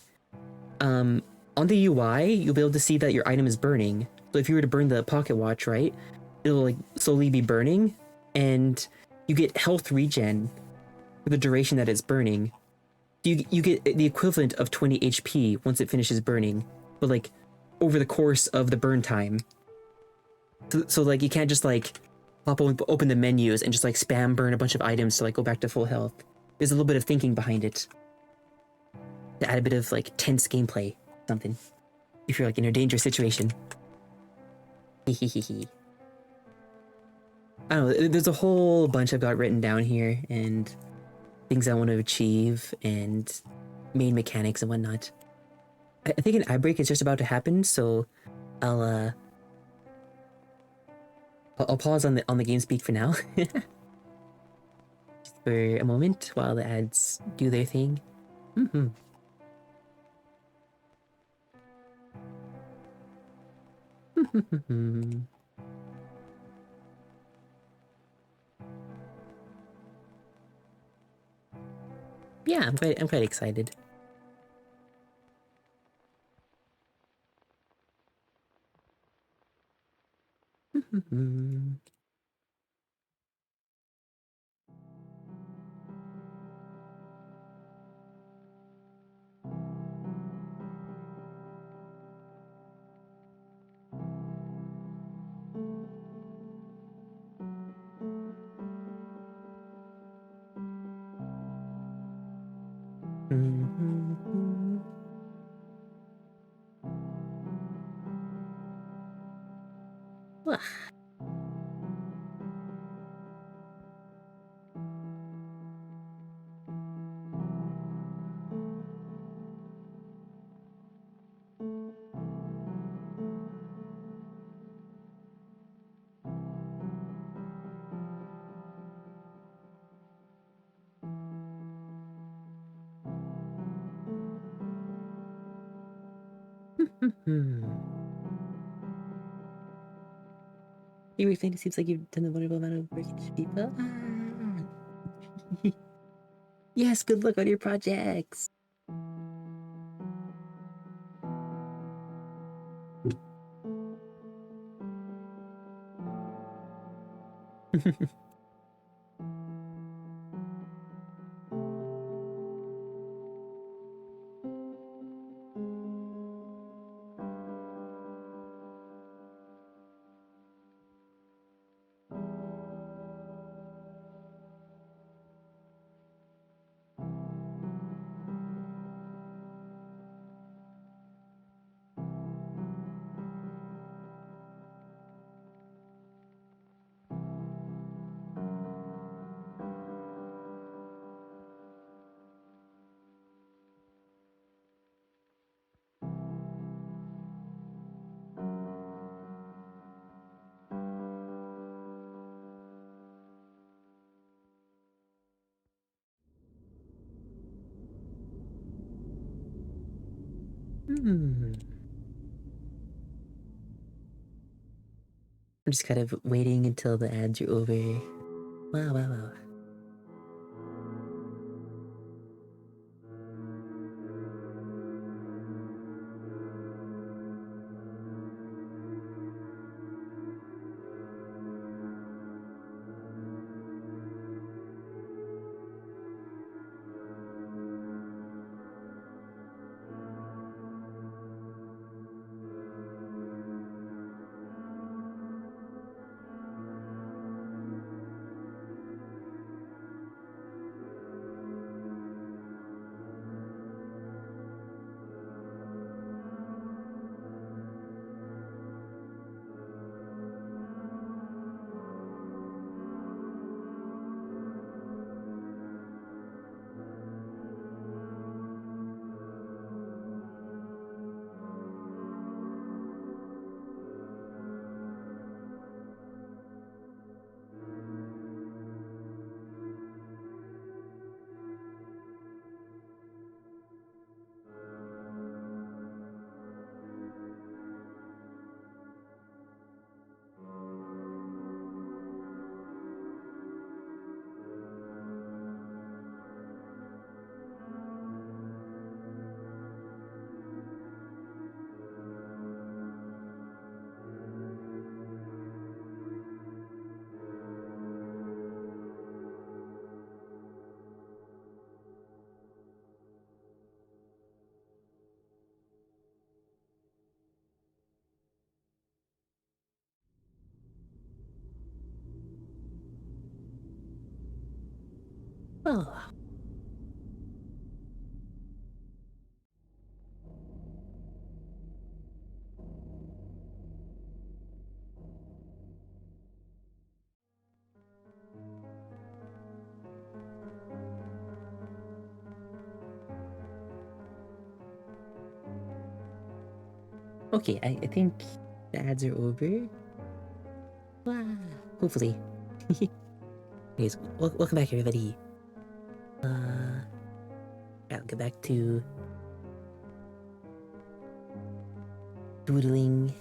On the UI, you'll be able to see that your item is burning. So if you were to burn the pocket watch, right, it'll like slowly be burning, and you get health regen for the duration that it's burning. You get the equivalent of 20 HP once it finishes burning, but like over the course of the burn time. So like you can't just like open the menus and just like spam burn a bunch of items to like go back to full health. There's a little bit of thinking behind it to add a bit of like tense gameplay, something. If you're like in a dangerous situation. I don't know, there's a whole bunch I've got written down here and things I want to achieve, and main mechanics and whatnot. I think an eye break is just about to happen, so I'll uh I'll pause on the game speak for now. Just for a moment while the ads do their thing. Mm-hmm. Yeah, I'm quite excited. You reflect, it seems like you've done a wonderful amount of work to people. Ah. Yes, good luck on your projects. I'm just kind of waiting until the ads are over. Wow, wow, wow. Oh. Okay, I think the ads are over. Wow. Hopefully. Anyways, welcome back, everybody. I'll get back to doodling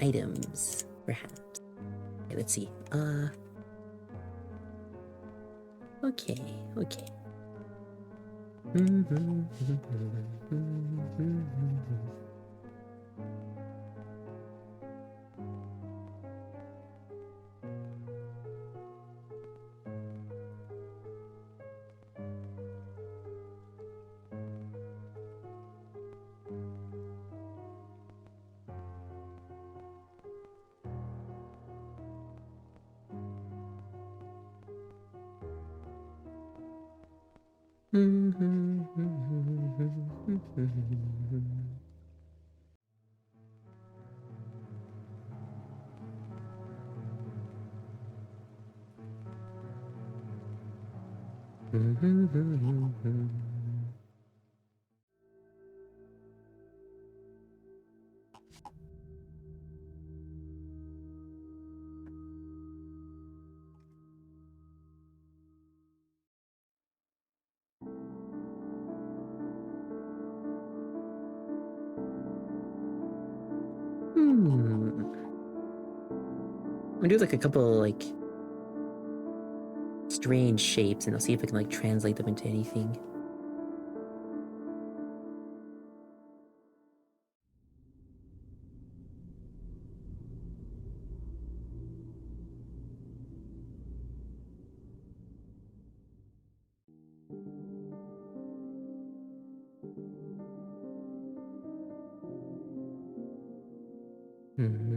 items, perhaps. Okay, let's see. Okay, okay. I'm gonna do like a couple like strange shapes, and I'll see if I can like translate them into anything. Let's see.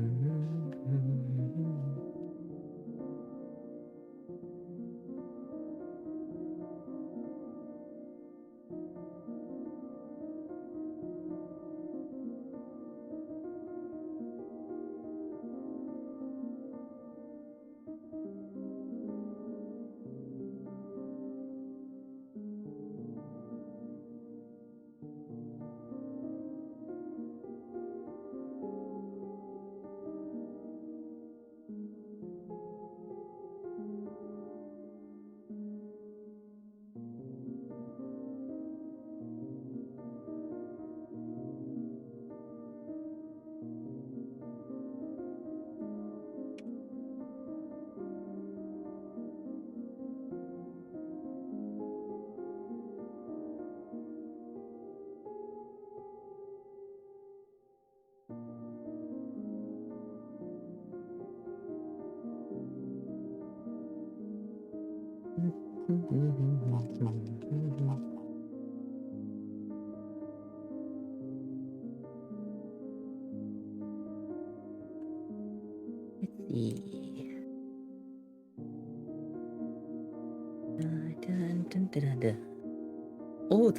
Oh,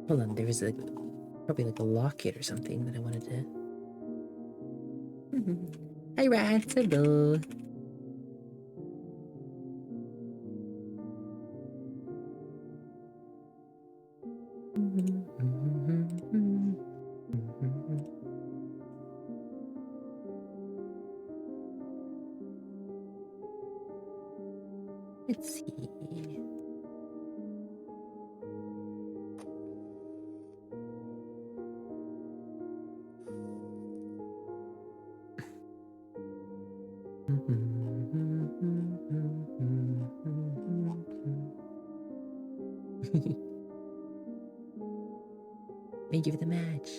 hold on. There was probably like a locket or something that I wanted to. Hi, Rats. Hello. Let's see. Thank you for the match.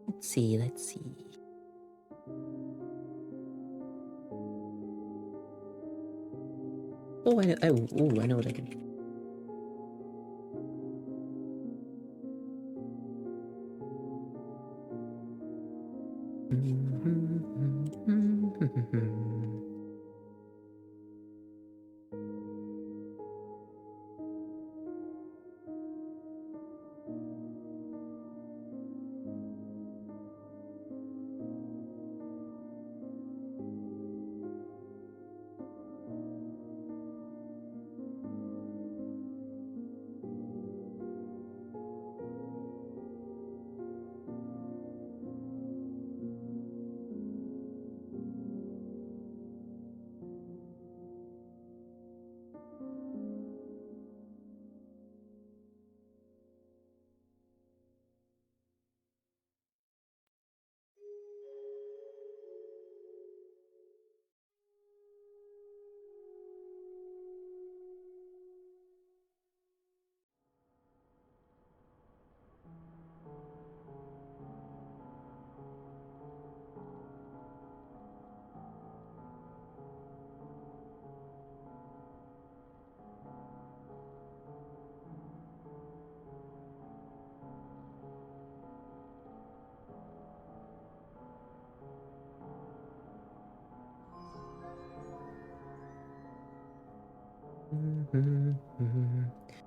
Let's see. Let's see. Oh, I know. Oh, I know what I can.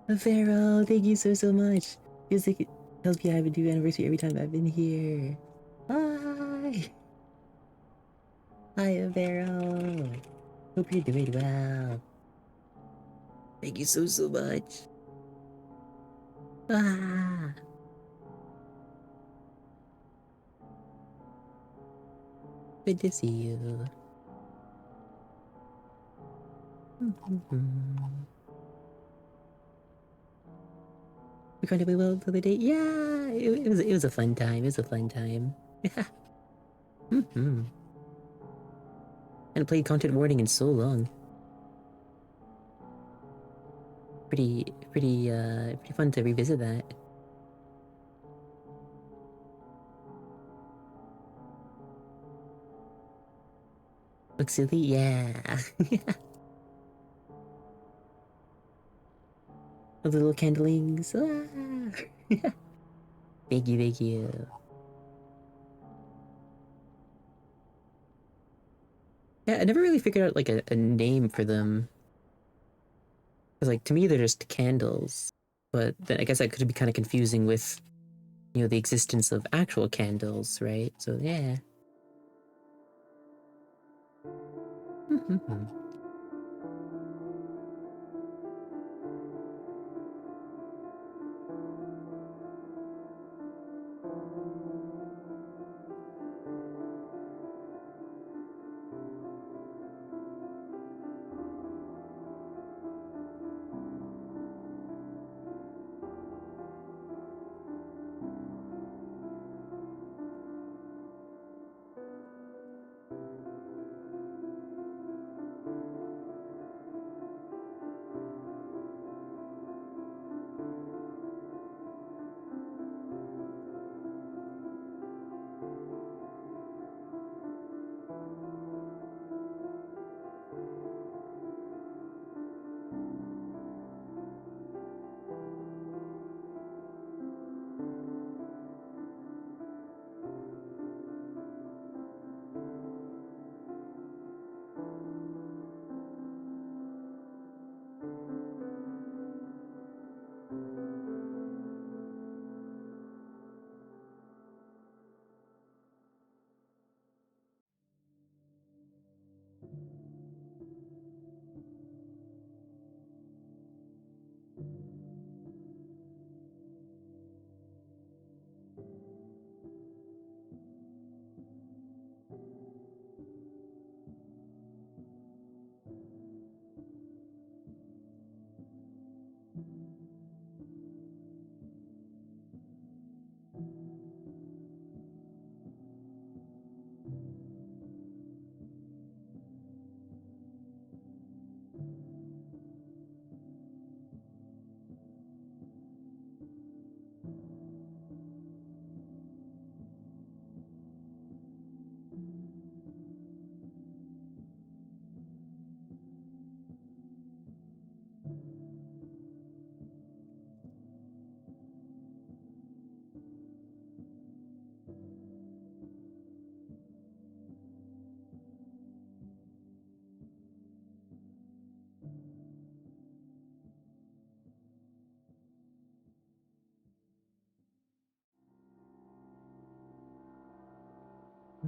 Vero, thank you so much. Feels like it tells me I have a new anniversary every time I've been here. Hi! Hi, Vero. Hope you're doing well. Thank you so much. Ah! Good to see you. We're going to be well for the day. Yeah, it was a fun time. It was a fun time. Yeah. Hadn't played Content Warning in so long. Pretty fun to revisit that. Look silly, yeah. The little candlings. Ah. Thank you, thank you. Yeah, I never really figured out like a name for them. Cause like to me they're just candles. But then I guess that could be kind of confusing with, you know, the existence of actual candles, right? So yeah.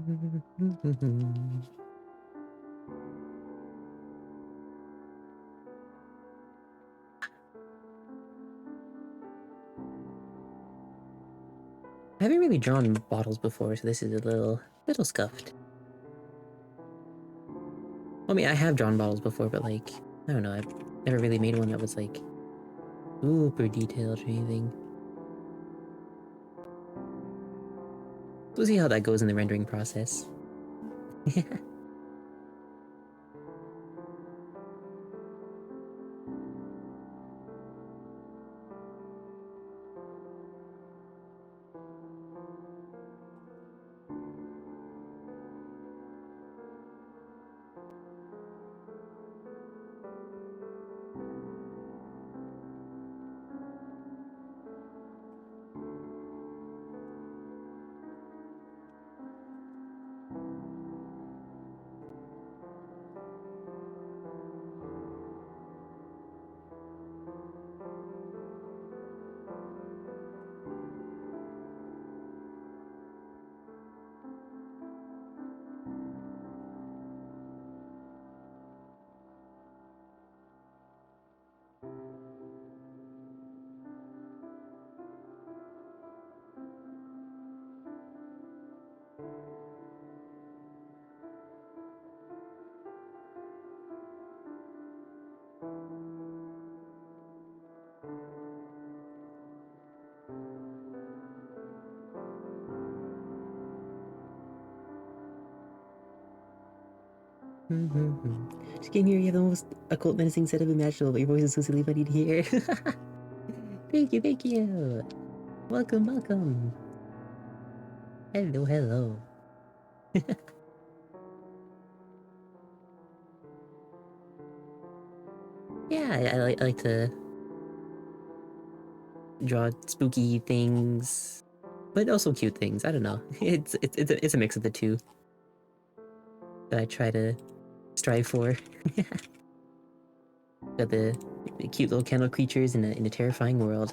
I haven't really drawn bottles before, so this is a little scuffed. I mean, I have drawn bottles before, but like, I don't know, I've never really made one that was like super detailed or anything. We'll see how that goes in the rendering process. Just came here, you have the most occult menacing setup imaginable, but your voice is so silly funny to hear. Thank you, thank you. Welcome, welcome. Hello, hello. Yeah, I like to draw spooky things, but also cute things. I don't know. It's a mix of the two that I try to strive for. Got the cute little candle creatures in a terrifying world.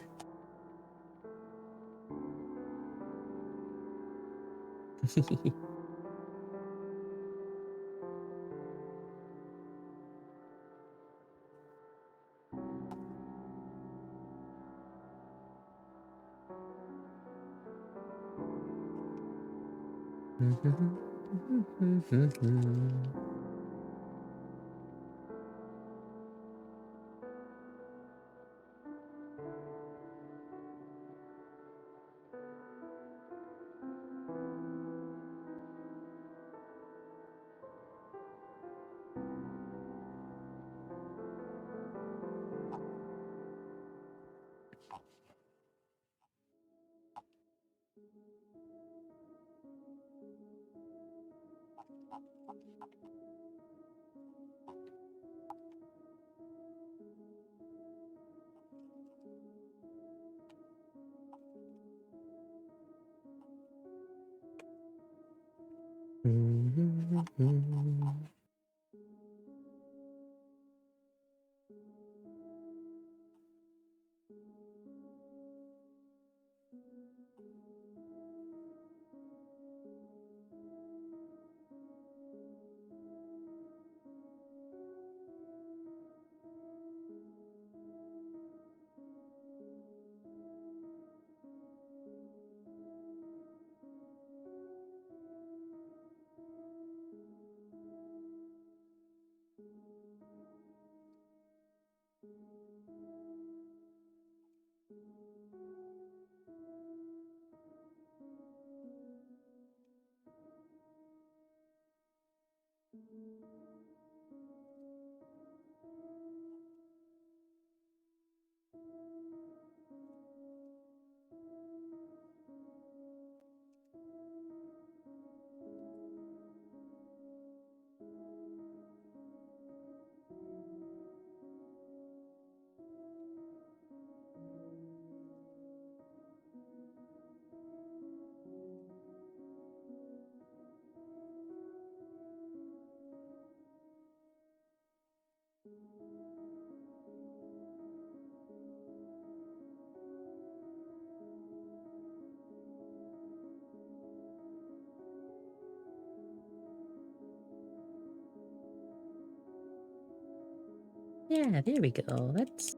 Yeah, there we go. That's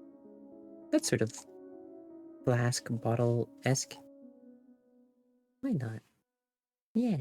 sort of flask bottle-esque. Why not? Yeah.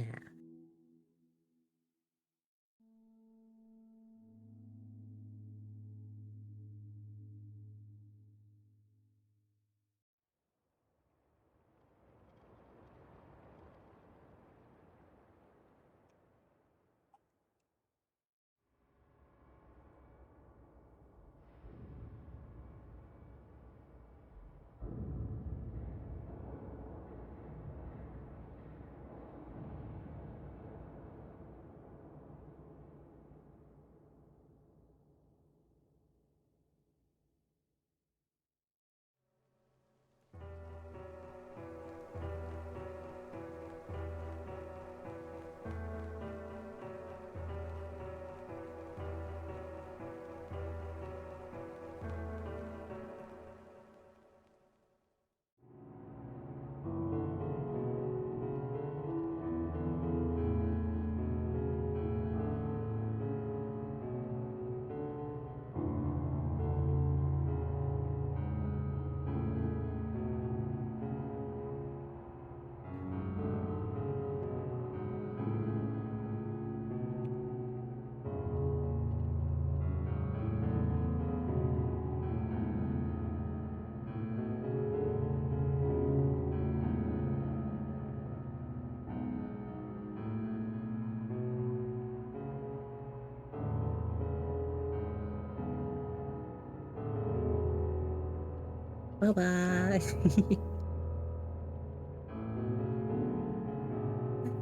Bye bye.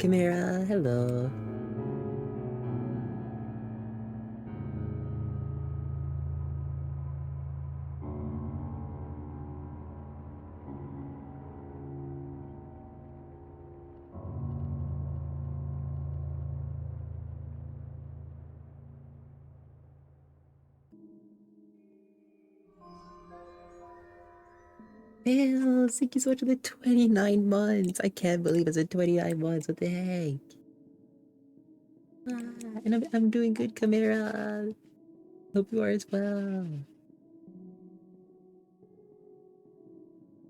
Chimera, hello. Bill, thank you so much for the 29 months. I can't believe it's at 29 months. What the heck? And I'm doing good, Chimera. Hope you are as well.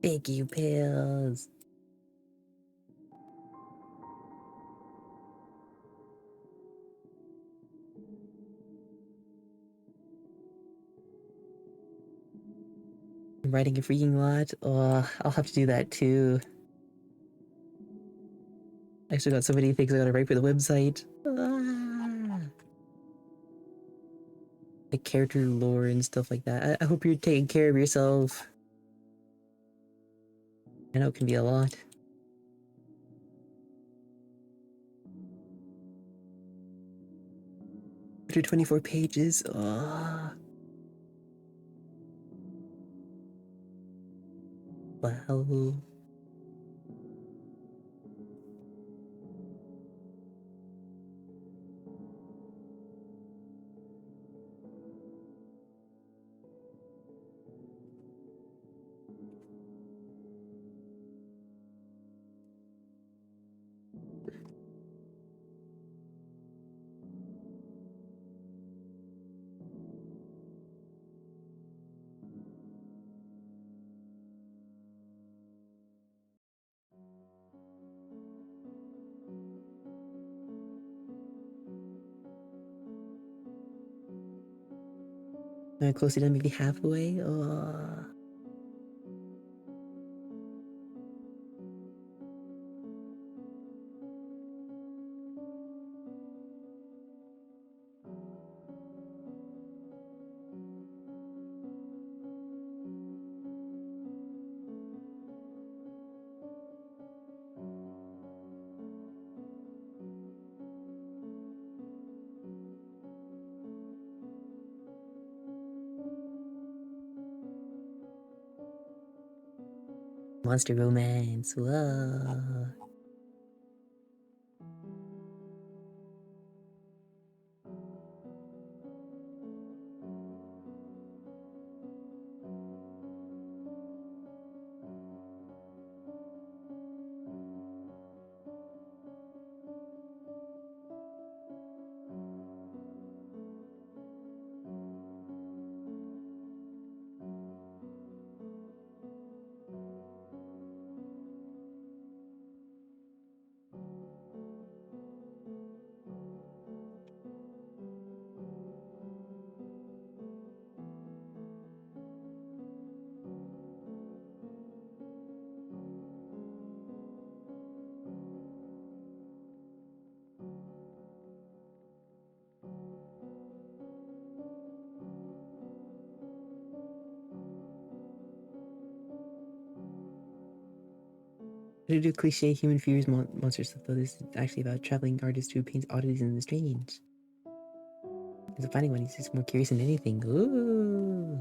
Thank you, Pills. I'm writing a freaking lot. Oh, I'll have to do that too. I still got so many things I gotta write for the website. Like character lore and stuff like that. I hope you're taking care of yourself. I know it can be a lot. 124 pages. Oh. Wow. I'm close to done, maybe halfway. Oh. Monster romance. Whoa. To do cliche human fears monster stuff though, this is actually about traveling artist who paints oddities in the strange. As a funny one, he's just more curious than anything. Ooh.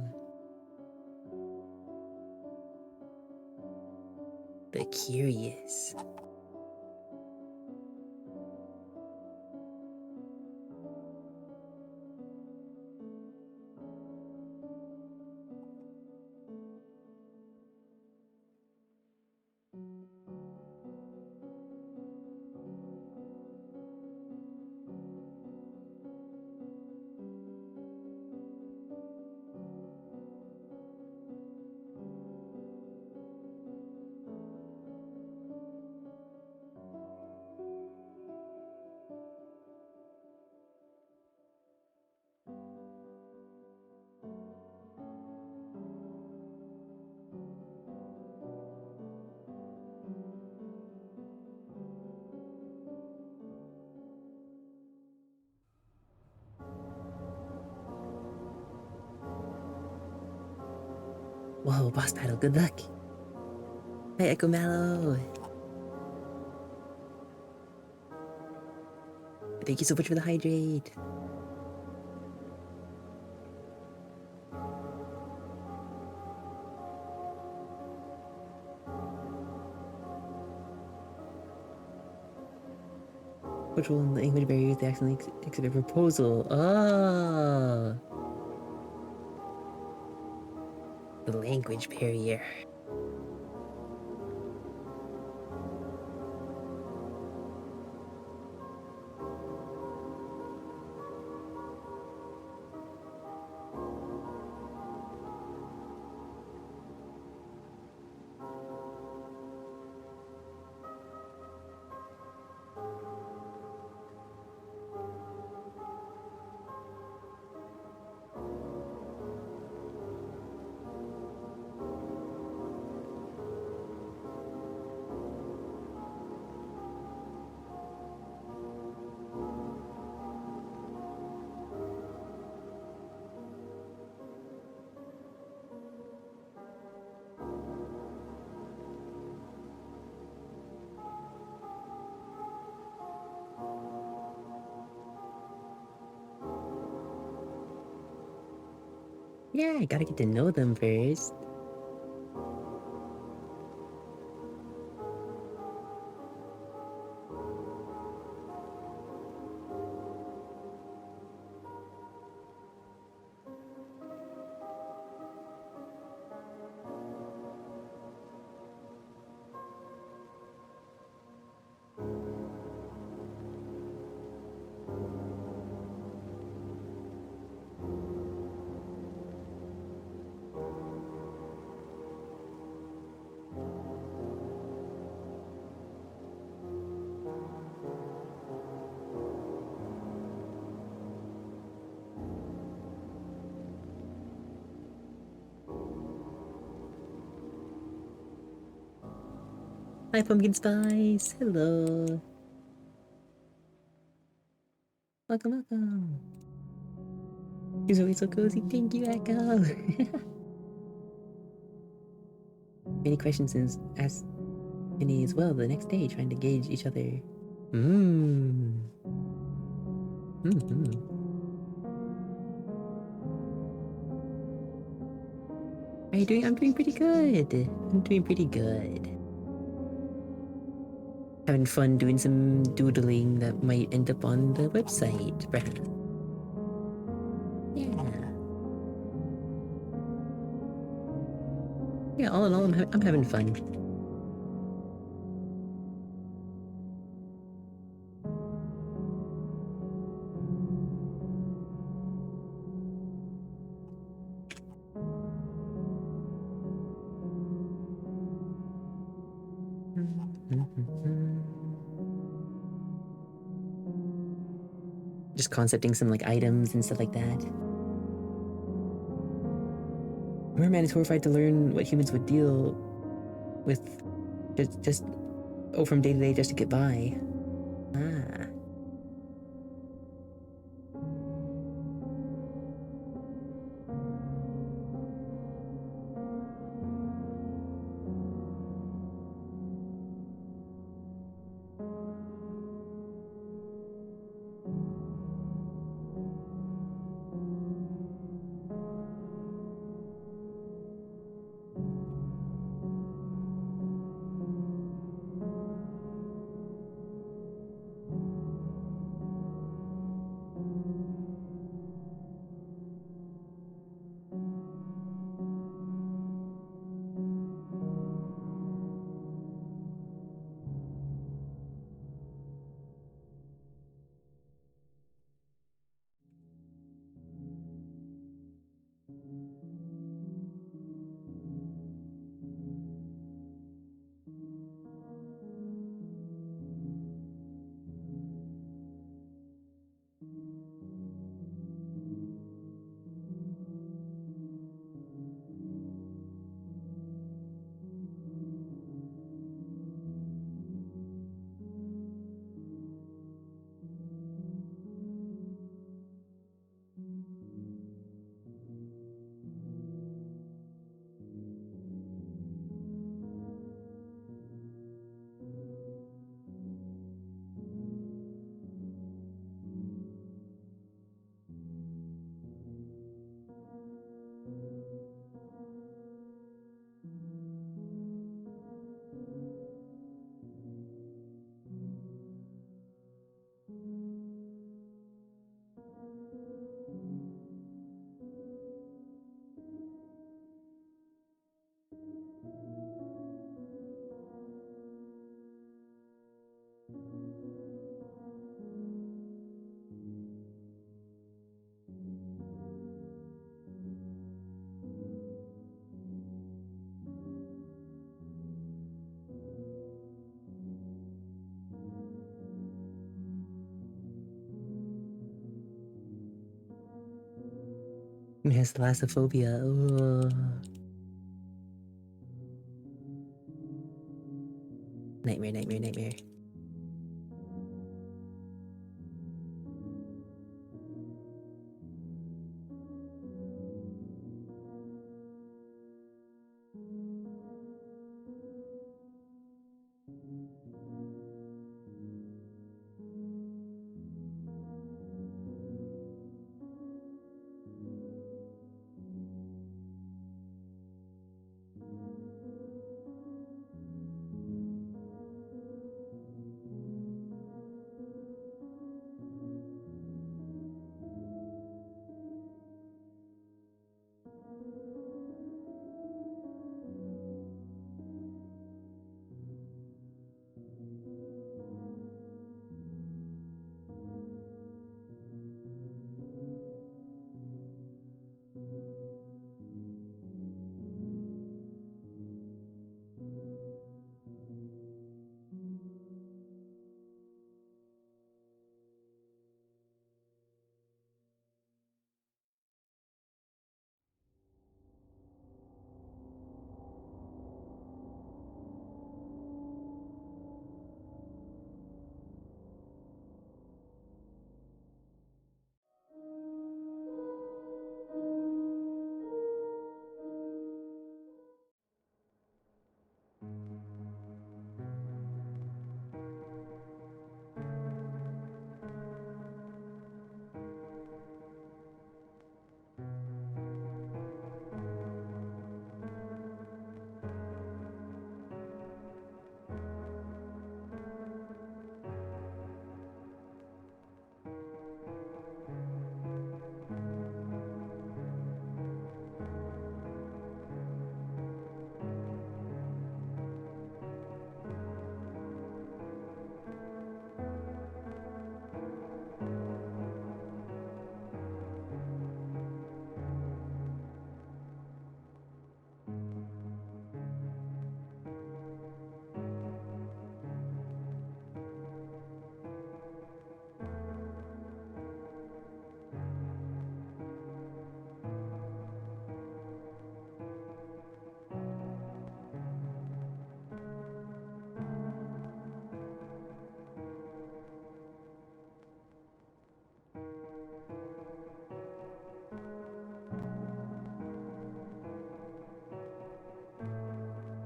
The curious. Whoa, boss battle, good luck. Hi, Echo Mallow. Thank you so much for the hydrate. Which will in the language barrier they accidentally exhibit proposal? Ah, the language barrier. Yeah, I gotta get to know them first. Hi, Pumpkin Spice. Hello. Welcome, welcome. You're always so cozy. Thank you, Echo. Many questions since asked Minnie as well the next day, trying to gauge each other. Mmm. Mm-hmm. How are you doing? I'm doing pretty good. I'm doing pretty good. Having fun doing some doodling that might end up on the website, perhaps. Yeah. Yeah, all in all, I'm having fun. Just concepting some like items and stuff like that. Merman is horrified to learn what humans would deal with just from day to day just to get by. Ah. It has thalassophobia. Ugh. Nightmare, nightmare, nightmare.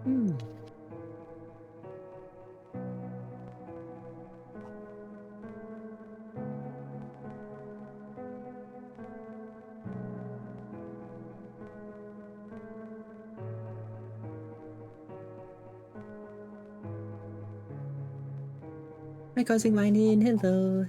Hmm. Hi, causing mine in. Hello.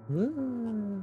Woo.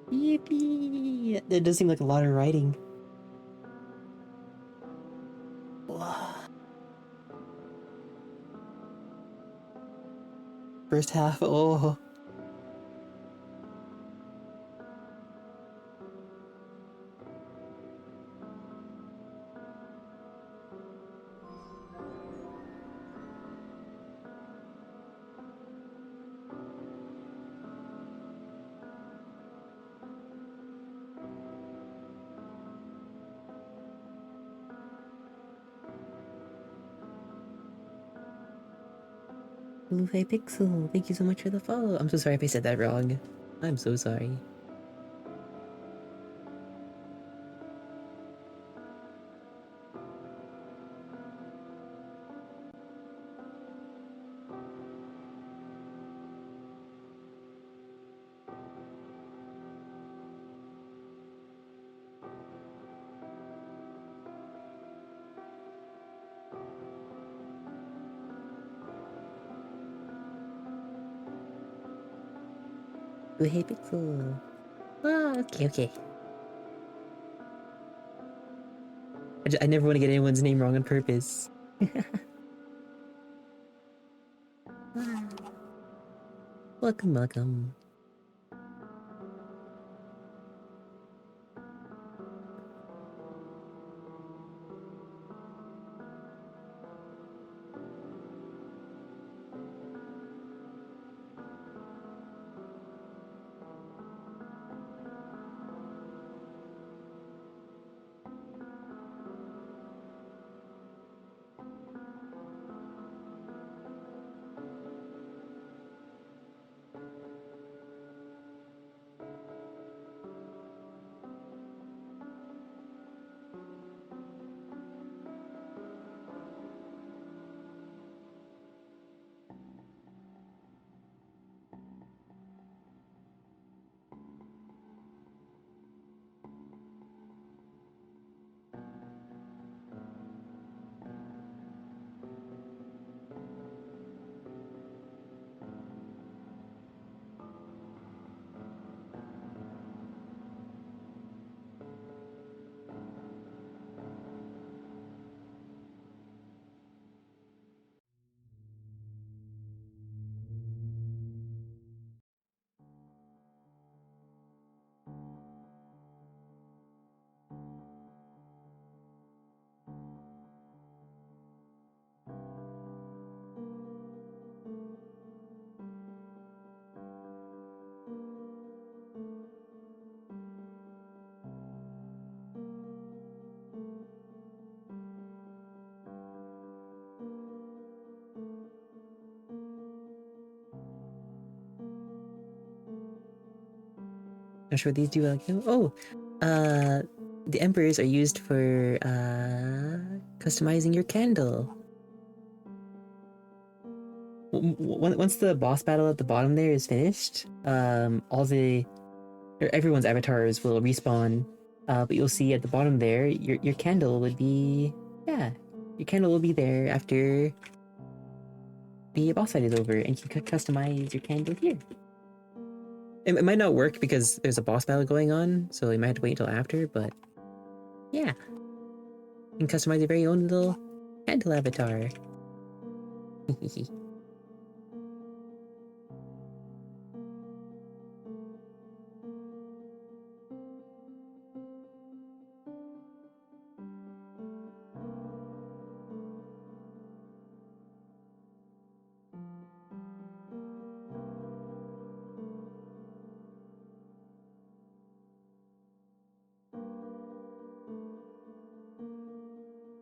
Yippee! That does seem like a lot of writing. Wow. First half, oh. Blue Pixel, thank you so much for the follow. I'm so sorry if I said that wrong. I'm so sorry. Blue Pixel. Ah, okay. I never want to get anyone's name wrong on purpose. Welcome. Not sure what these do. Like, oh, the embers are used for customizing your candle. Once the boss battle at the bottom there is finished, all the or everyone's avatars will respawn. But you'll see at the bottom there, your candle would be, yeah, your candle will be there after the boss fight is over, and you can customize your candle here. It might not work because there's a boss battle going on, so you might have to wait until after. But yeah, you can customize your very own little candle avatar.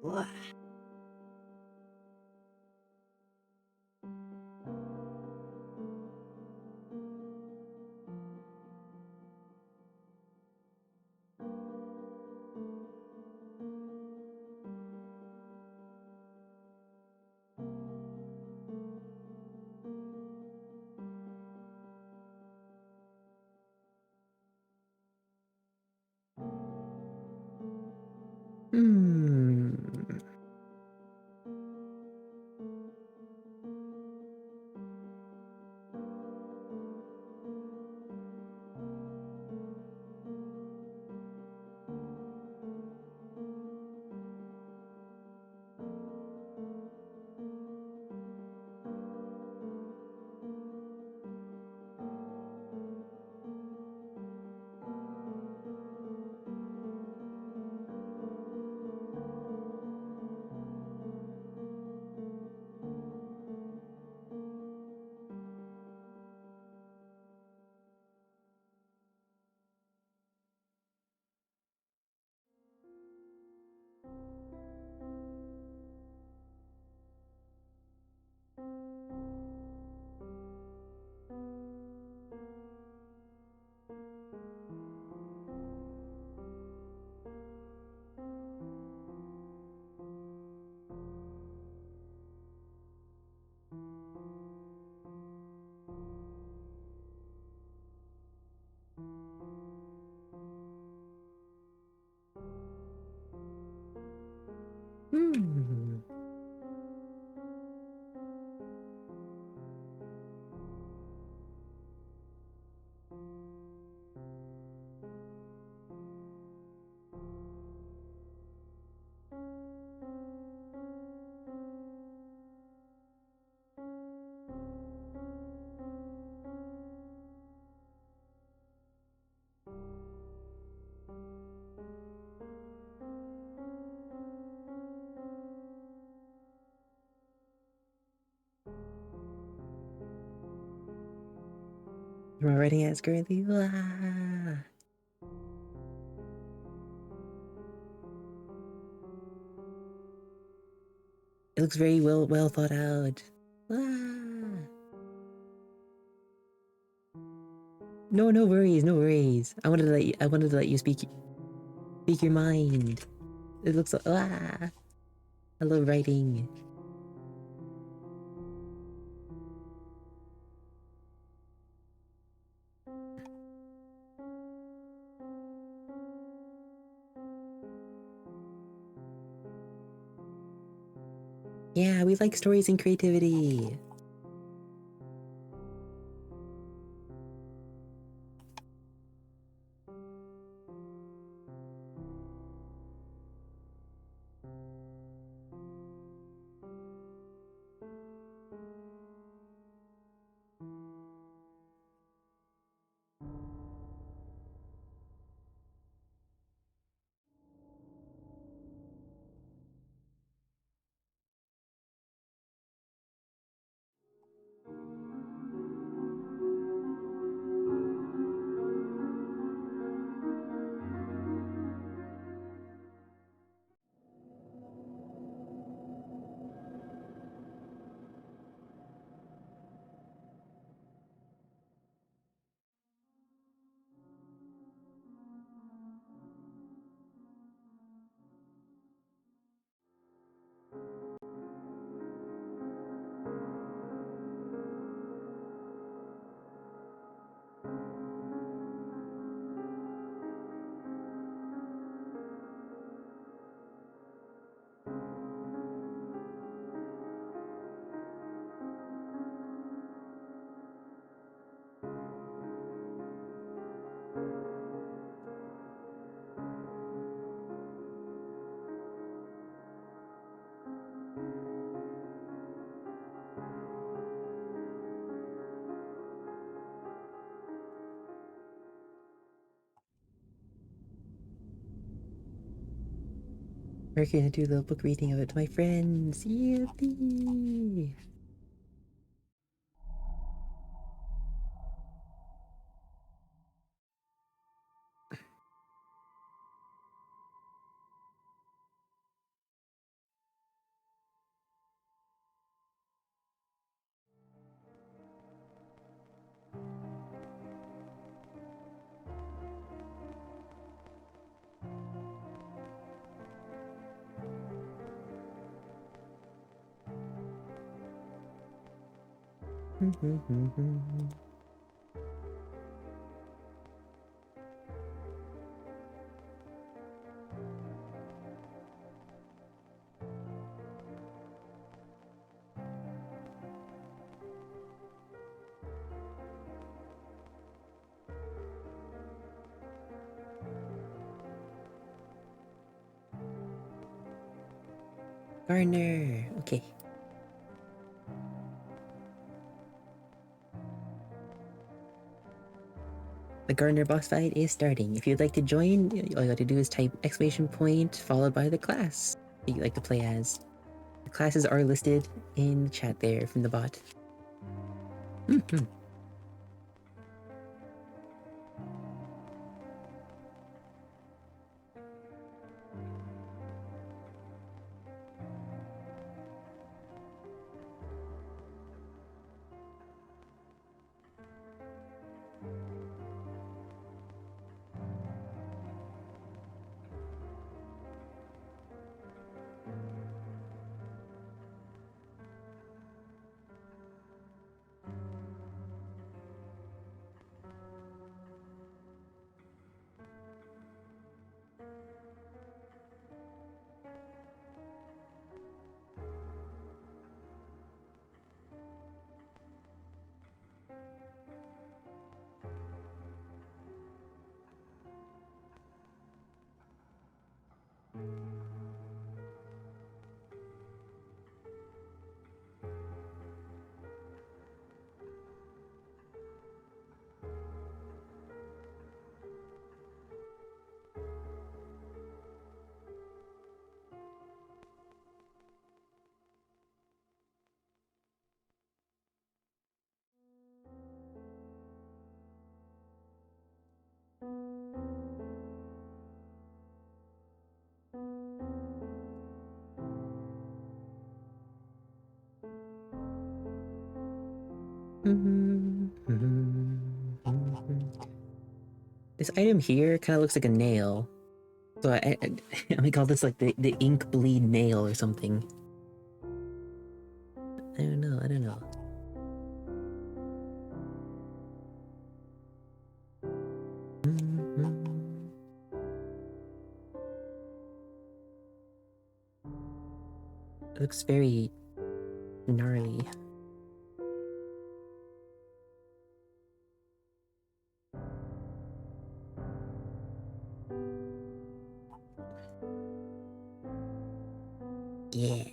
What? Hmm. Hmm. Am I writing as currently? Ah. It looks very well thought out. Ah. No worries, no worries. I wanted to let you speak your mind. It looks like, I love writing. Yeah, we like stories and creativity. We're gonna do the book reading of it to my friends. Yippee! Garner! Okay. The Gardener boss fight is starting. If you'd like to join, all you have to do is type exclamation point followed by the class that you'd like to play as. The classes are listed in the chat there from the bot. Mm-hmm. This item here kind of looks like a nail. So I might call this like the ink bleed nail or something. I don't know, I don't know. It looks very gnarly. Yeah.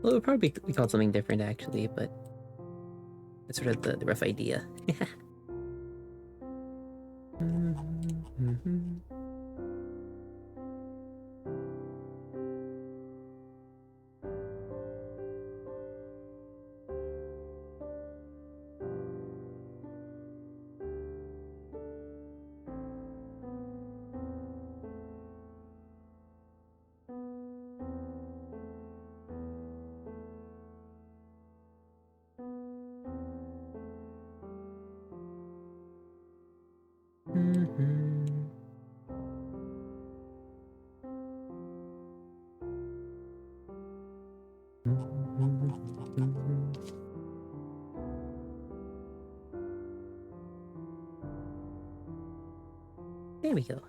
Well, it would probably be called something different actually, but that's sort of the rough idea. There we go.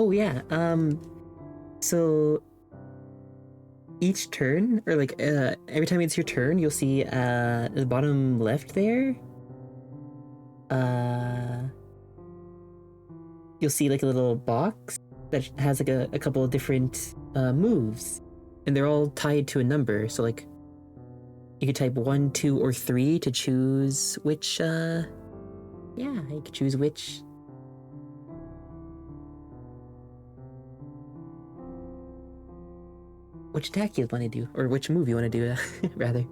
Oh yeah. So each turn, or like every time it's your turn, you'll see at the bottom left there, uh, you'll see like a little box that has like a couple of different moves, and they're all tied to a number. So like you could type 1, 2, or 3 to choose which. Yeah, you could choose which attack you want to do, or which move you want to do, rather.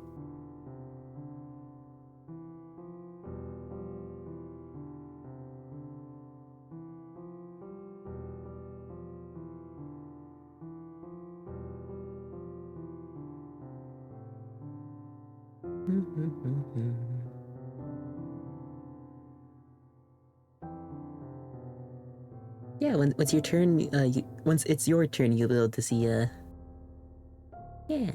Yeah, once your turn, once it's your turn, you'll be able to see. Yeah.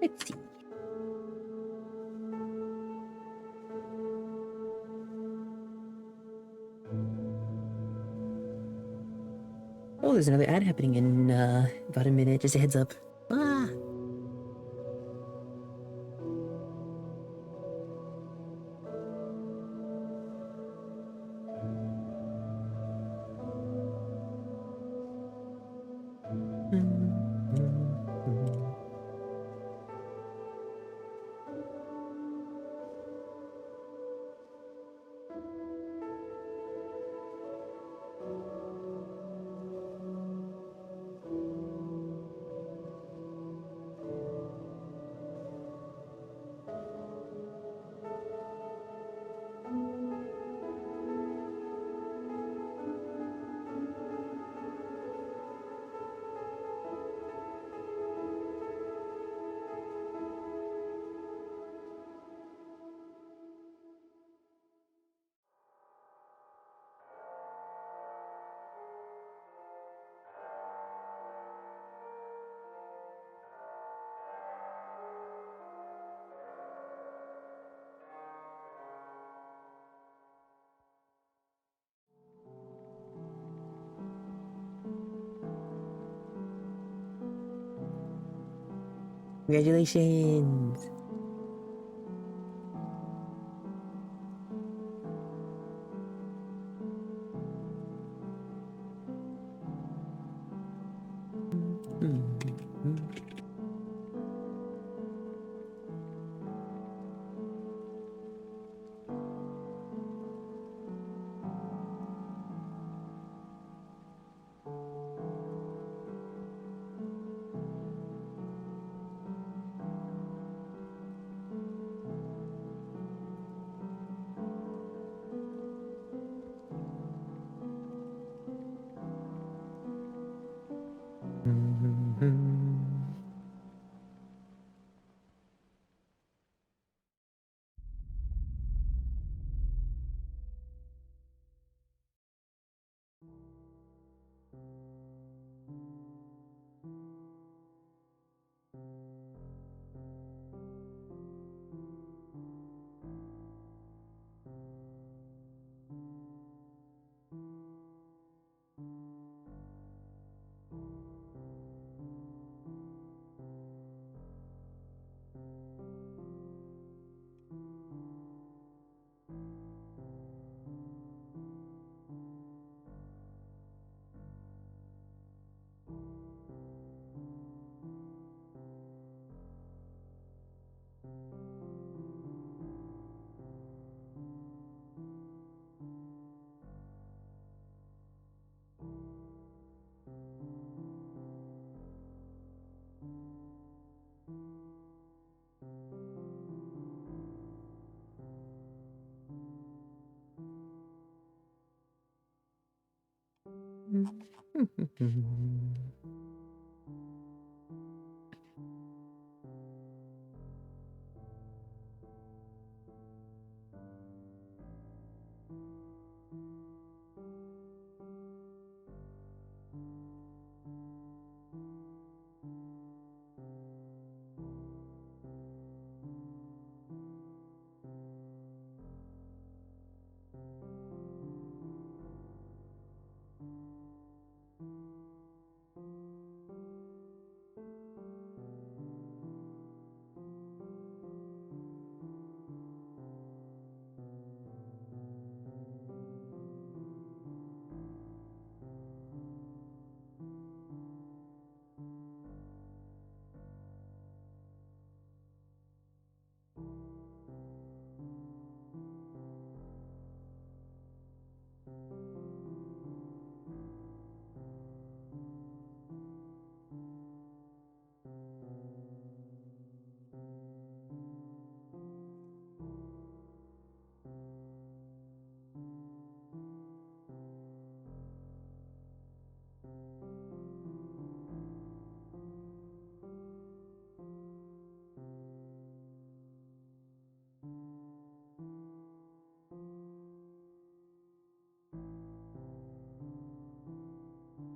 Let's see. Oh, there's another ad happening in about a minute. Just a heads up. Ah. Congratulations.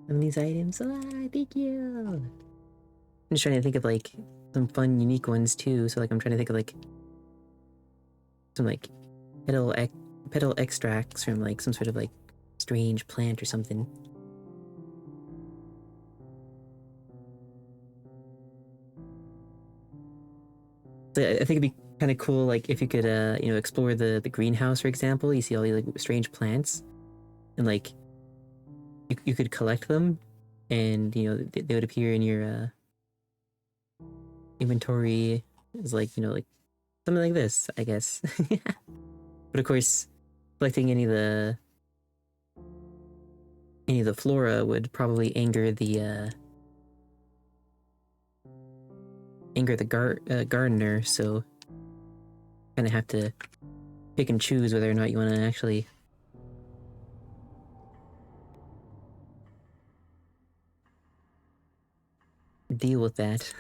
Some of these items. Ah, thank you. I'm just trying to think of like some fun, unique ones too. So like I'm trying to think of like some like petal extracts from like some sort of like strange plant or something. So I think it'd be kind of cool, like if you could, you know, explore the greenhouse, for example. You see all these like strange plants, and like you could collect them, and you know they would appear in your inventory as like, you know, like something like this, I guess. But of course, collecting any of the flora would probably anger the gardener. So kind of have to pick and choose whether or not you want to actually deal with that.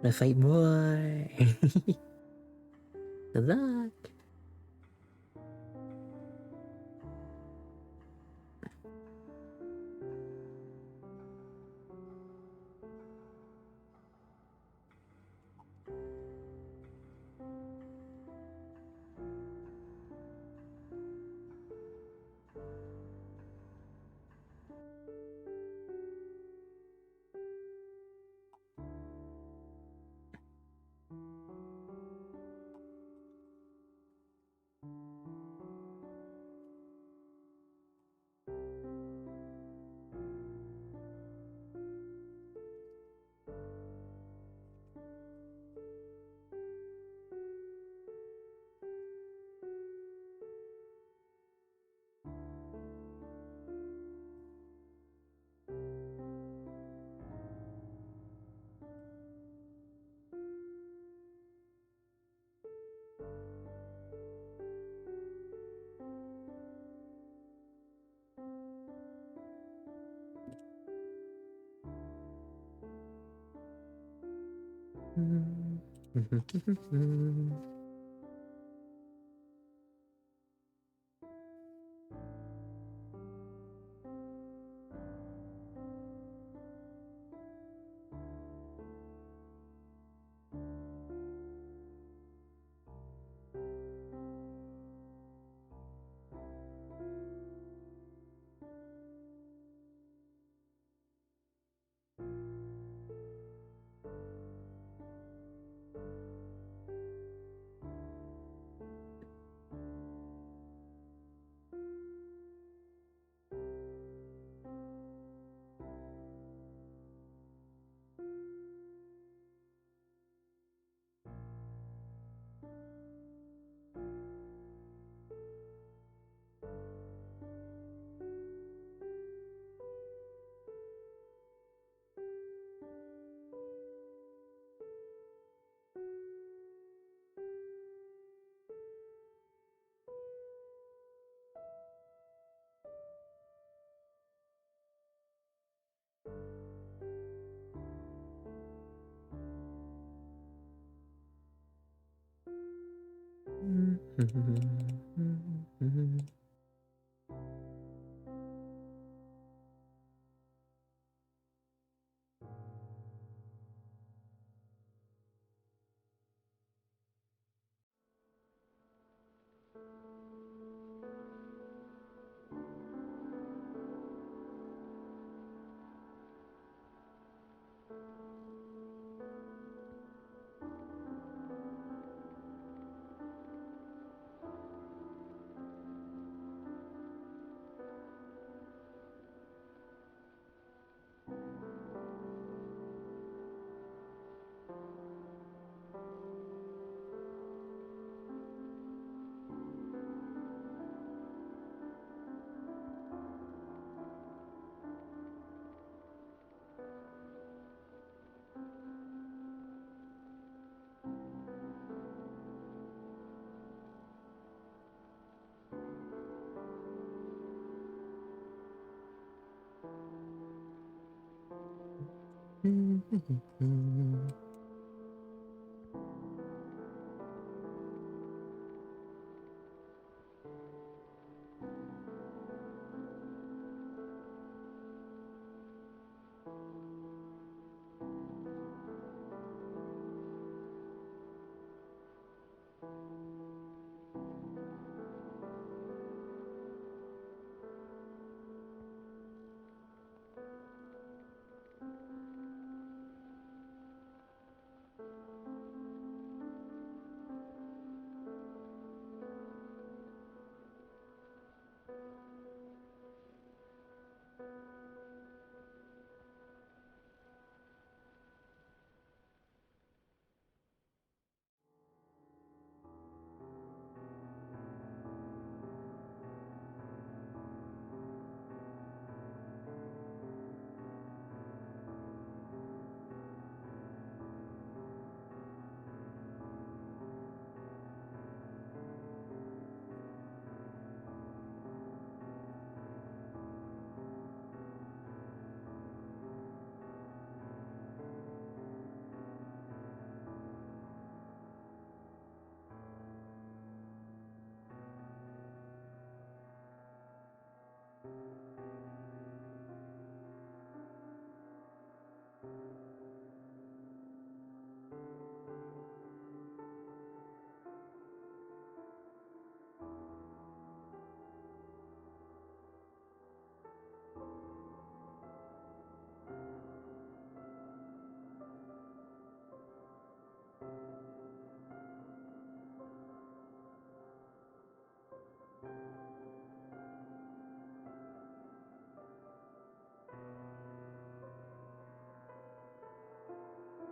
Wanna fight more? Good luck.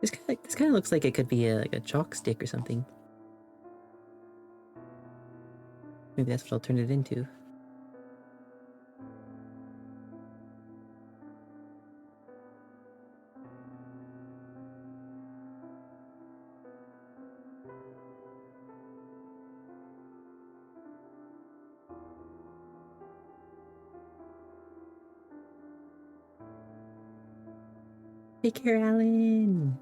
This kind of looks like it could be like a chalk stick or something. Maybe that's what I'll turn it into. Take care, Alan.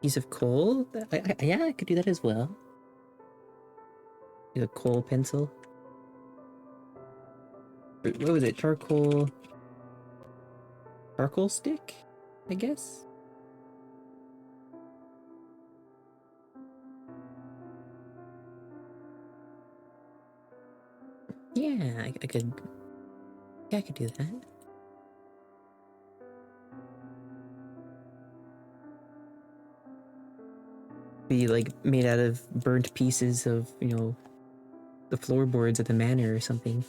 Piece of coal? Yeah, I could do that as well. A coal pencil. What was it? Charcoal stick, I guess. Yeah, I could. Yeah, I could do that. Be like made out of burnt pieces of, the floorboards at the manor or something.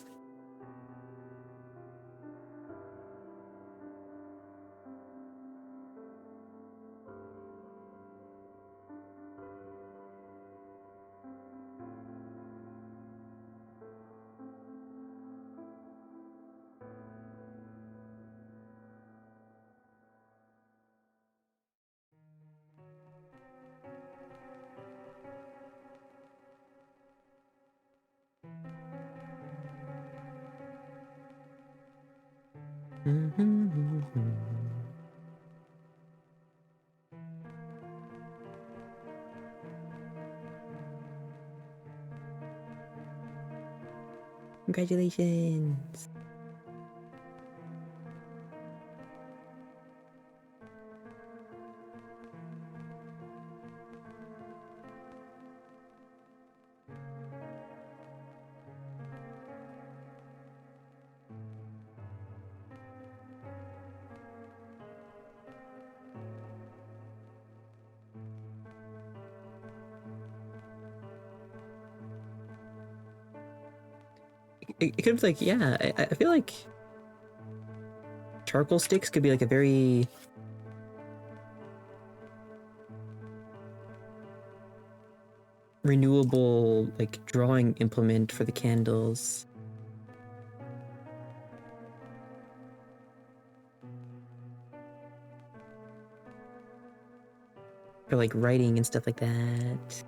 Congratulations. It could be like, yeah, I feel like charcoal sticks could be like a very renewable like drawing implement for the candles. For like writing and stuff like that.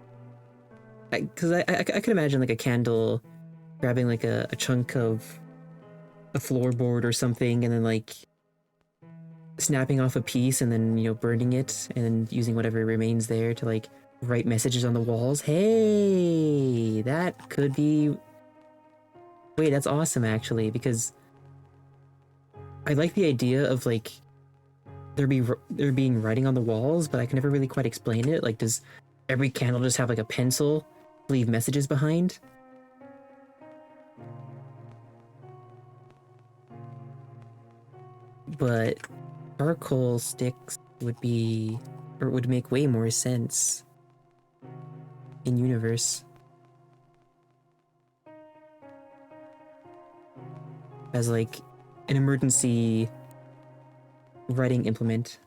Because I could imagine like a candle grabbing like a chunk of a floorboard or something and then like snapping off a piece and then, you know, burning it and using whatever remains there to like write messages on the walls. Hey, that could be... Wait, that's awesome actually, because I like the idea of like there being writing on the walls, but I can never really quite explain it. Like, does every candle just have like a pencil to leave messages behind? But charcoal sticks would be, or would make way more sense in universe as like an emergency writing implement.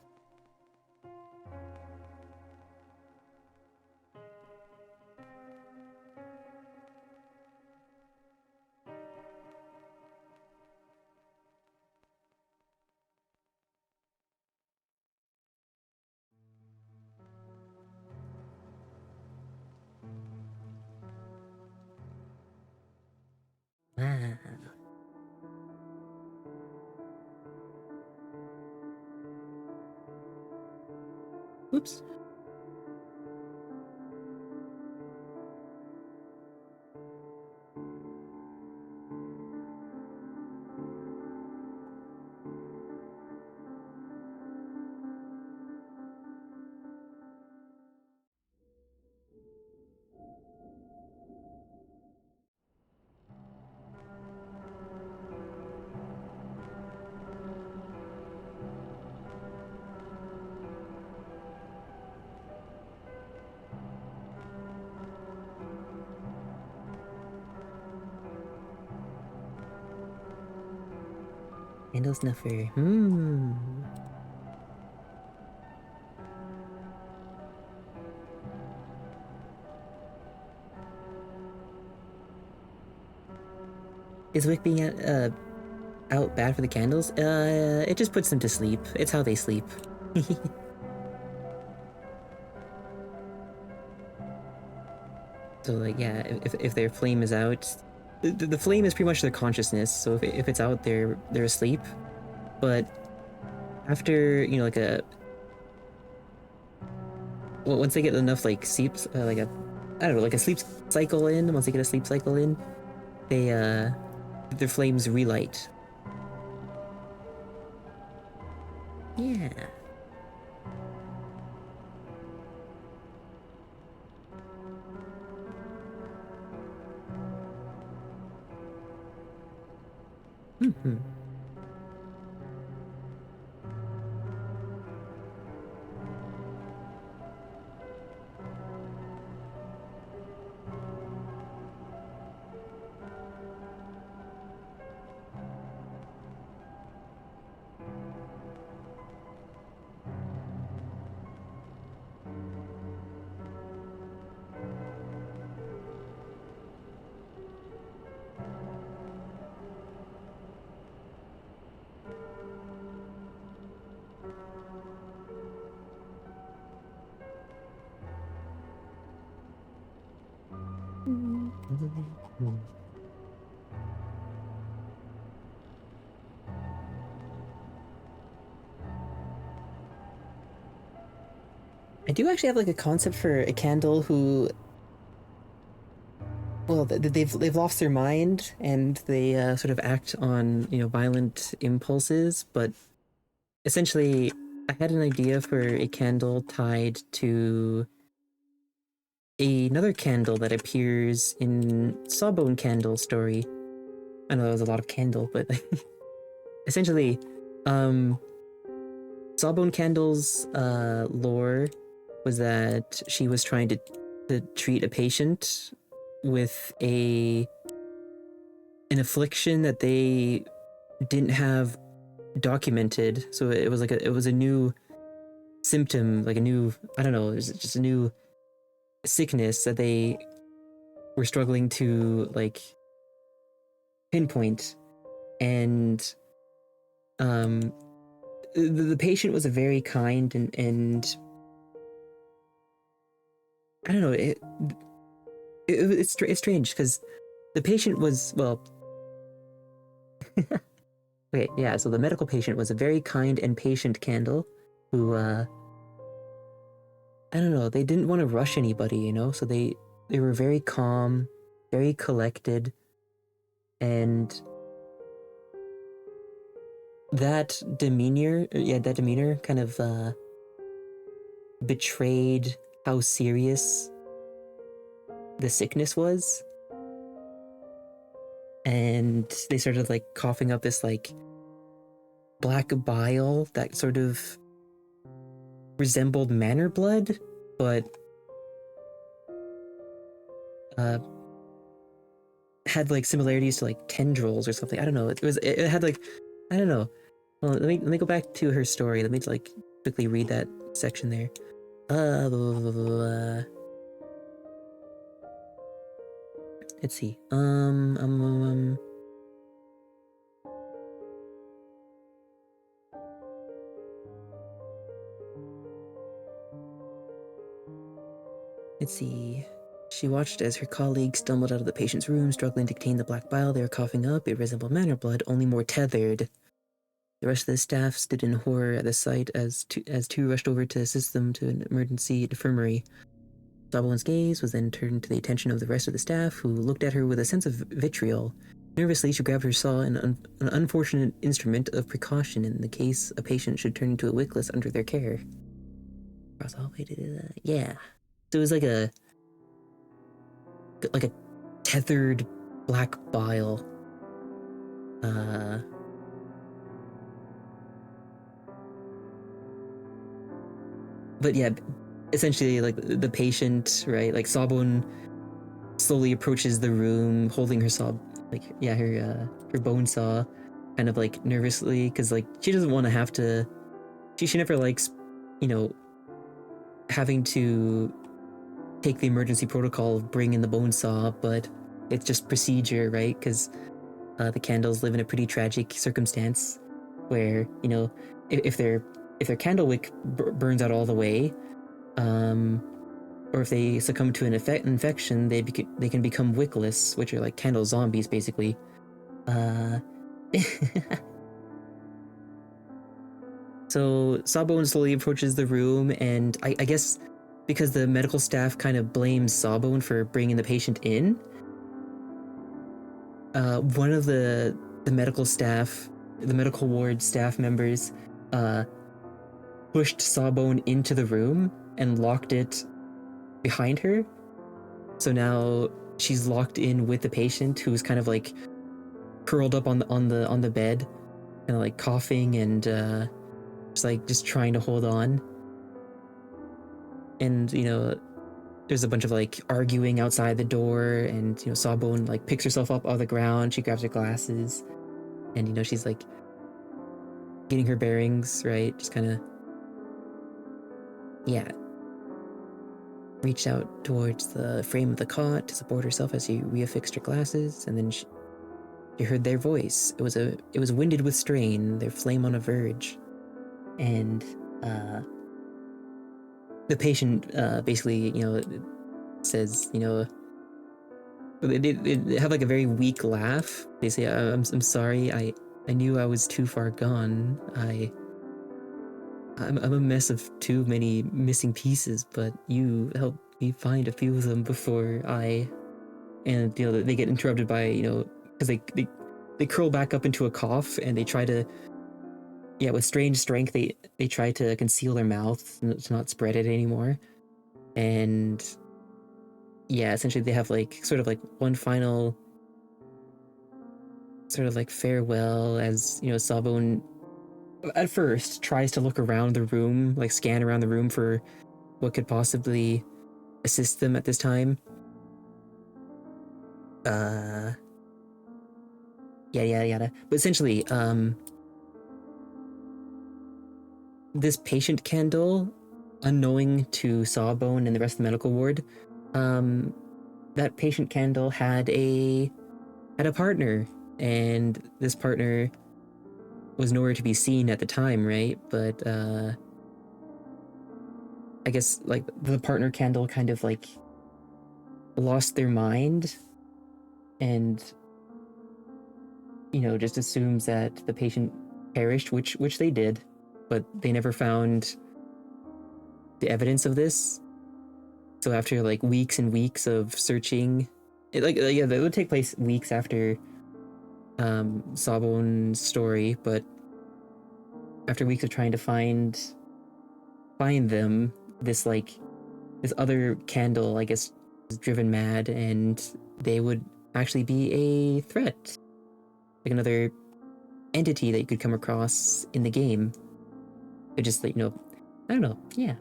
Wow. Oops. Candle snuffer. Is Wick being out bad for the candles? It just puts them to sleep. It's how they sleep. So like, yeah, if their flame is out, the flame is pretty much their consciousness. So if it's out, they're asleep. But after, you know, like once they get enough like sleeps, like a, I don't know, like a sleep cycle in. Once they get a sleep cycle in, they their flames relight. Yeah. Mm-hmm. do actually have like a concept for a candle who, well, they've lost their mind and they sort of act on violent impulses. But essentially, I had an idea for a candle tied to another candle that appears in Sawbone Candle story. I know that was a lot of candle, but essentially, Sawbone Candle's lore was that she was trying to treat a patient with an affliction that they didn't have documented. So it was a new symptom, like a new, I don't know, it was just a new sickness that they were struggling to like pinpoint. And the patient was a very kind and I don't know, it's strange because the patient was, well, okay, yeah, so the medical patient was a very kind and patient candle who I don't know, they didn't want to rush anybody, so they were very calm, very collected, and that demeanor kind of betrayed how serious the sickness was. And they started like coughing up this like black bile that sort of resembled manor blood, but had like similarities to like tendrils or something. I don't know. It had like, I don't know. Well, let me go back to her story. Let me like quickly read that section there. Blah, blah, blah, blah. Let's see. Let's see. She watched as her colleagues stumbled out of the patient's room, struggling to contain the black bile they were coughing up. It resembled manor blood, only more tethered. The rest of the staff stood in horror at the sight as two rushed over to assist them to an emergency infirmary. Sawbone's gaze was then turned to the attention of the rest of the staff, who looked at her with a sense of vitriol. Nervously, she grabbed her saw, an unfortunate instrument of precaution in the case a patient should turn into a wickless under their care. Yeah. So it was like a tethered black bile. But yeah, essentially, like, the patient, right? Like, Sawbone slowly approaches the room, holding her saw, like, yeah, her bone saw, kind of, like, nervously, because, like, she doesn't want to have to... She never likes, having to take the emergency protocol of bringing the bone saw, but it's just procedure, right? Because the Candles live in a pretty tragic circumstance where, if their candle wick burns out all the way, or if they succumb to an infection, they can become wickless, which are like candle zombies, basically. So Sawbone slowly approaches the room, and I guess because the medical staff kind of blames Sawbone for bringing the patient in, one of the medical staff, the medical ward staff members, pushed Sawbone into the room and locked it behind her. So now she's locked in with the patient, who's kind of like curled up on the bed, kind of like coughing and just trying to hold on. And there's a bunch of like arguing outside the door, and Sawbone like picks herself up off the ground. She grabs her glasses, and she's like getting her bearings, right? Just kind of, yeah, reached out towards the frame of the cot to support herself as she reaffixed her glasses, and then she heard their voice. It was winded with strain, their flame on a verge, and the patient basically, says, they have like a very weak laugh. They say, I'm sorry, I knew I was too far gone. I'm a mess of too many missing pieces, but you helped me find a few of them before and they get interrupted by, because they curl back up into a cough and they try to, yeah, with strange strength, they try to conceal their mouth to not spread it anymore. And yeah, essentially they have like sort of like one final sort of like farewell as, Sawbone at first tries to look around the room, like scan around the room for what could possibly assist them at this time. Yada yada yada. But essentially, this patient candle, unknowing to Sawbone and the rest of the medical ward, that patient candle had a partner, and this partner was nowhere to be seen at the time, right? But I guess like the partner candle kind of like lost their mind and just assumes that the patient perished, which they did, but they never found the evidence of this. So after like weeks and weeks of searching, that would take place weeks after Sawbone's story, but after weeks of trying to find them, this other candle, I guess, is driven mad, and they would actually be a threat, like another entity that you could come across in the game. It just I don't know, yeah.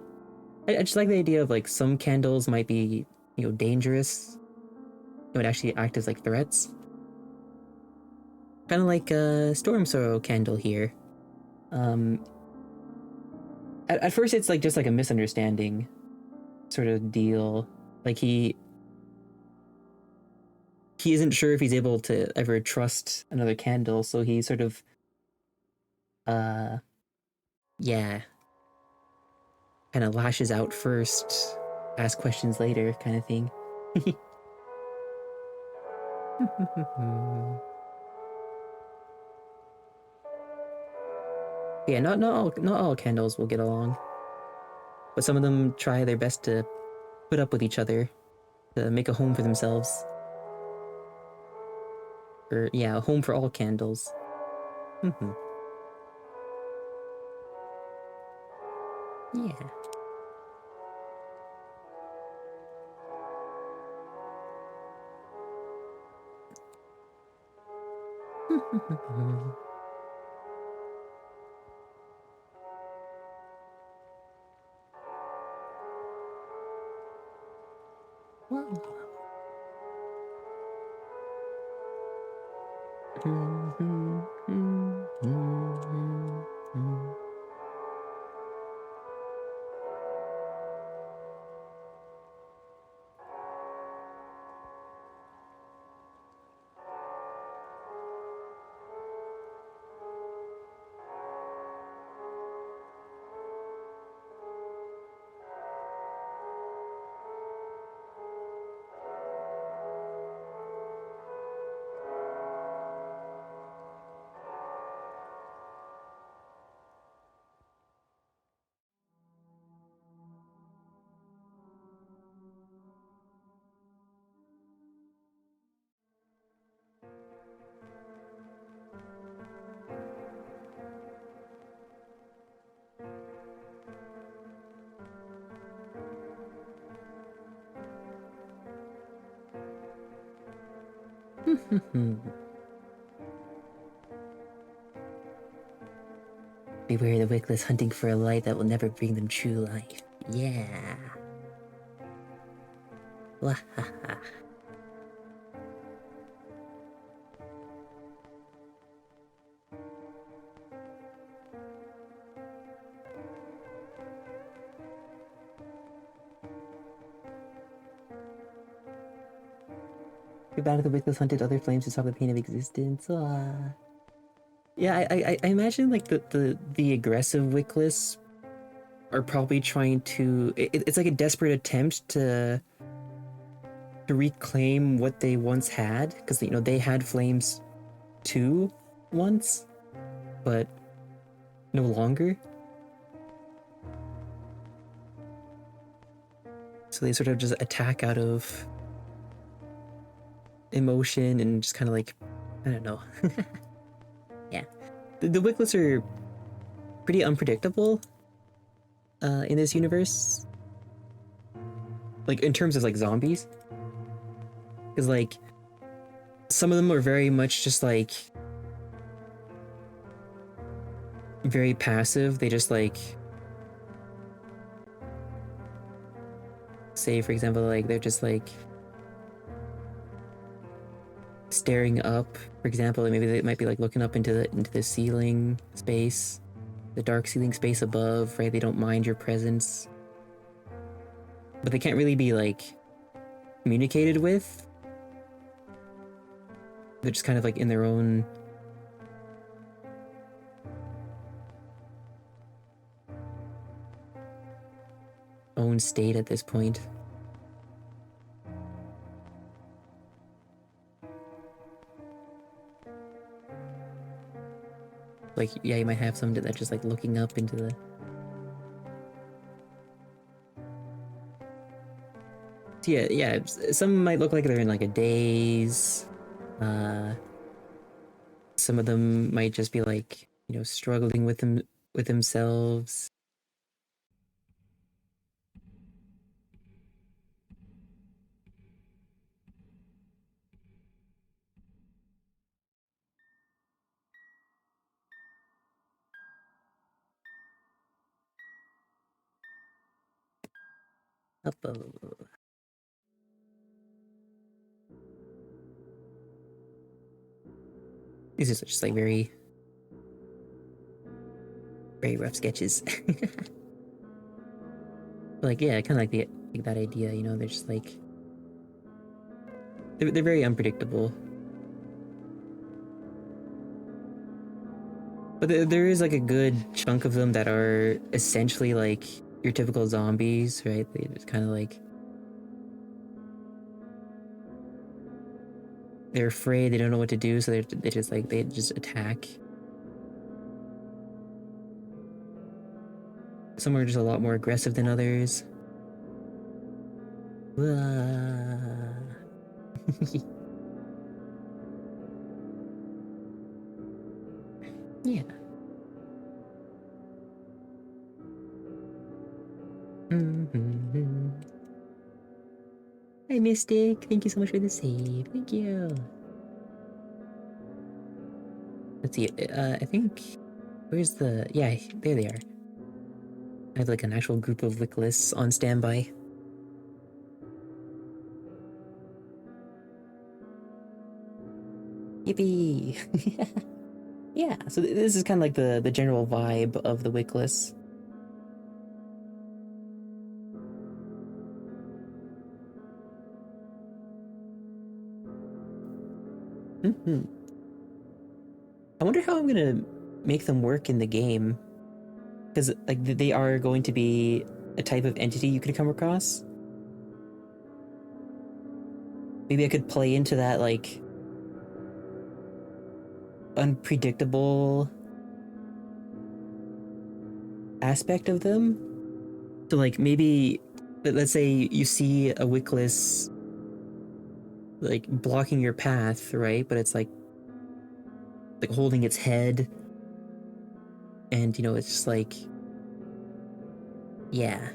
I just like the idea of like some candles might be dangerous. It would actually act as like threats, kind of like a Storm Sorrow candle here. At first it's like just like a misunderstanding sort of deal. Like he isn't sure if he's able to ever trust another candle, so he sort of yeah, kind of lashes out first, ask questions later kind of thing. Yeah, not all candles will get along, but some of them try their best to put up with each other to make a home for themselves. Or yeah, a home for all candles. Yeah. Beware the wickless hunting for a light that will never bring them true life. Yeah. Wahaha. Your battle the wickless hunted other flames to stop the pain of existence. Yeah, I imagine like the aggressive wickless are probably trying to. It's like a desperate attempt to reclaim what they once had, because they had flames too once, but no longer. So they sort of just attack out of emotion and just kind of like, I don't know. Yeah. The Wickless are pretty unpredictable in this universe. Like, in terms of, like, zombies. Because, like, some of them are very much just, like, very passive. They just, like, say, for example, like, they're just, like, staring up, for example, and maybe they might be, like, looking up into the ceiling space, the dark ceiling space above, right? They don't mind your presence. But they can't really be, like, communicated with. They're just kind of, like, in their own state at this point. Like, yeah, you might have some that just, like, looking up into the... So yeah, some might look like they're in, like, a daze. Some of them might just be, like, you know, struggling with themselves. These are just, like, very rough sketches. Like, yeah, kind of like that idea, you know, they're just like... They're very unpredictable. But there is, like, a good chunk of them that are essentially, like, your typical zombies, right? They just kind of, like... They're afraid, they don't know what to do, so they just attack. Some are just a lot more aggressive than others. Yeah. Hi, Mystic. Thank you so much for the save. Thank you. Let's see. I think... Where's the... Yeah, there they are. I have, like, an actual group of Wickless on standby. Yippee! Yeah, so this is kind of like the general vibe of the Wickless. I wonder how I'm gonna make them work in the game. Because, like, they are going to be a type of entity you could come across. Maybe I could play into that, like, unpredictable aspect of them. So, like, maybe, let's say you see a Wickless, like, blocking your path, right? But it's like holding its head, and, you know, it's just like, yeah,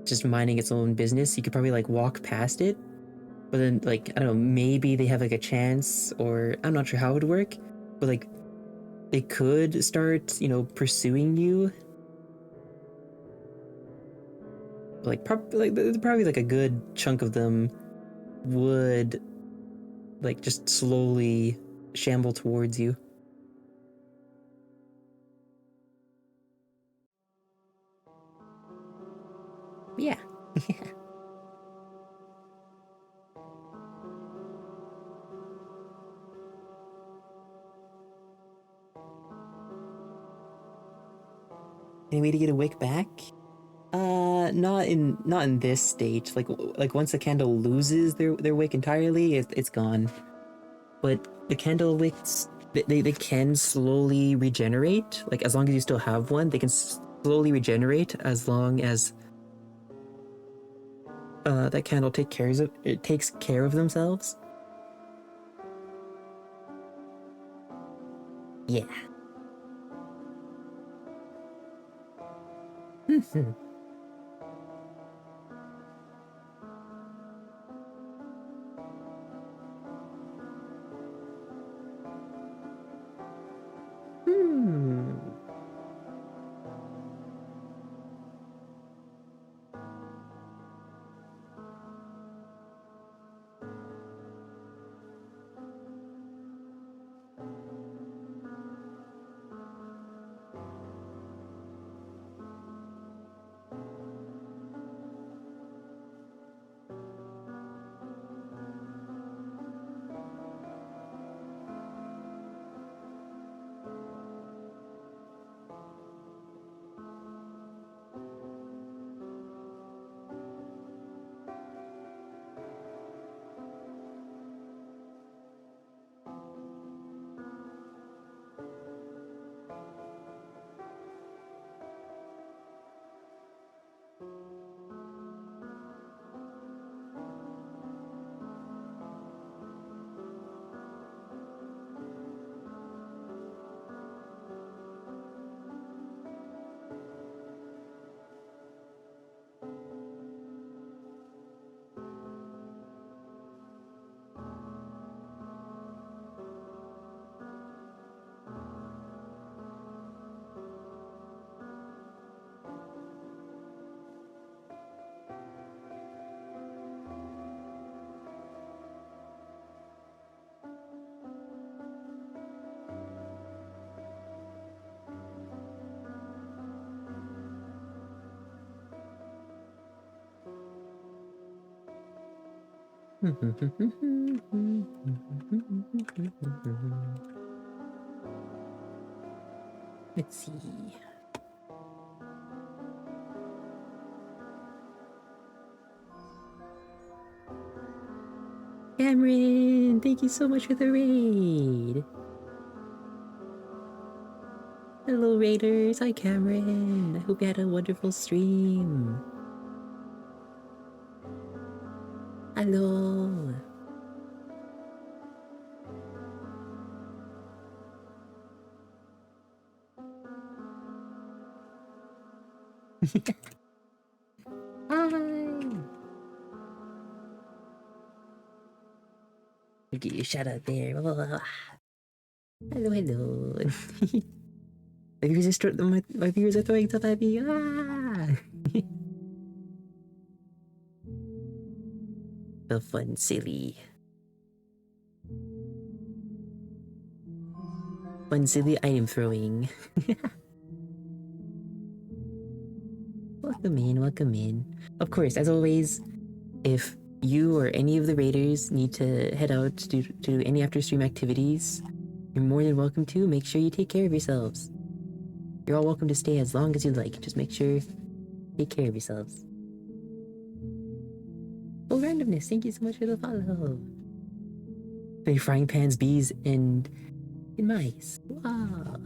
just minding its own business. You could probably, like, walk past it, but then, like, I don't know, maybe they have, like, a chance, or I'm not sure how it would work, but, like, they could start, you know, pursuing you. Like, probably like a good chunk of them would, like, just slowly shamble towards you. Yeah. Any way to get a wick back? Not in this state. Like once the candle loses their wick entirely, it's gone. But the candle wicks, they can slowly regenerate. Like, as long as you still have one, they can slowly regenerate as long as that candle takes care of themselves. Yeah. Hmm. Let's see. Cameron, thank you so much for the raid. Hello, Raiders. Hi, Cameron. I hope you had a wonderful stream. Hello. Hi. I'll give you a shout out there. Hello, hello. My viewers are throwing stuff at me. The fun, silly. Fun, silly item throwing. Welcome in, welcome in. Of course, as always, if you or any of the raiders need to head out to do any after stream activities, you're more than welcome to. Make sure you take care of yourselves. You're all welcome to stay as long as you'd like. Just make sure take care of yourselves. Oh, randomness, thank you so much for the follow. Hey, frying pans, bees, and mice. Wow.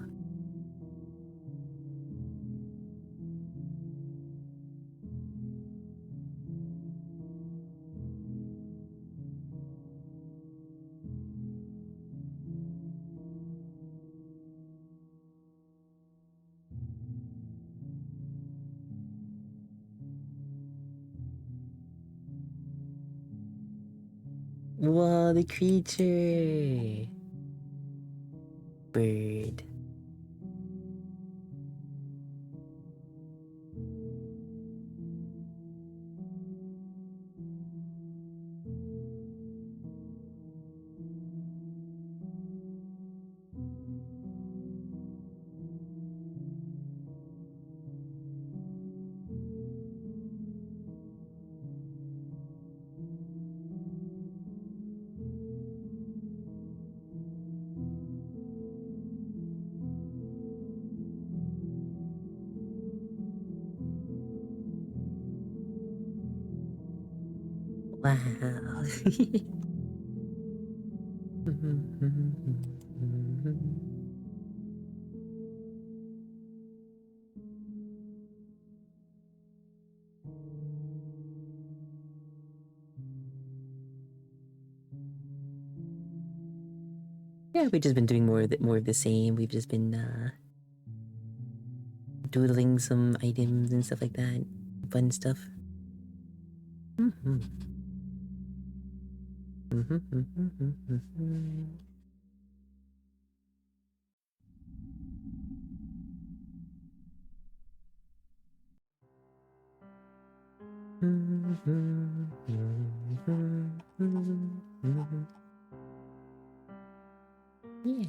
Whoa, the creature. Bird. Wow. Yeah, we've just been doing more of the same. We've just been doodling some items and stuff like that. Fun stuff. Mm-hmm. Mm-hmm. Mm-hmm. Mm-hmm. Yeah.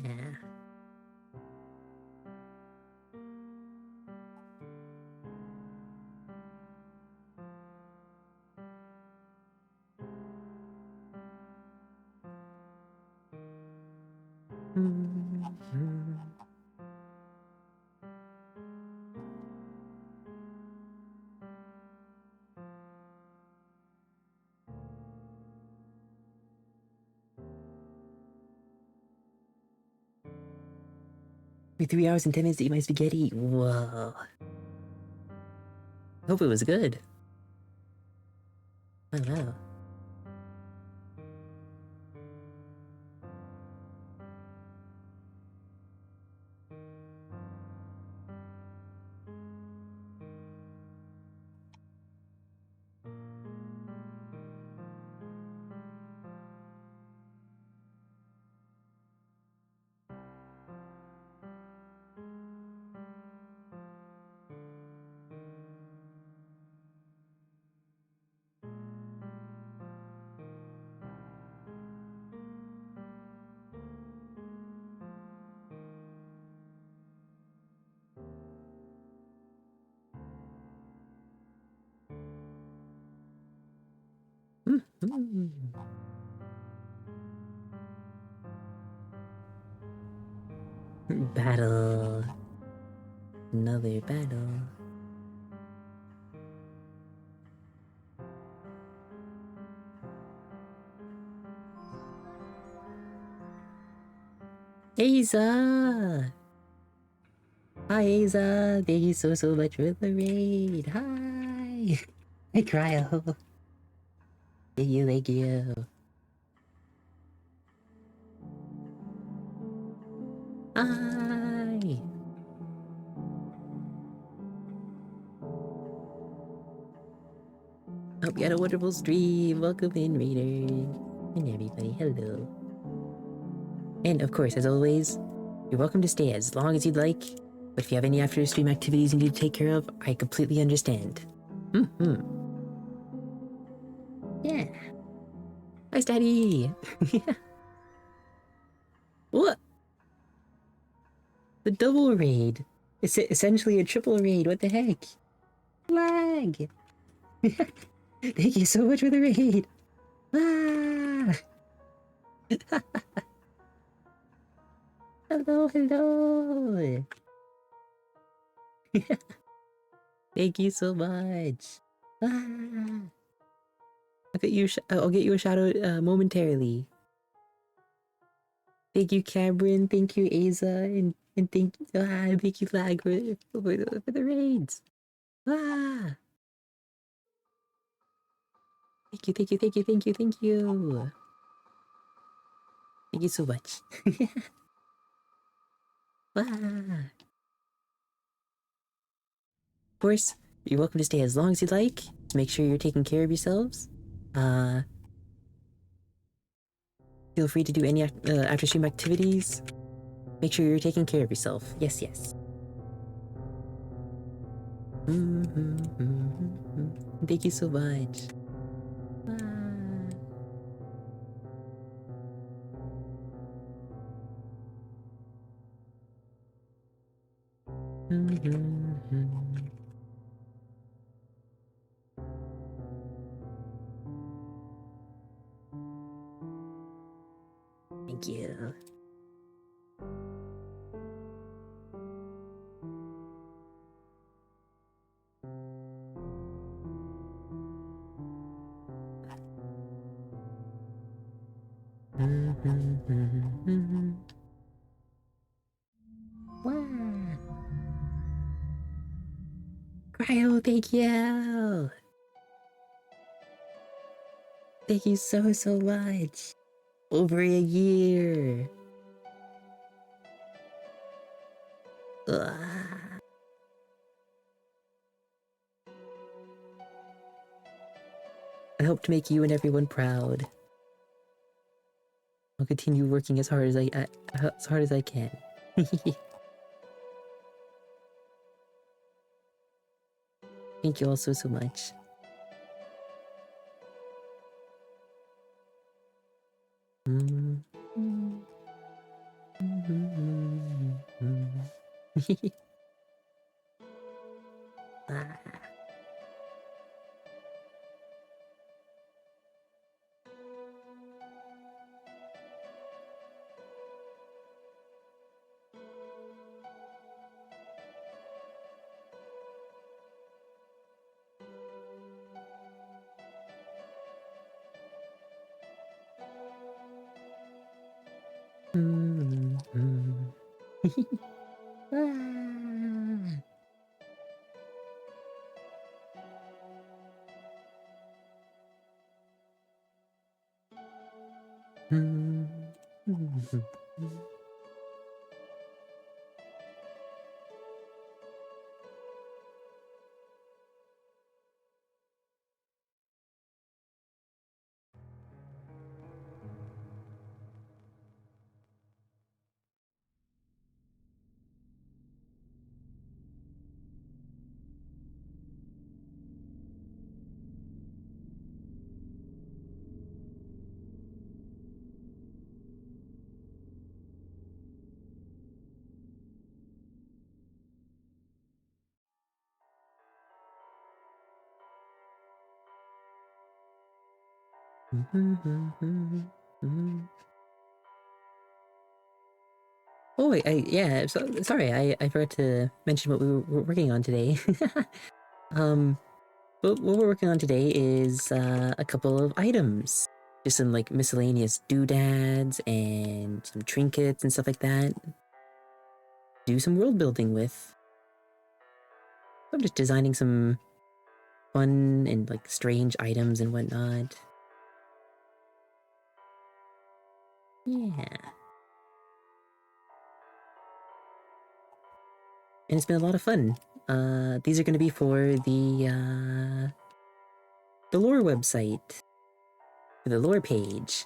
With 3 hours and 10 minutes to eat my spaghetti. Whoa. Hope it was good. Oh wow. Battle. Another battle. Aza! Hi Aza! Thank you so much for the raid! Hi! Hi Cryo! Thank you, thank you! Hi! Hope you had a wonderful stream! Welcome in, raiders! And everybody, hello! And of course, as always, you're welcome to stay as long as you'd like, but if you have any after stream activities you need to take care of, I completely understand. Mm-hmm. Yeah. Hi, Daddy! What? The double raid. It's essentially a triple raid. What the heck? Flag! Thank you so much for the raid. Ah! Hello, hello. Thank you so much. Ah! I'll get you a shout out momentarily. Thank you, Cameron. Thank you, Aza, and thank you, Flag, for the raids. Ah! Thank you, thank you, thank you, thank you, thank you. Thank you so much. Ah! Of course, you're welcome to stay as long as you'd like. To make sure you're taking care of yourselves. Uh, feel free to do any after stream activities. Make sure you're taking care of yourself. Yes, yes. Thank you so much. Thank you. Wow. Cryo, thank you. Thank you so much. Over a year. Ugh. I hope to make you and everyone proud. I'll continue working as hard as I can. Thank you all so much. Ah. Oh, yeah, sorry, I forgot to mention what we were working on today. What we're working on today is a couple of items. Just some like miscellaneous doodads and some trinkets and stuff like that. Do some world building with. I'm just designing some fun and like strange items and whatnot. Yeah. And it's been a lot of fun. These are going to be for the lore website, the lore page.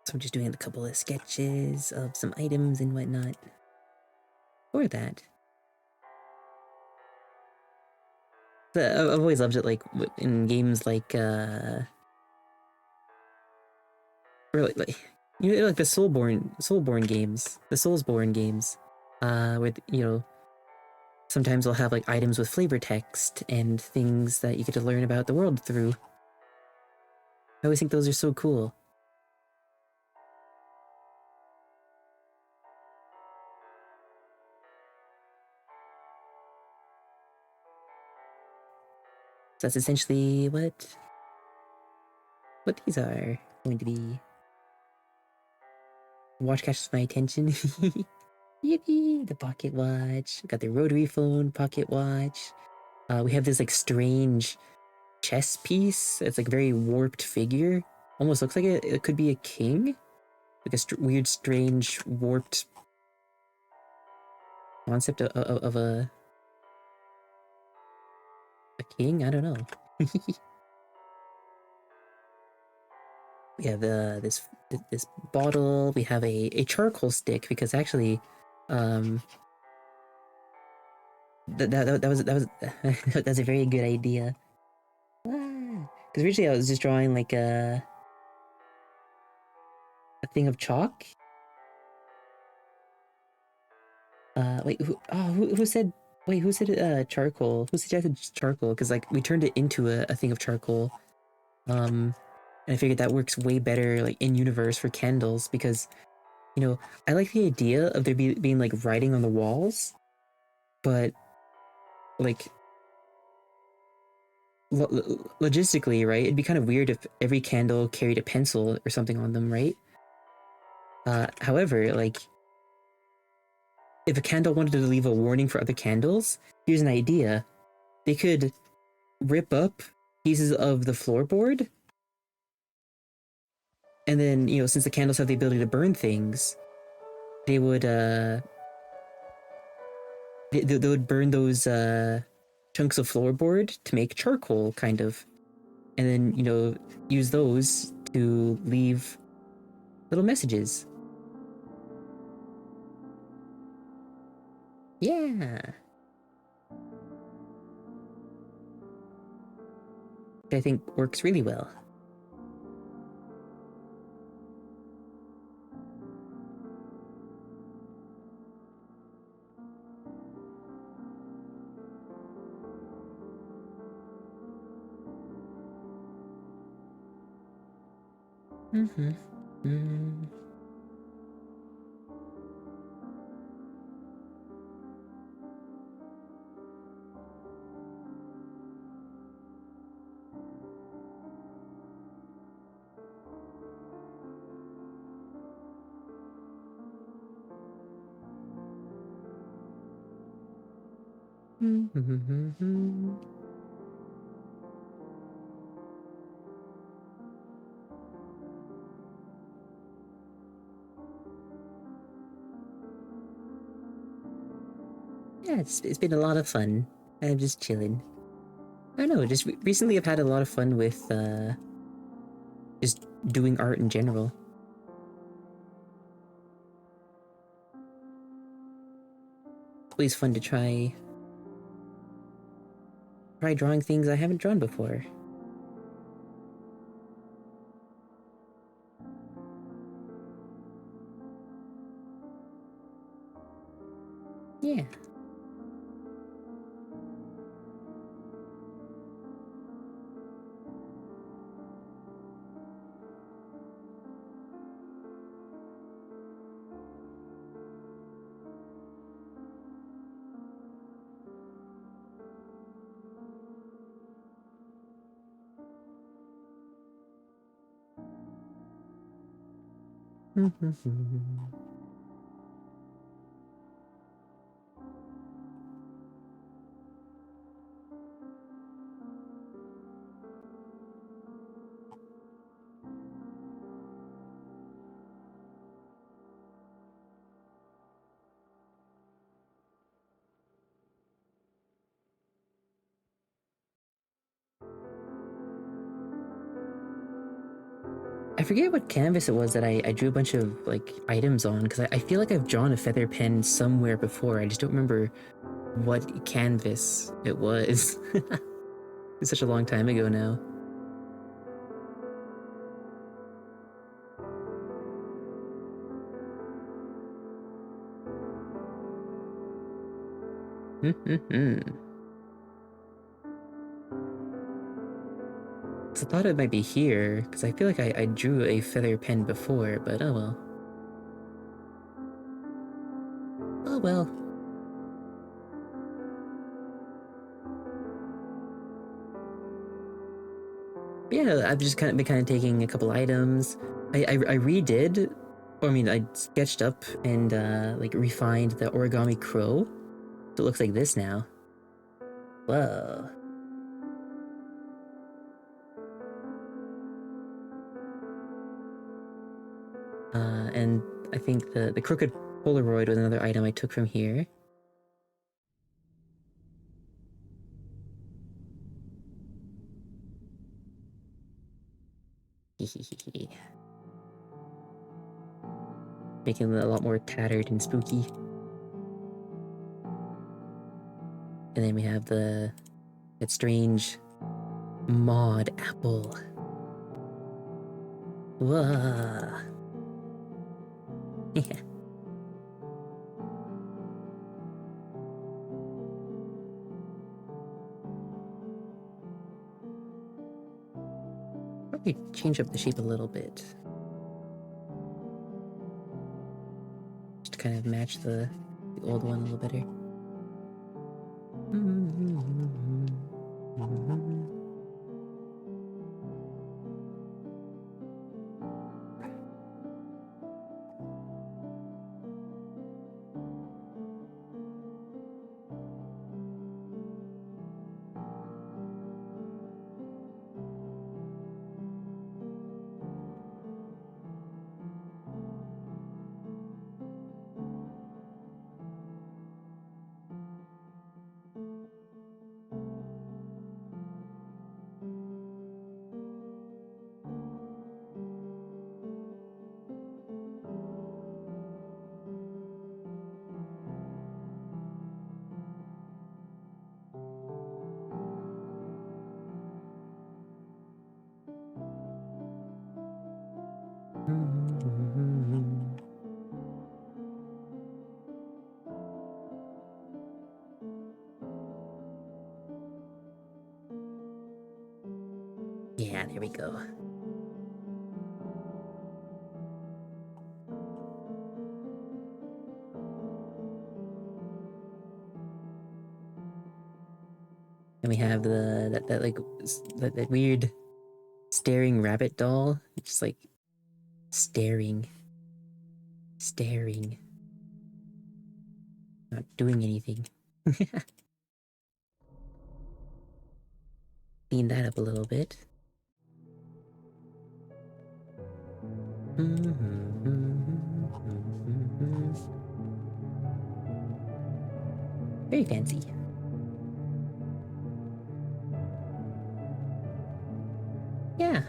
So I'm just doing a couple of sketches of some items and whatnot for that. I've always loved it, like in games like really like like the Soulborn games, the Soulsborne games, with sometimes they'll have like items with flavor text and things that you get to learn about the world through. I always think those are so cool. So that's essentially what these are going to be. Watch catches my attention. Yippee! The pocket watch. Got the rotary phone pocket watch. We have this like strange chess piece. It's like a very warped figure. Almost looks like it could be a king. Like a weird, strange, warped concept of a king. I don't know. We have this bottle. We have a charcoal stick because actually, that was that's a very good idea. Because originally I was just drawing like a thing of chalk. Wait, who said? Wait, who said charcoal? Who suggested charcoal? Because like we turned it into a thing of charcoal. And I figured that works way better like in universe for candles because I like the idea of there being like writing on the walls, but like logistically, right? It'd be kind of weird if every candle carried a pencil or something on them, right? However, like if a candle wanted to leave a warning for other candles, here's an idea. They could rip up pieces of the floorboard, and then since the candles have the ability to burn things, they would they would burn those chunks of floorboard to make charcoal, kind of, and then use those to leave little messages. Yeah. Which I think works really well. Mm-hmm. Mm. Mm-hmm. Yeah, it's been a lot of fun. I'm just chilling. I don't know, just recently I've had a lot of fun with just doing art in general. It's always fun to try drawing things I haven't drawn before. Yeah. I forget what canvas it was that I drew a bunch of like items on, because I feel like I've drawn a feather pen somewhere before. I just don't remember what canvas it was. It's such a long time ago now. So I thought it might be here, because I feel like I drew a feather pen before, but oh well. Oh well. Yeah, I've just been taking a couple items. I redid, or I mean, I sketched up and like refined the origami crow. So it looks like this now. Whoa. And I think the crooked Polaroid was another item I took from here. Making it a lot more tattered and spooky. And then we have that strange mod apple. Whoa. Yeah. Probably change up the shape a little bit. Just to kind of match the old one a little better. Yeah, there we go. And we have that like that weird staring rabbit doll, just like staring, not doing anything. Clean that up a little bit. Very fancy. Yeah.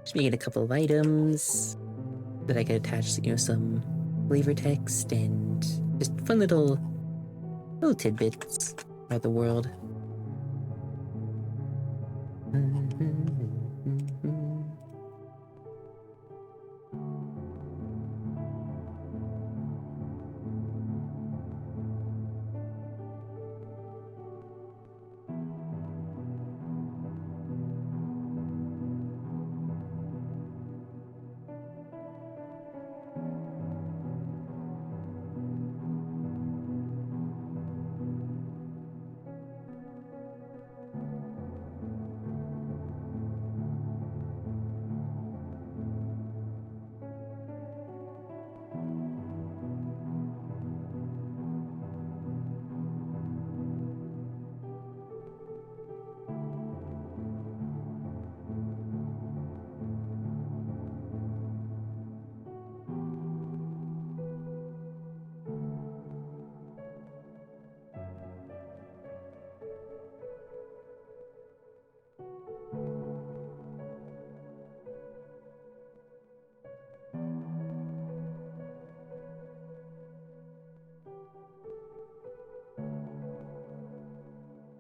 Just making a couple of items that I could attach, some flavor text and just fun little tidbits about the world.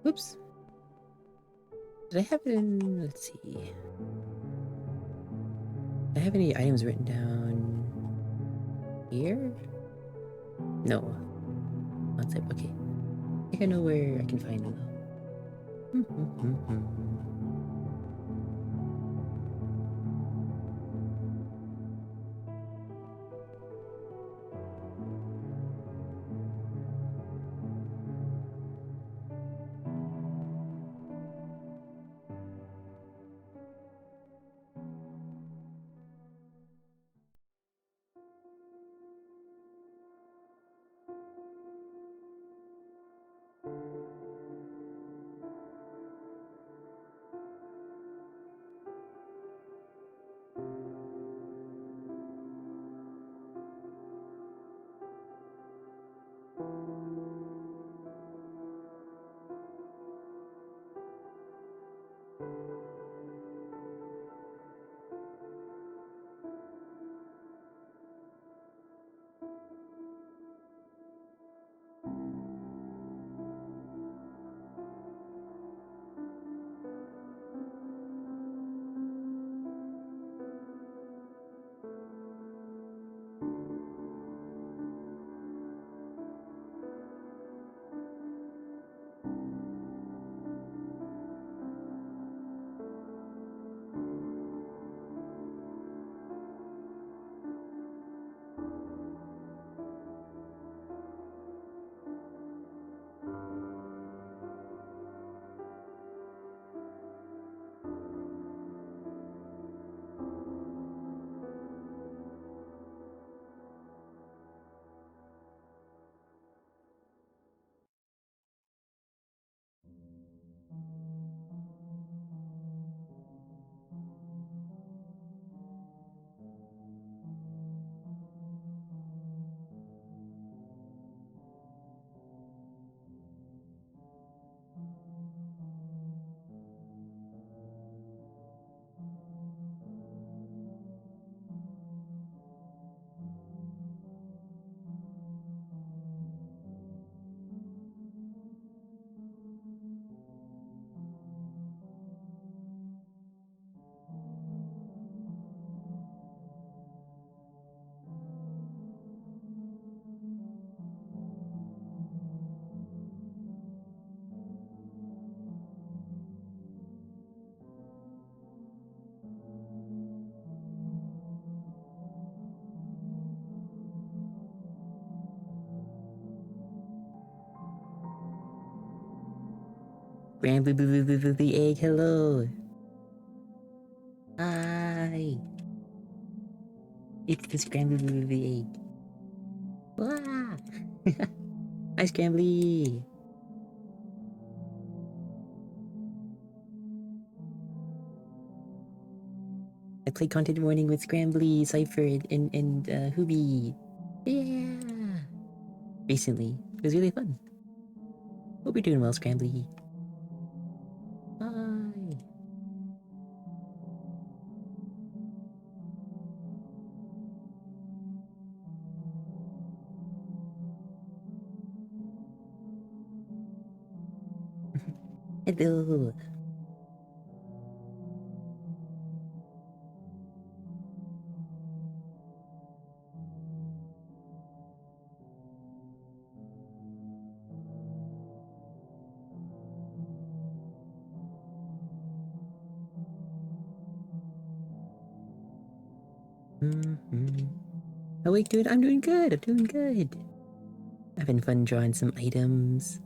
Whoops. Did I have it in... Let's see. Do I have any items written down here? No. One sec. Okay. I think I know where I can find them though. Granblue the egg, hello. Hi. It's the Scrambly the egg. Wah! Hi, Scrambly. I played Content Morning with Scrambly, Cypher, and Hooby. Yeah! Recently. It was really fun. Hope you're doing well, Scrambly. Hi. Hello. Oh wait, dude, I'm doing good. I'm doing good. Having fun drawing some items.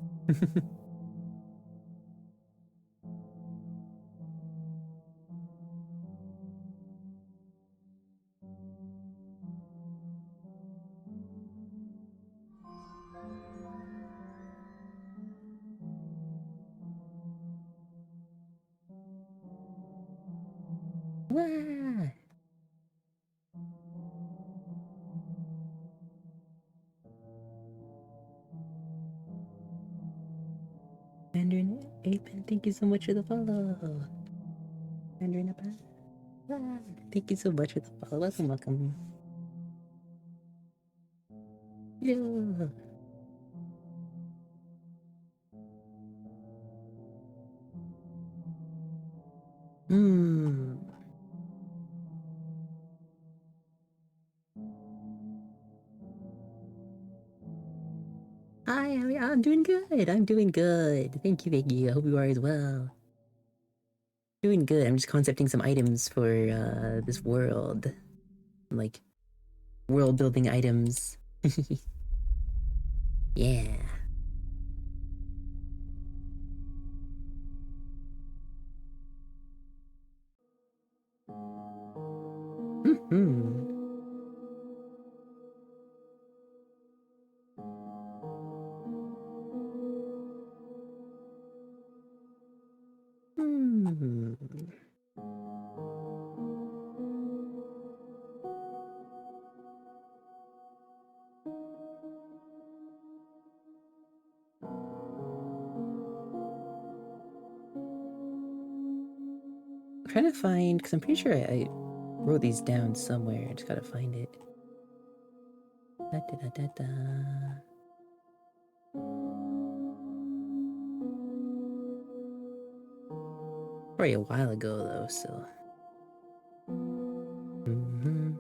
Wah! Mandarin Apen, thank you so much for the follow. Mandarin Apen. Thank you so much for the follow. Welcome, welcome. Yeah. Hmm. Hi, I'm doing good. I'm doing good. Thank you, thank you. I hope you are as well. Doing good. I'm just concepting some items for this world. Like world building items. Yeah. Hmm. Hmm. I'm trying to find, because I'm pretty sure I wrote these down somewhere. I just gotta find it. Da, da, da, da, da. Probably a while ago though, so. Hmm.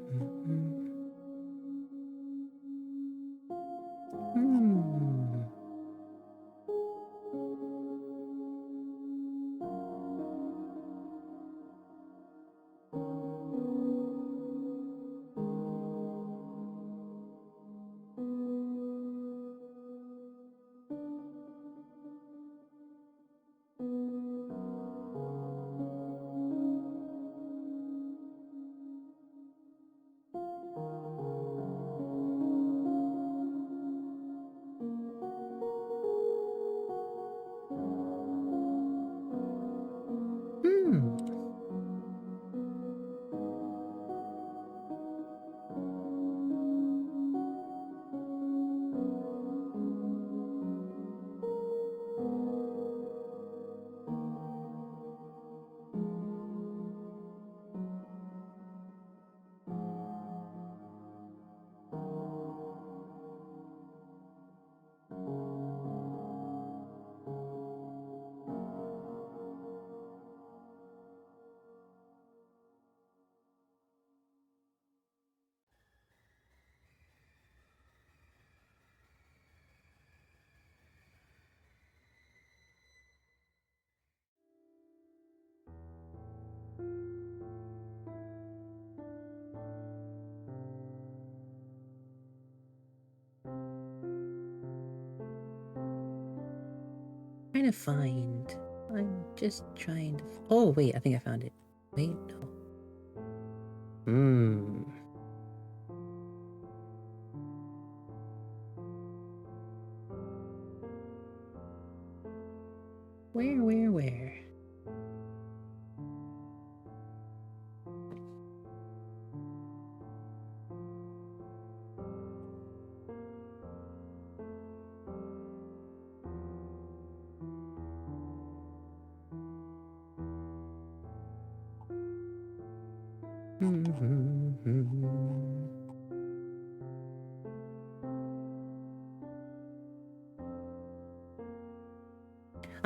Hmm. Trying to find. I'm just trying to. Oh wait, I think I found it. Wait, no. Hmm. Where?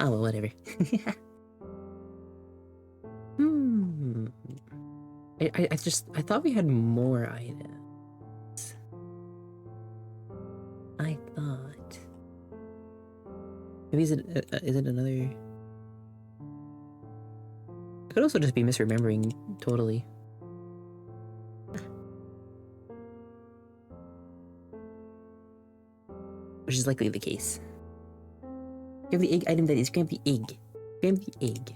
Oh well, whatever. Hmm. I thought we had more items. I thought. Maybe is it another? I could also just be misremembering totally. Which is likely the case. Grab the egg item that is. Grab the egg. Grab the egg.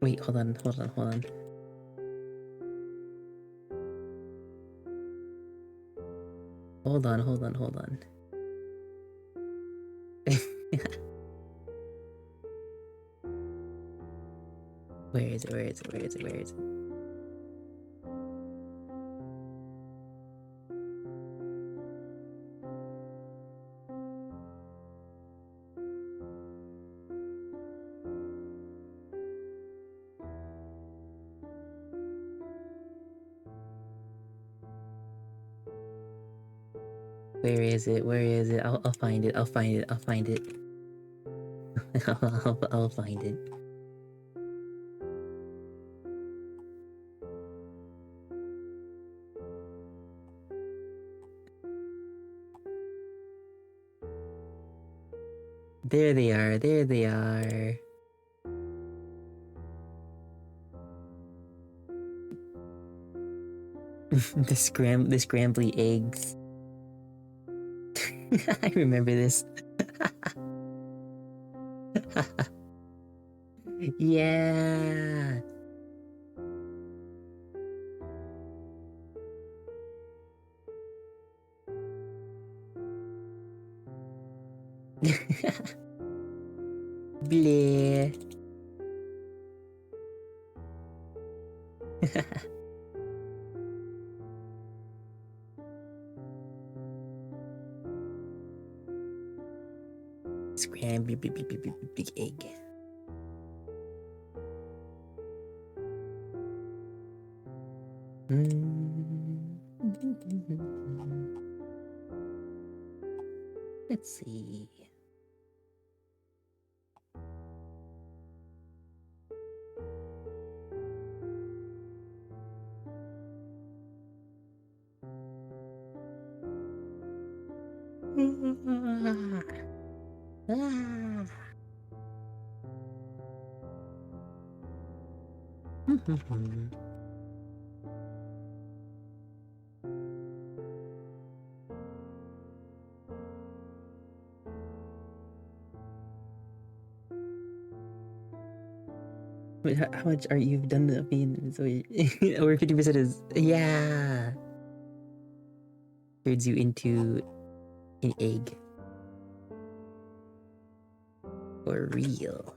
Wait, hold on. Hold on. Where is it? Where is it? I'll find it. I'll find it. I'll find it. There they are. the scrambly eggs. I remember this. Yeah. Bleh. Scrambled big egg. Let's see. Wait, how much are you done? I mean, so over 50% is yeah. Turns you into an egg. For real.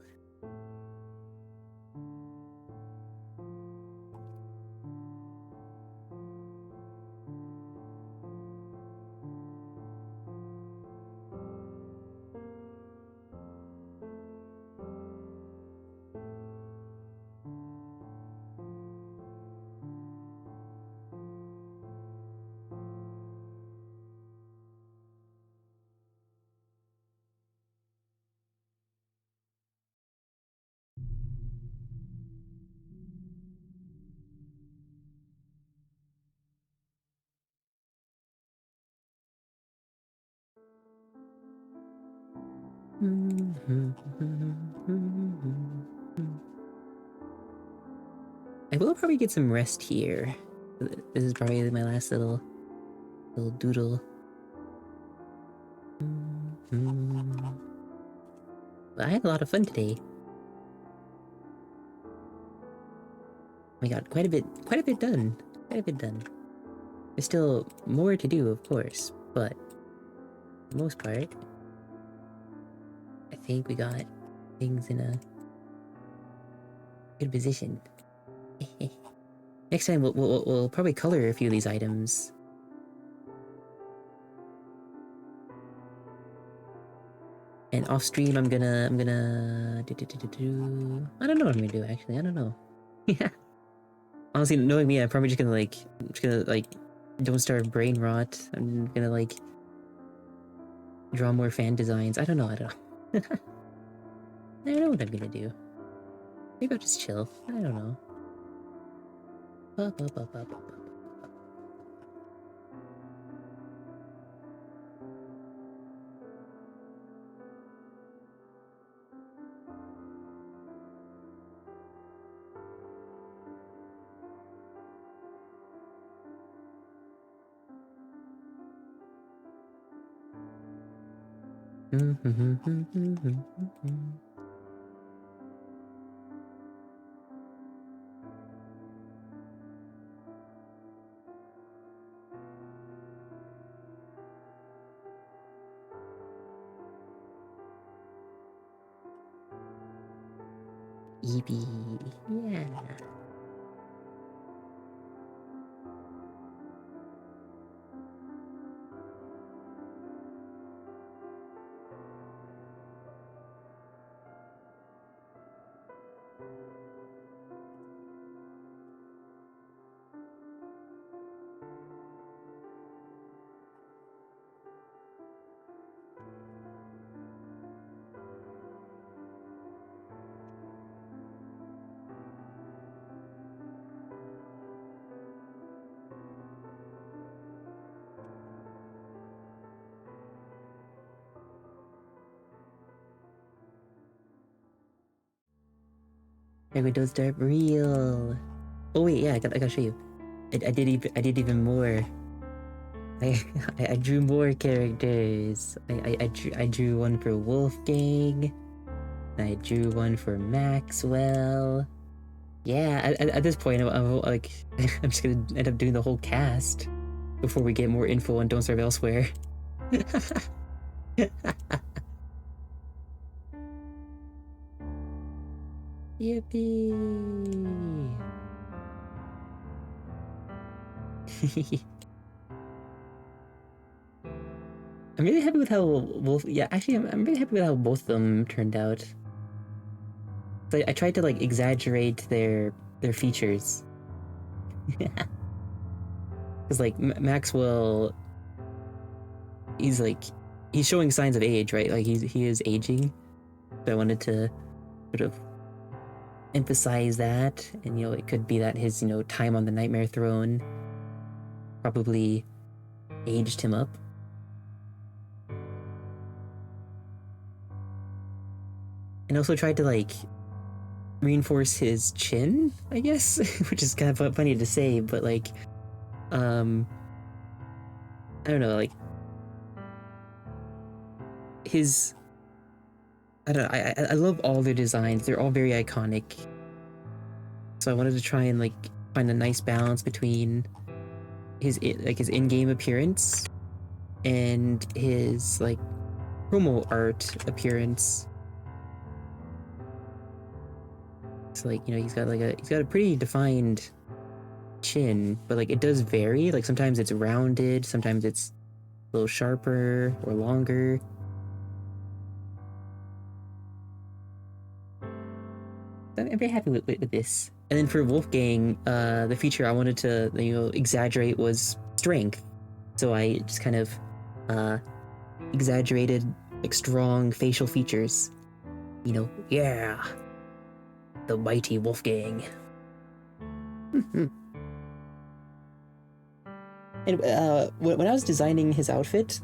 I will probably get some rest here. This is probably my last little doodle. I had a lot of fun today. We got quite a bit done. Quite a bit done. There's still more to do, of course, but for the most part, I think we got things in a good position. Next time we'll probably color a few of these items. And off stream, I'm gonna I don't know what I'm gonna do actually. I don't know. Yeah. Honestly, knowing me, I'm probably just gonna don't start brain rot. I'm gonna like draw more fan designs. I don't know. I don't know. I don't know what I'm gonna do. Maybe I'll just chill. I don't know. Eevee, yeah. Maybe those start real. Oh wait, yeah, I gotta show you. I did even more. I drew more characters. I drew one for Wolfgang. I drew one for Maxwell. Yeah, at this point, I'm like, I'm just gonna end up doing the whole cast before we get more info on Don't Starve Elsewhere. Yippee! I'm really happy with how I'm really happy with how both of them turned out. So I tried to like exaggerate their features. Because like Maxwell, he's showing signs of age, right? Like he is aging. So I wanted to sort of emphasize that, and it could be that his time on the Nightmare Throne probably aged him up. And also tried to like reinforce his chin, I guess, which is kind of funny to say, but like I don't know, like his I don't know, I love all their designs. They're all very iconic. So I wanted to try and like find a nice balance between his in-game appearance and his like promo art appearance. So like he's got a pretty defined chin, but like it does vary. Like sometimes it's rounded, sometimes it's a little sharper or longer. I'm very happy with this. And then for Wolfgang, the feature I wanted to exaggerate was strength. So I just kind of exaggerated like strong facial features. Yeah, the mighty Wolfgang. And when I was designing his outfit,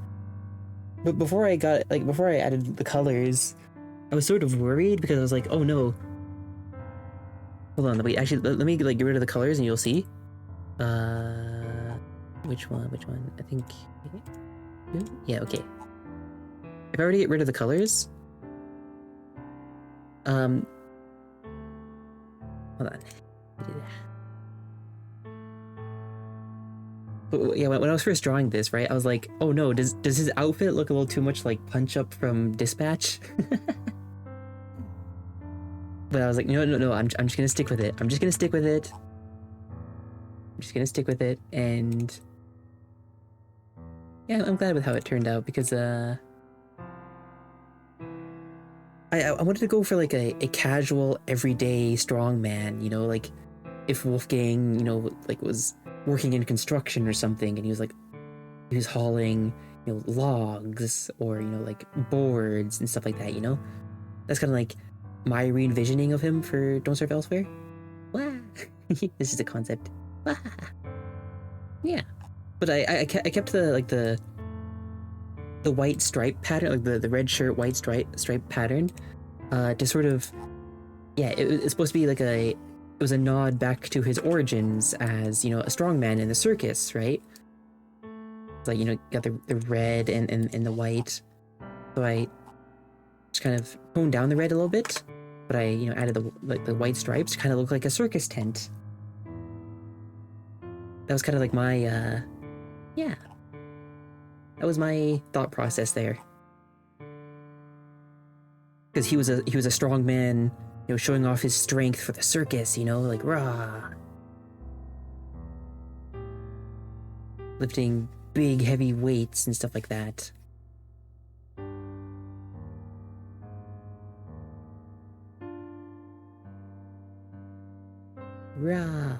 but before I added the colors, I was sort of worried because I was like, oh no. Hold on, wait, actually, let me like get rid of the colors and you'll see. Which one? I think, yeah, okay. if I were to get rid of the colors, hold on. But yeah, when I was first drawing this, right, I was like, oh no, does his outfit look a little too much like Punch Up from Dispatch? But I was like, no, I'm just gonna stick with it. I'm just gonna stick with it. I'm just gonna stick with it, and yeah, I'm glad with how it turned out because I wanted to go for like a casual, everyday strongman, you know, like if Wolfgang, you know, like was working in construction or something, and he was hauling, you know, logs or, you know, like boards and stuff like that, you know? That's kind of like my re-envisioning of him for Don't Starve Elsewhere. Wah! This is a concept. Wah! Yeah. But I kept the white stripe pattern, like the red shirt, white stripe pattern, to sort of, yeah, it's supposed to be like it was a nod back to his origins as, you know, a strongman in the circus, right? It's like, you know, got the red and the white. So I just kind of toned down the red a little bit, but I, you know, added the white stripes to kind of look like a circus tent. That was kind of like my, yeah. That was my thought process there. Because he was a strong man, you know, showing off his strength for the circus, you know, like rah. Lifting big heavy weights and stuff like that. Rah.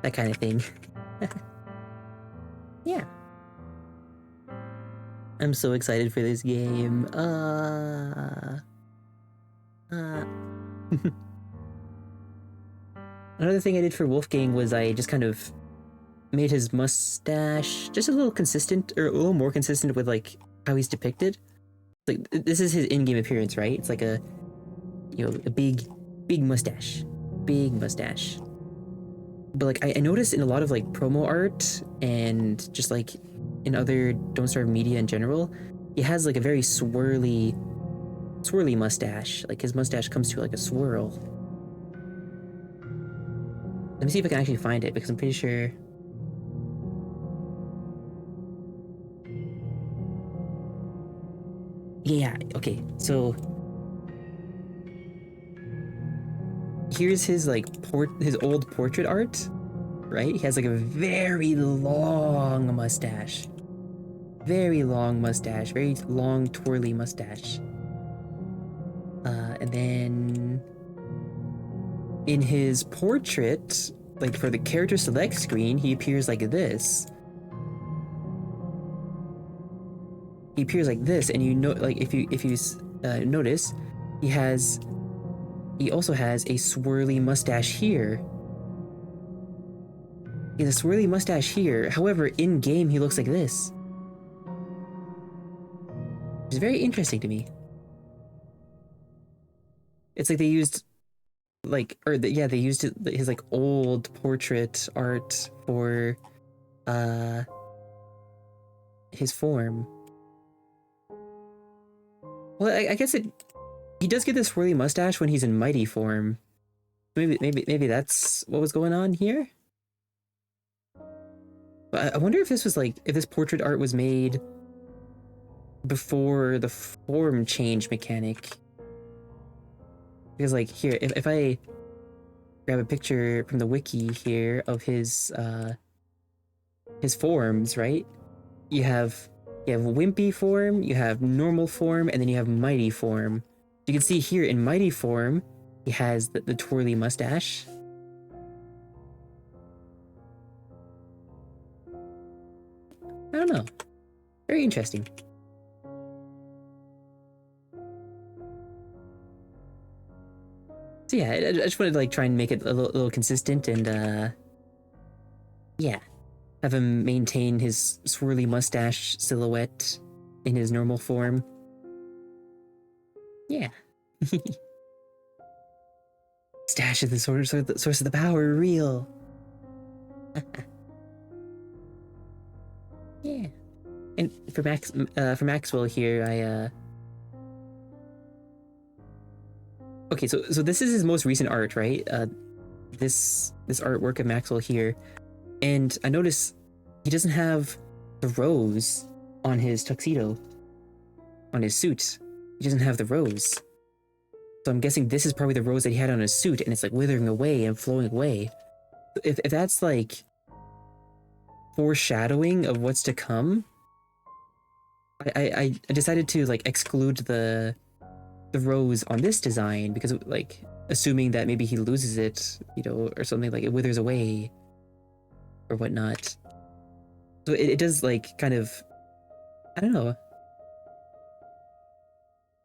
That kind of thing. Yeah. I'm so excited for this game. Another thing I did for Wolfgang was I just kind of made his mustache just a little consistent, or a little more consistent with like how he's depicted. Like this is his in-game appearance, right? It's like a, you know, a big mustache, big mustache. But like I noticed in a lot of like promo art and just like in other Don't Starve media in general, he has like a very swirly mustache. Like his mustache comes to like a swirl. Let me see if I can actually find it because I'm pretty sure. Yeah, okay. So here's his like his old portrait art, right? He has like a very long mustache. Very long mustache, very long twirly mustache. And then in his portrait, like for the character select screen, he appears like this. He appears like this, and you know, like if you notice, he also has a swirly mustache here. He has a swirly mustache here. However, in game, he looks like this. Which is very interesting to me. It's like they used, like, they used his like old portrait art for, his form. Well, I guess he does get this swirly mustache when he's in mighty form. Maybe that's what was going on here. But I wonder if this was like, if this portrait art was made before the form change mechanic. Because like here, if I grab a picture from the wiki here of his forms, right? You have wimpy form, you have normal form, and then you have mighty form. You can see here in mighty form, he has the twirly mustache. I don't know. Very interesting. So yeah, I just wanted to like try and make it a little consistent and yeah, have him maintain his swirly mustache silhouette in his normal form. Yeah. Stash is the source of the power, real. Yeah. And for Maxwell here, okay, so this is his most recent art, right? This artwork of Maxwell here, and I notice he doesn't have the rose on his tuxedo, on his suit. He doesn't have the rose. So I'm guessing this is probably the rose that he had on his suit, and it's like withering away and flowing away. If that's like foreshadowing of what's to come, I decided to like exclude the rose on this design because like assuming that maybe he loses it, you know, or something, like it withers away or whatnot. So it does like kind of, I don't know.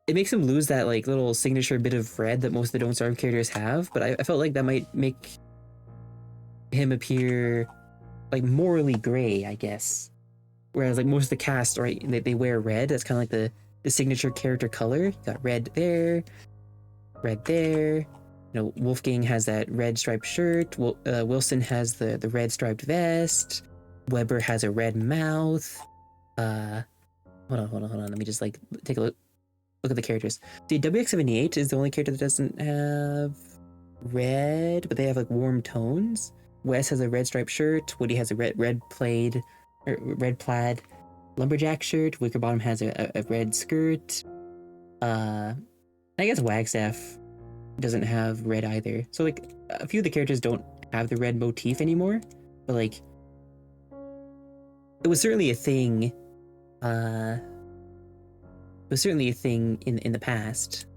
It makes him lose that like little signature bit of red that most of the Don't Starve characters have, but I felt like that might make him appear like morally gray, I guess. Whereas like most of the cast, right, they wear red. That's kind of like the signature character color. You got red there, red there. You know, Wolfgang has that red striped shirt. Wilson has the red striped vest. Weber has a red mouth. Hold on. Let me just like take a look at the characters. See, WX78 is the only character that doesn't have red, but they have like warm tones. Wes has a red striped shirt. Woody has a red plaid lumberjack shirt. Wickerbottom has a red skirt. I guess Wagstaff doesn't have red either. So like a few of the characters don't have the red motif anymore, but like it was certainly a thing. It was certainly a thing in the past.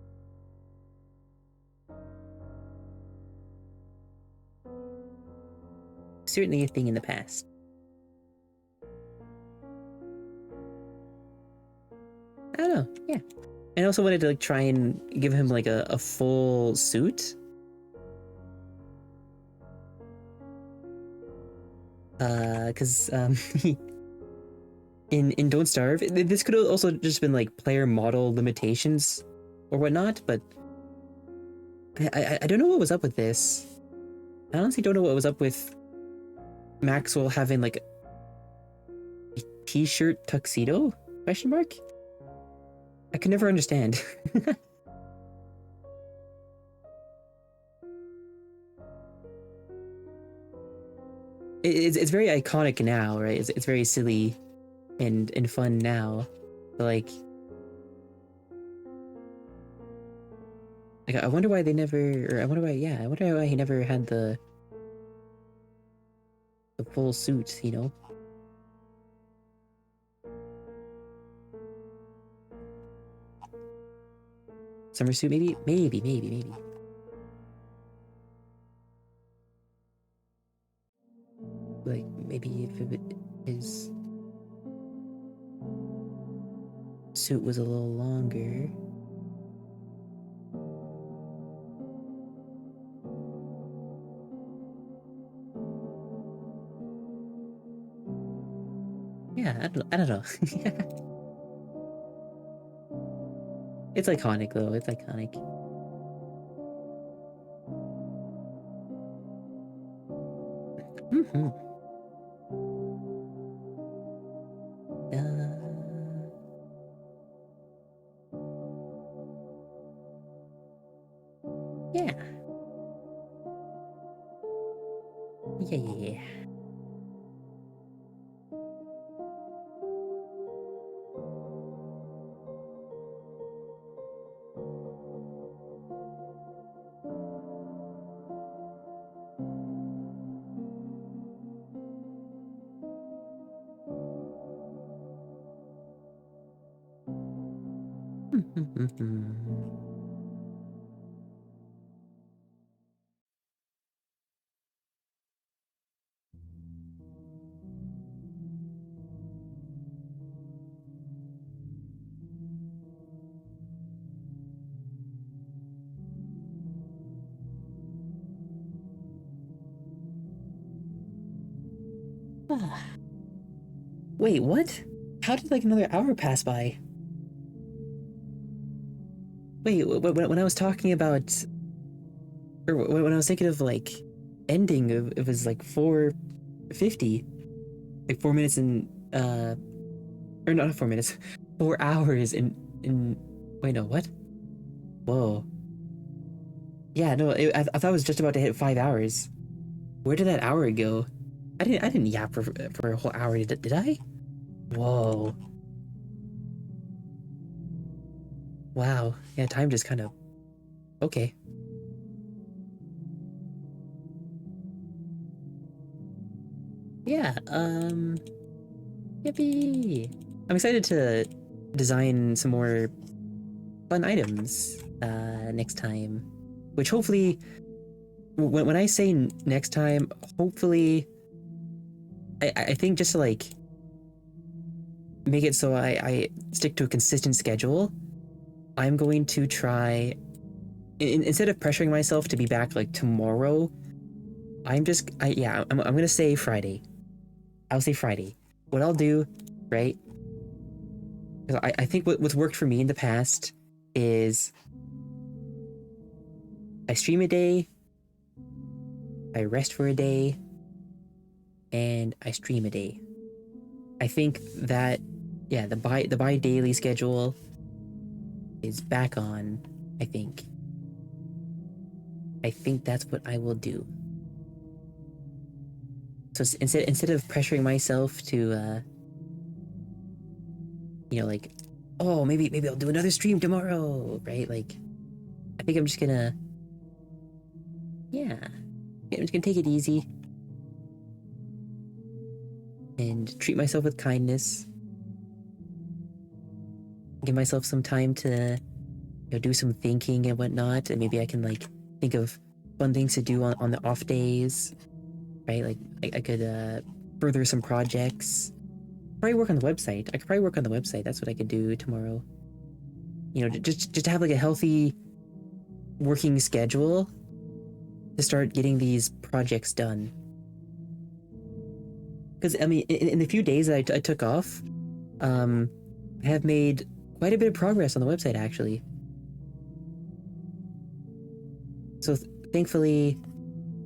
Certainly a thing in the past. I don't know, yeah. And I also wanted to like try and give him like a full suit. Cause in Don't Starve, this could have also just been like player model limitations or whatnot, but I don't know what was up with this. I honestly don't know what was up with Maxwell having like a t-shirt tuxedo? Question mark? I could never understand. It's very iconic now, right? It's very silly and fun now, but like I wonder why they never, or I wonder why he never had the full suit, you know? Summer suit, maybe. Like maybe if his suit was a little longer. Yeah, I don't know. It's iconic though. It's iconic. Mm-hmm. Yeah. Yeah. Wait, what? How did like another hour pass by? Wait, when I was talking about, or when I was thinking of like ending, it was like 4:50, like 4 minutes and uh, or not 4 minutes, 4 hours in. Wait, no, what? Whoa. Yeah, no, I thought I was just about to hit 5 hours. Where did that hour go? I didn't yap for a whole hour. Did I? Whoa. Wow. Yeah, time just kind of. Okay. Yeah. Yippee! I'm excited to design some more fun items next time. Which hopefully, when I say next time, hopefully, I think just to like make it so I stick to a consistent schedule, I'm going to try, instead of pressuring myself to be back like tomorrow, I'm gonna say Friday. I'll say Friday. What I'll do, right? 'Cause I think what's worked for me in the past is I stream a day, I rest for a day, and I stream a day. I think that, yeah, the bi daily schedule is back on. I think that's what I will do. So instead of pressuring myself to like, oh, maybe I'll do another stream tomorrow, right? Like, I think I'm just gonna, yeah, I'm just gonna take it easy and treat myself with kindness. Give myself some time to do some thinking and whatnot, and maybe I can like think of fun things to do on the off days, right? Like I could further some projects. Probably work on the website. I could probably work on the website. That's what I could do tomorrow. Just to have like a healthy working schedule to start getting these projects done. Because I mean, in the few days that I took off, I have made quite a bit of progress on the website actually. So thankfully,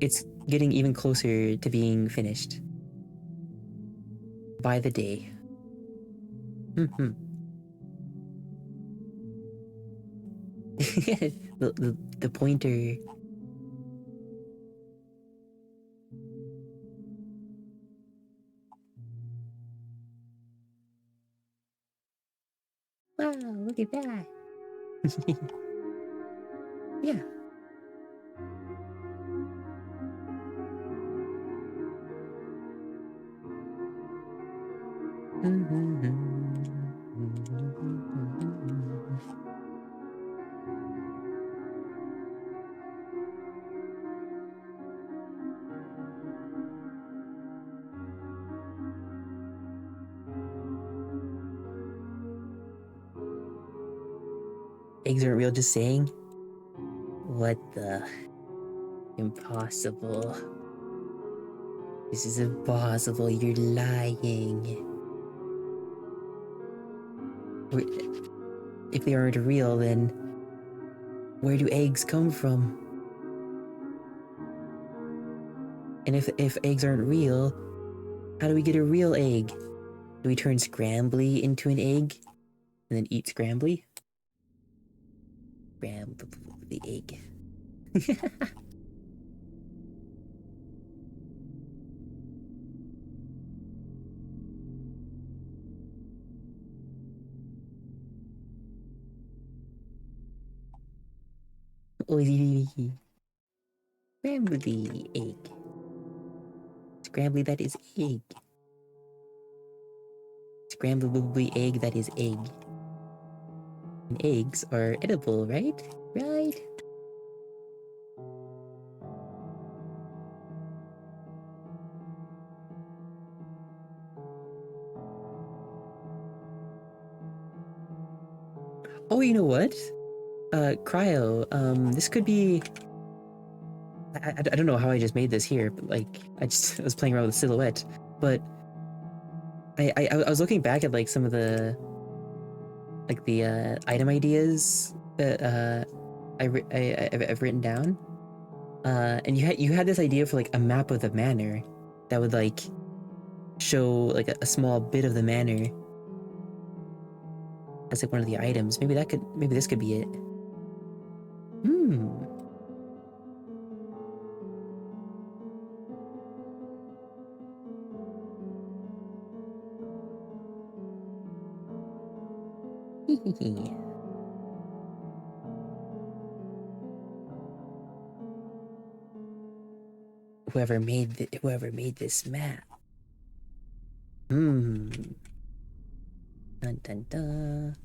it's getting even closer to being finished by the day. the pointer. Wow, look at that. Yeah. Eggs aren't real, just saying. What the? Impossible. This is impossible. You're lying. If they aren't real, then where do eggs come from? And if eggs aren't real, how do we get a real egg? Do we turn Scrambly into an egg and then eat Scrambly? Scramble the egg. Scrambly egg. Scrambly that is egg. Scrambly egg that is egg. And eggs are edible, right? Right? Oh, you know what? Cryo, this could be... I don't know how I just made this here, but like, I was playing around with the silhouette, but I was looking back at like some of the item ideas that I've written down, and you had this idea for like a map of the manor that would like show like a small bit of the manor as like one of the items. Maybe this could be it. Hmm. Whoever made this map. Hmm. Dun dun dun.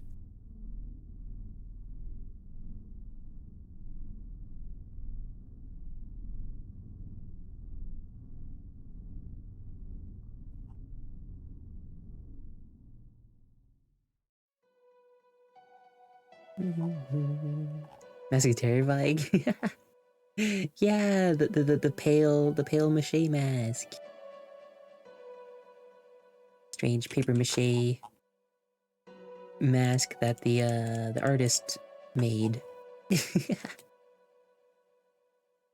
Musketeer bike. Yeah, the pale mache mask. Strange paper mache mask that the artist made.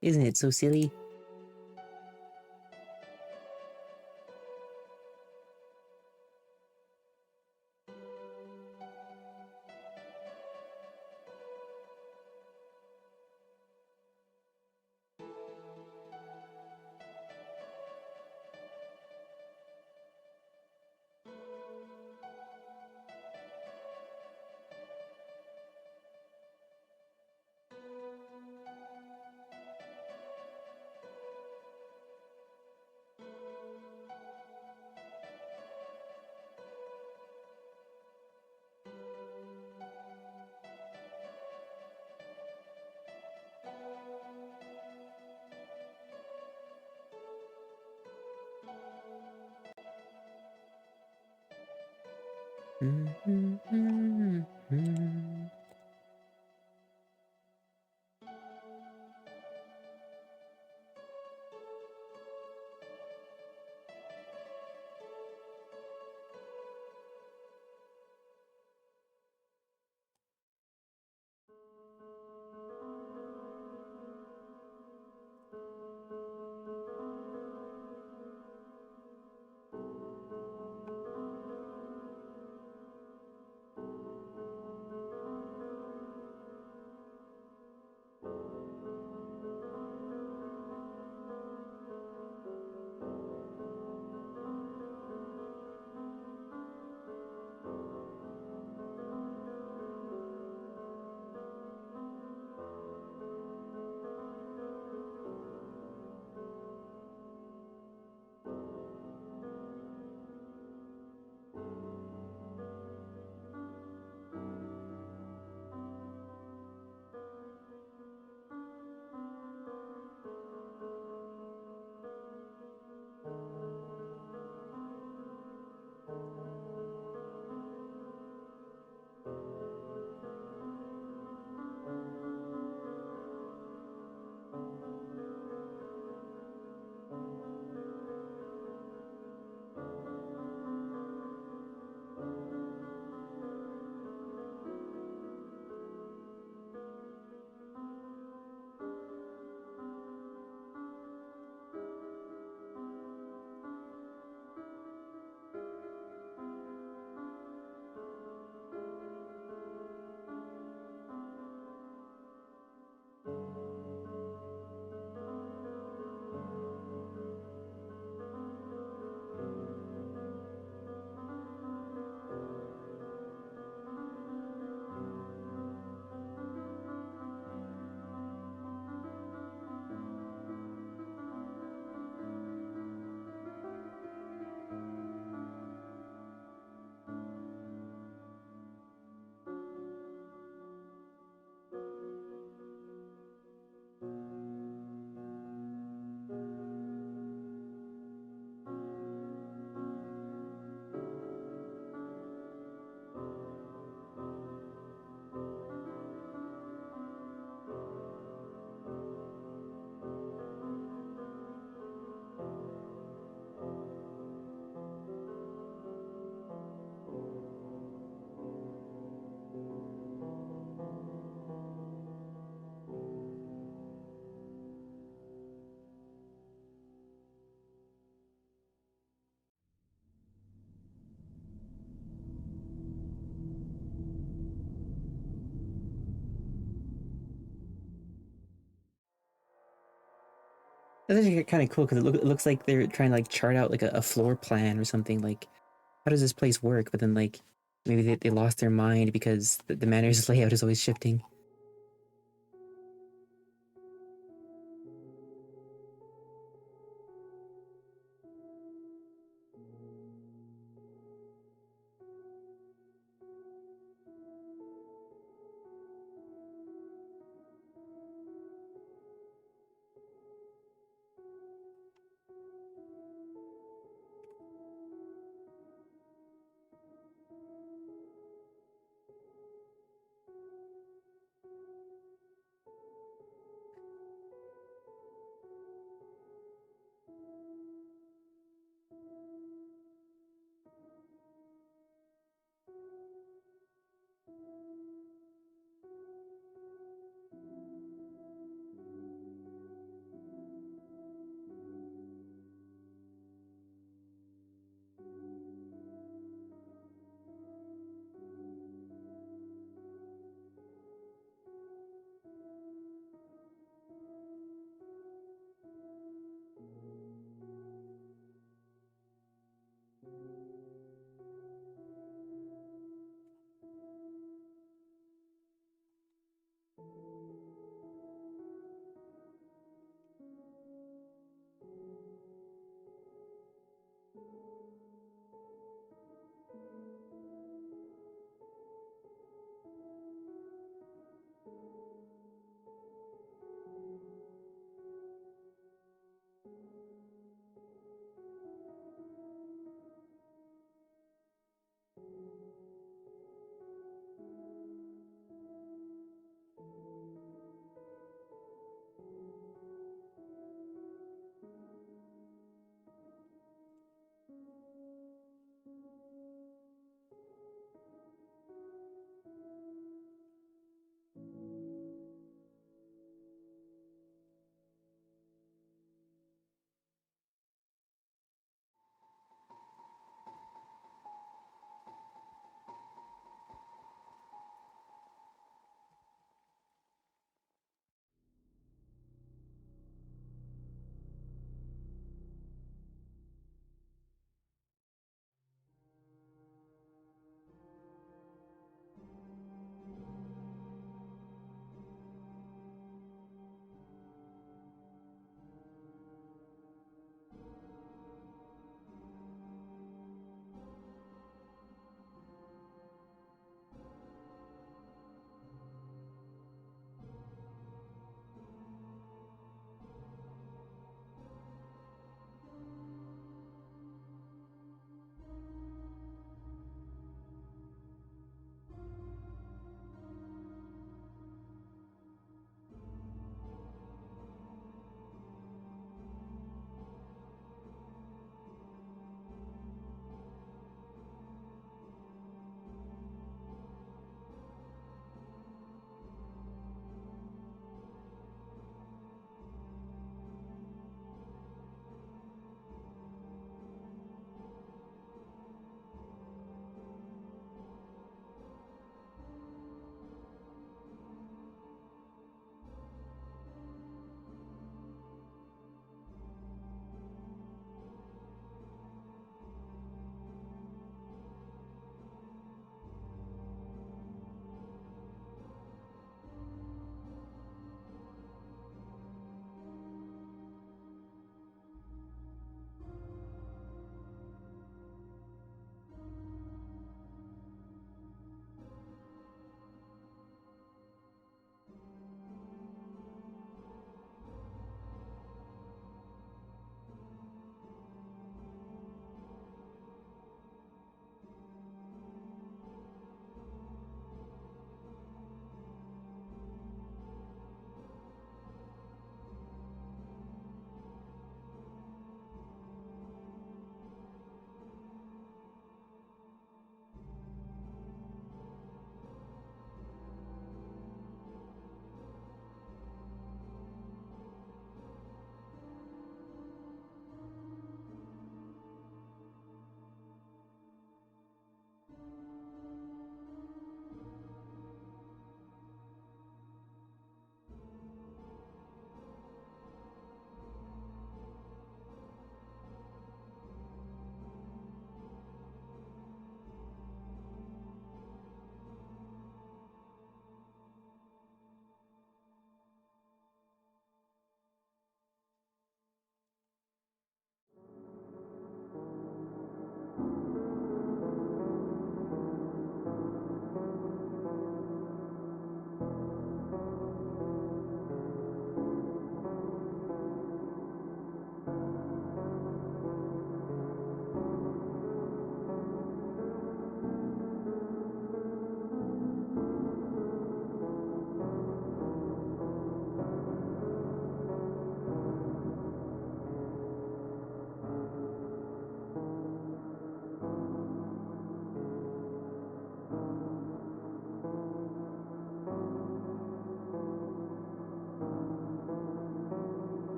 Isn't it so silly? That's actually kind of cool because it looks like they're trying to like chart out like a floor plan or something. Like, how does this place work? But then like maybe they lost their mind because the manor's layout is always shifting.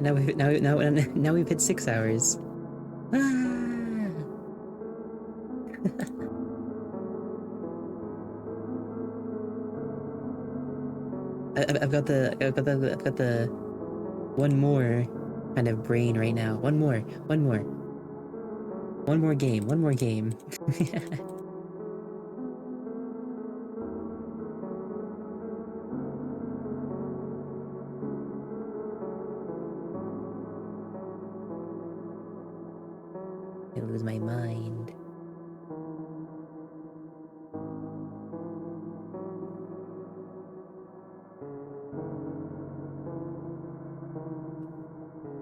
Now we've hit 6 hours. Ah! I've got the one more kind of brain right now. One more, one more game, one more game. I lose my mind.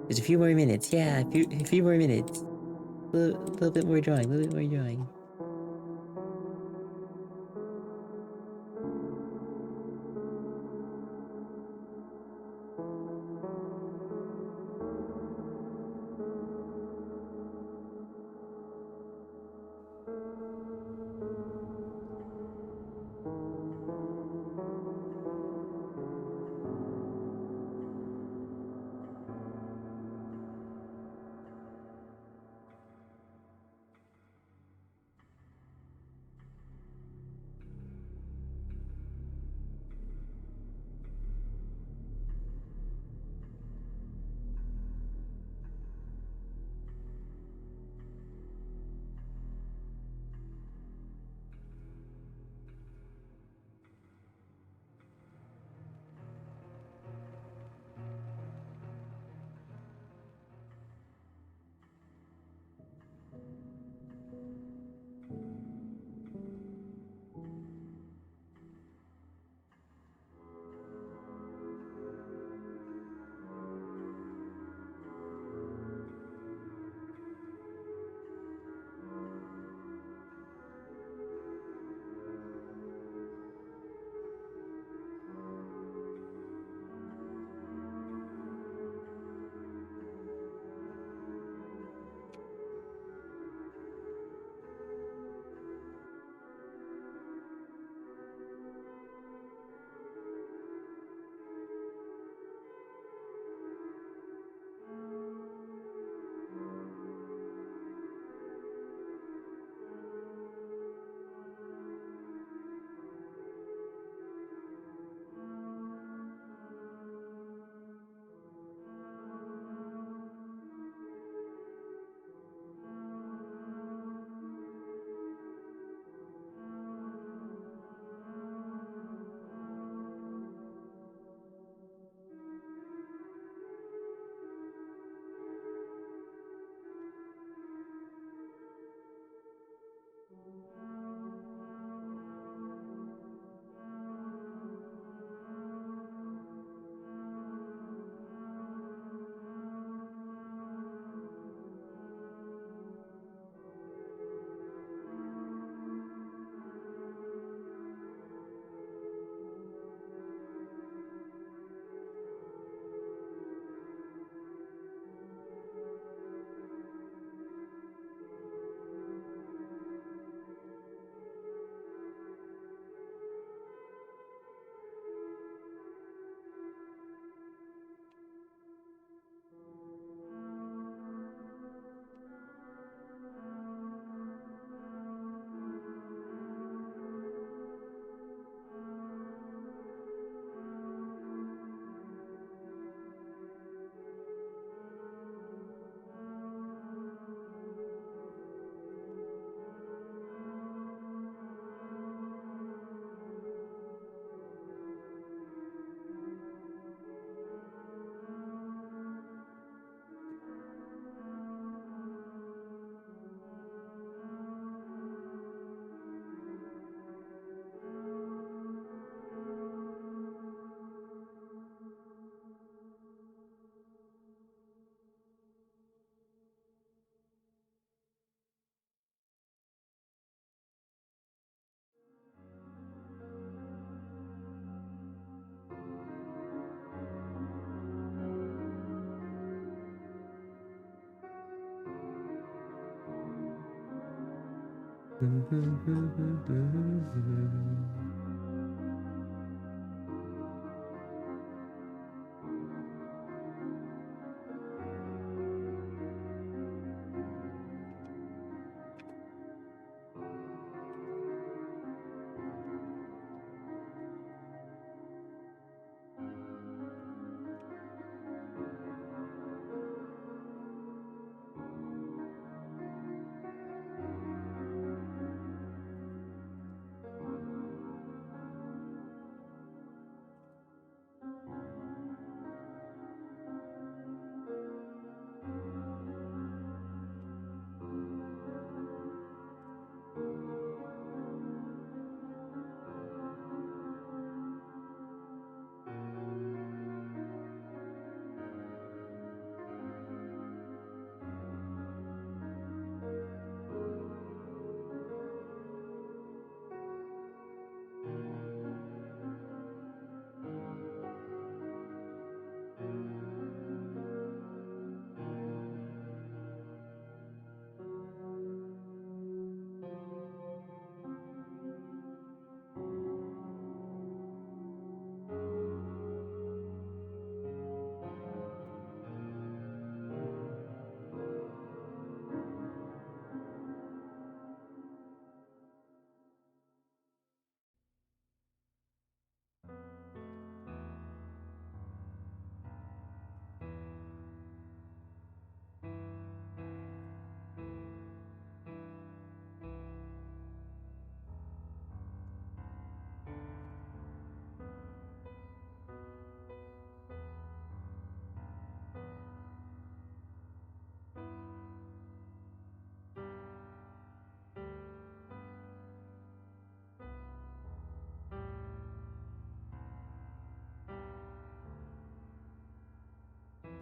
There's a few more minutes. Yeah, a few more minutes. Little bit more drawing. A little bit more drawing.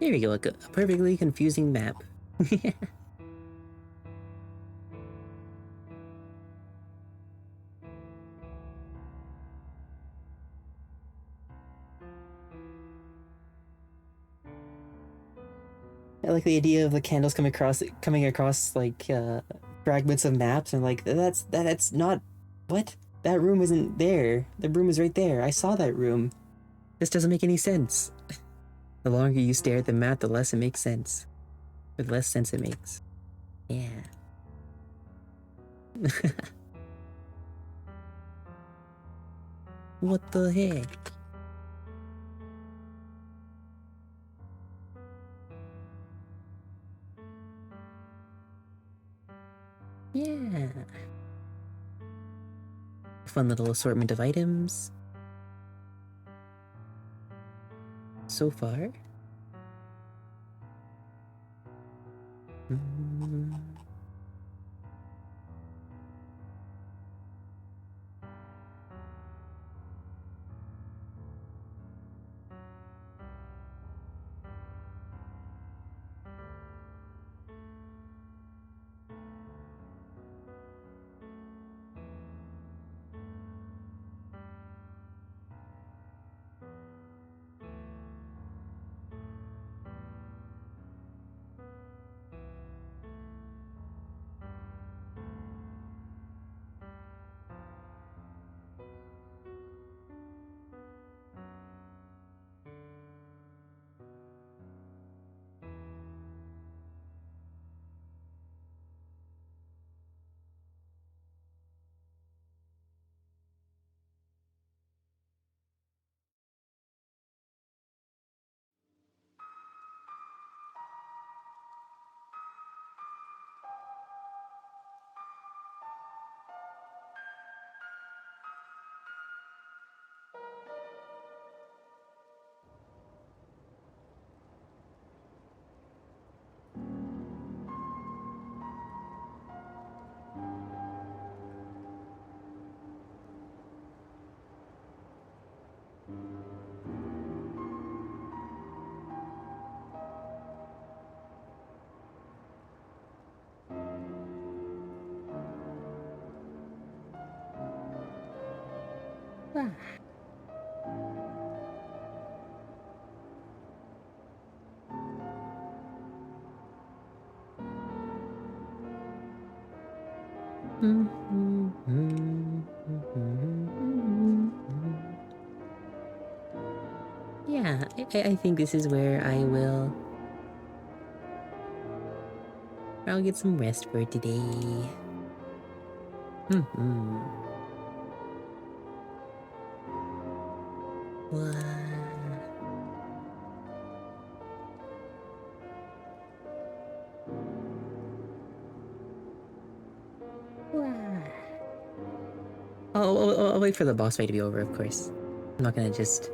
There we go, a perfectly confusing map. I like the idea of the candles coming across like fragments of maps, and like that's not what? That room isn't there. The room is right there. I saw that room. This doesn't make any sense. The longer you stare at the map, the less it makes sense. Or the less sense it makes. Yeah. What the heck? Yeah. Fun little assortment of items. So far. Ah. Yeah, I think this is where I'll get some rest for today. I'll wait for the boss fight to be over, of course. I'm not gonna just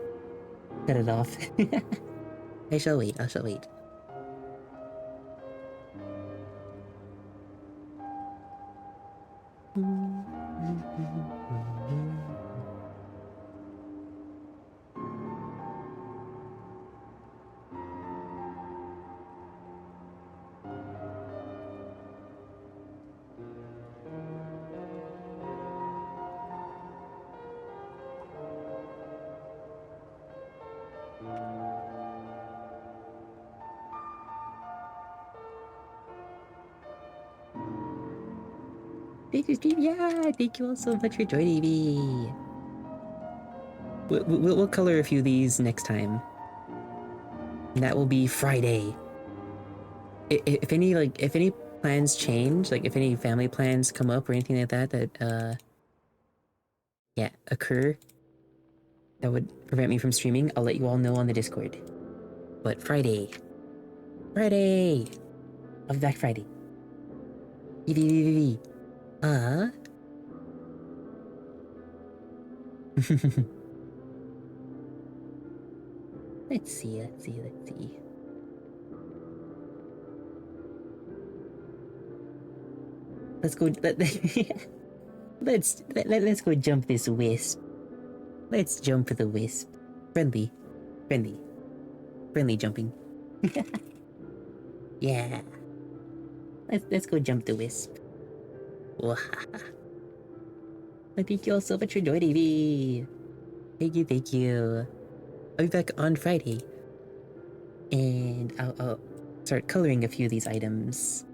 cut it off. I shall wait. Thank you, stream. Yeah, thank you all so much for joining me. We'll color a few of these next time. And that will be Friday. If any plans change, like if any family plans come up or anything like that yeah, occur that would prevent me from streaming, I'll let you all know on the Discord. But Friday. I'll be back Friday. Let's see. Let's go. Let's go jump this wisp. Let's jump the wisp. Friendly jumping. Yeah. Let's go jump the wisp. Wahaha. Thank you all so much for joining me. Thank you, thank you. I'll be back on Friday. And I'll start coloring a few of these items.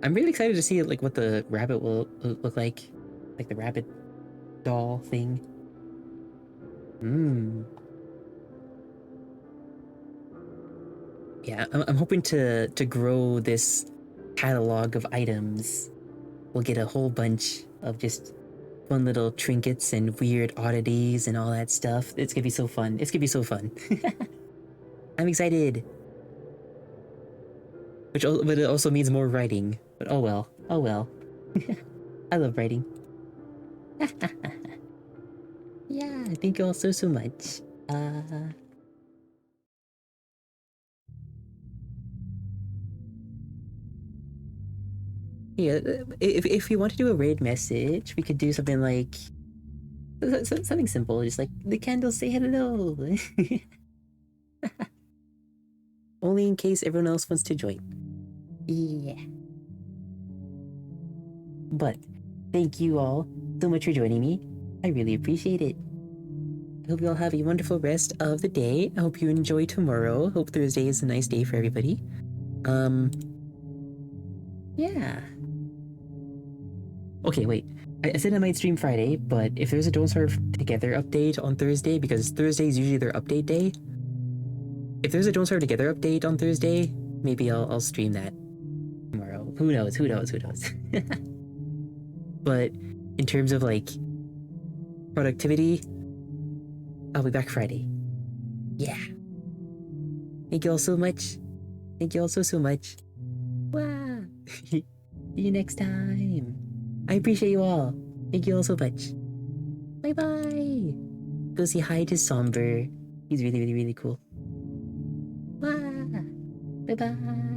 I'm really excited to see like what the rabbit will look like the rabbit doll thing. Yeah, I'm hoping to grow this catalog of items. We'll get a whole bunch of just fun little trinkets and weird oddities and all that stuff. It's gonna be so fun. It's gonna be so fun. I'm excited. But it also means more writing. But oh well. Oh well. I love writing. Yeah, thank you all so much. Yeah, if you want to do a raid message, we could do something like something simple, just like the candles say hello. Only in case everyone else wants to join. Yeah. But thank you all so much for joining me. I really appreciate it. I hope you all have a wonderful rest of the day. I hope you enjoy tomorrow. Hope Thursday is a nice day for everybody. Yeah. Okay, wait. I said I might stream Friday, but if there's a Don't Starve Together update on Thursday, because Thursday is usually their update day, if there's a Don't Starve Together update on Thursday, maybe I'll stream that tomorrow. Who knows? Who knows? Who knows? But in terms of like productivity, I'll be back Friday. Yeah. Thank you all so much. Thank you all so much. Wow. See you next time. I appreciate you all. Thank you all so much. Bye bye. Go say hi to Somber. He's really cool. Wow. Bye bye.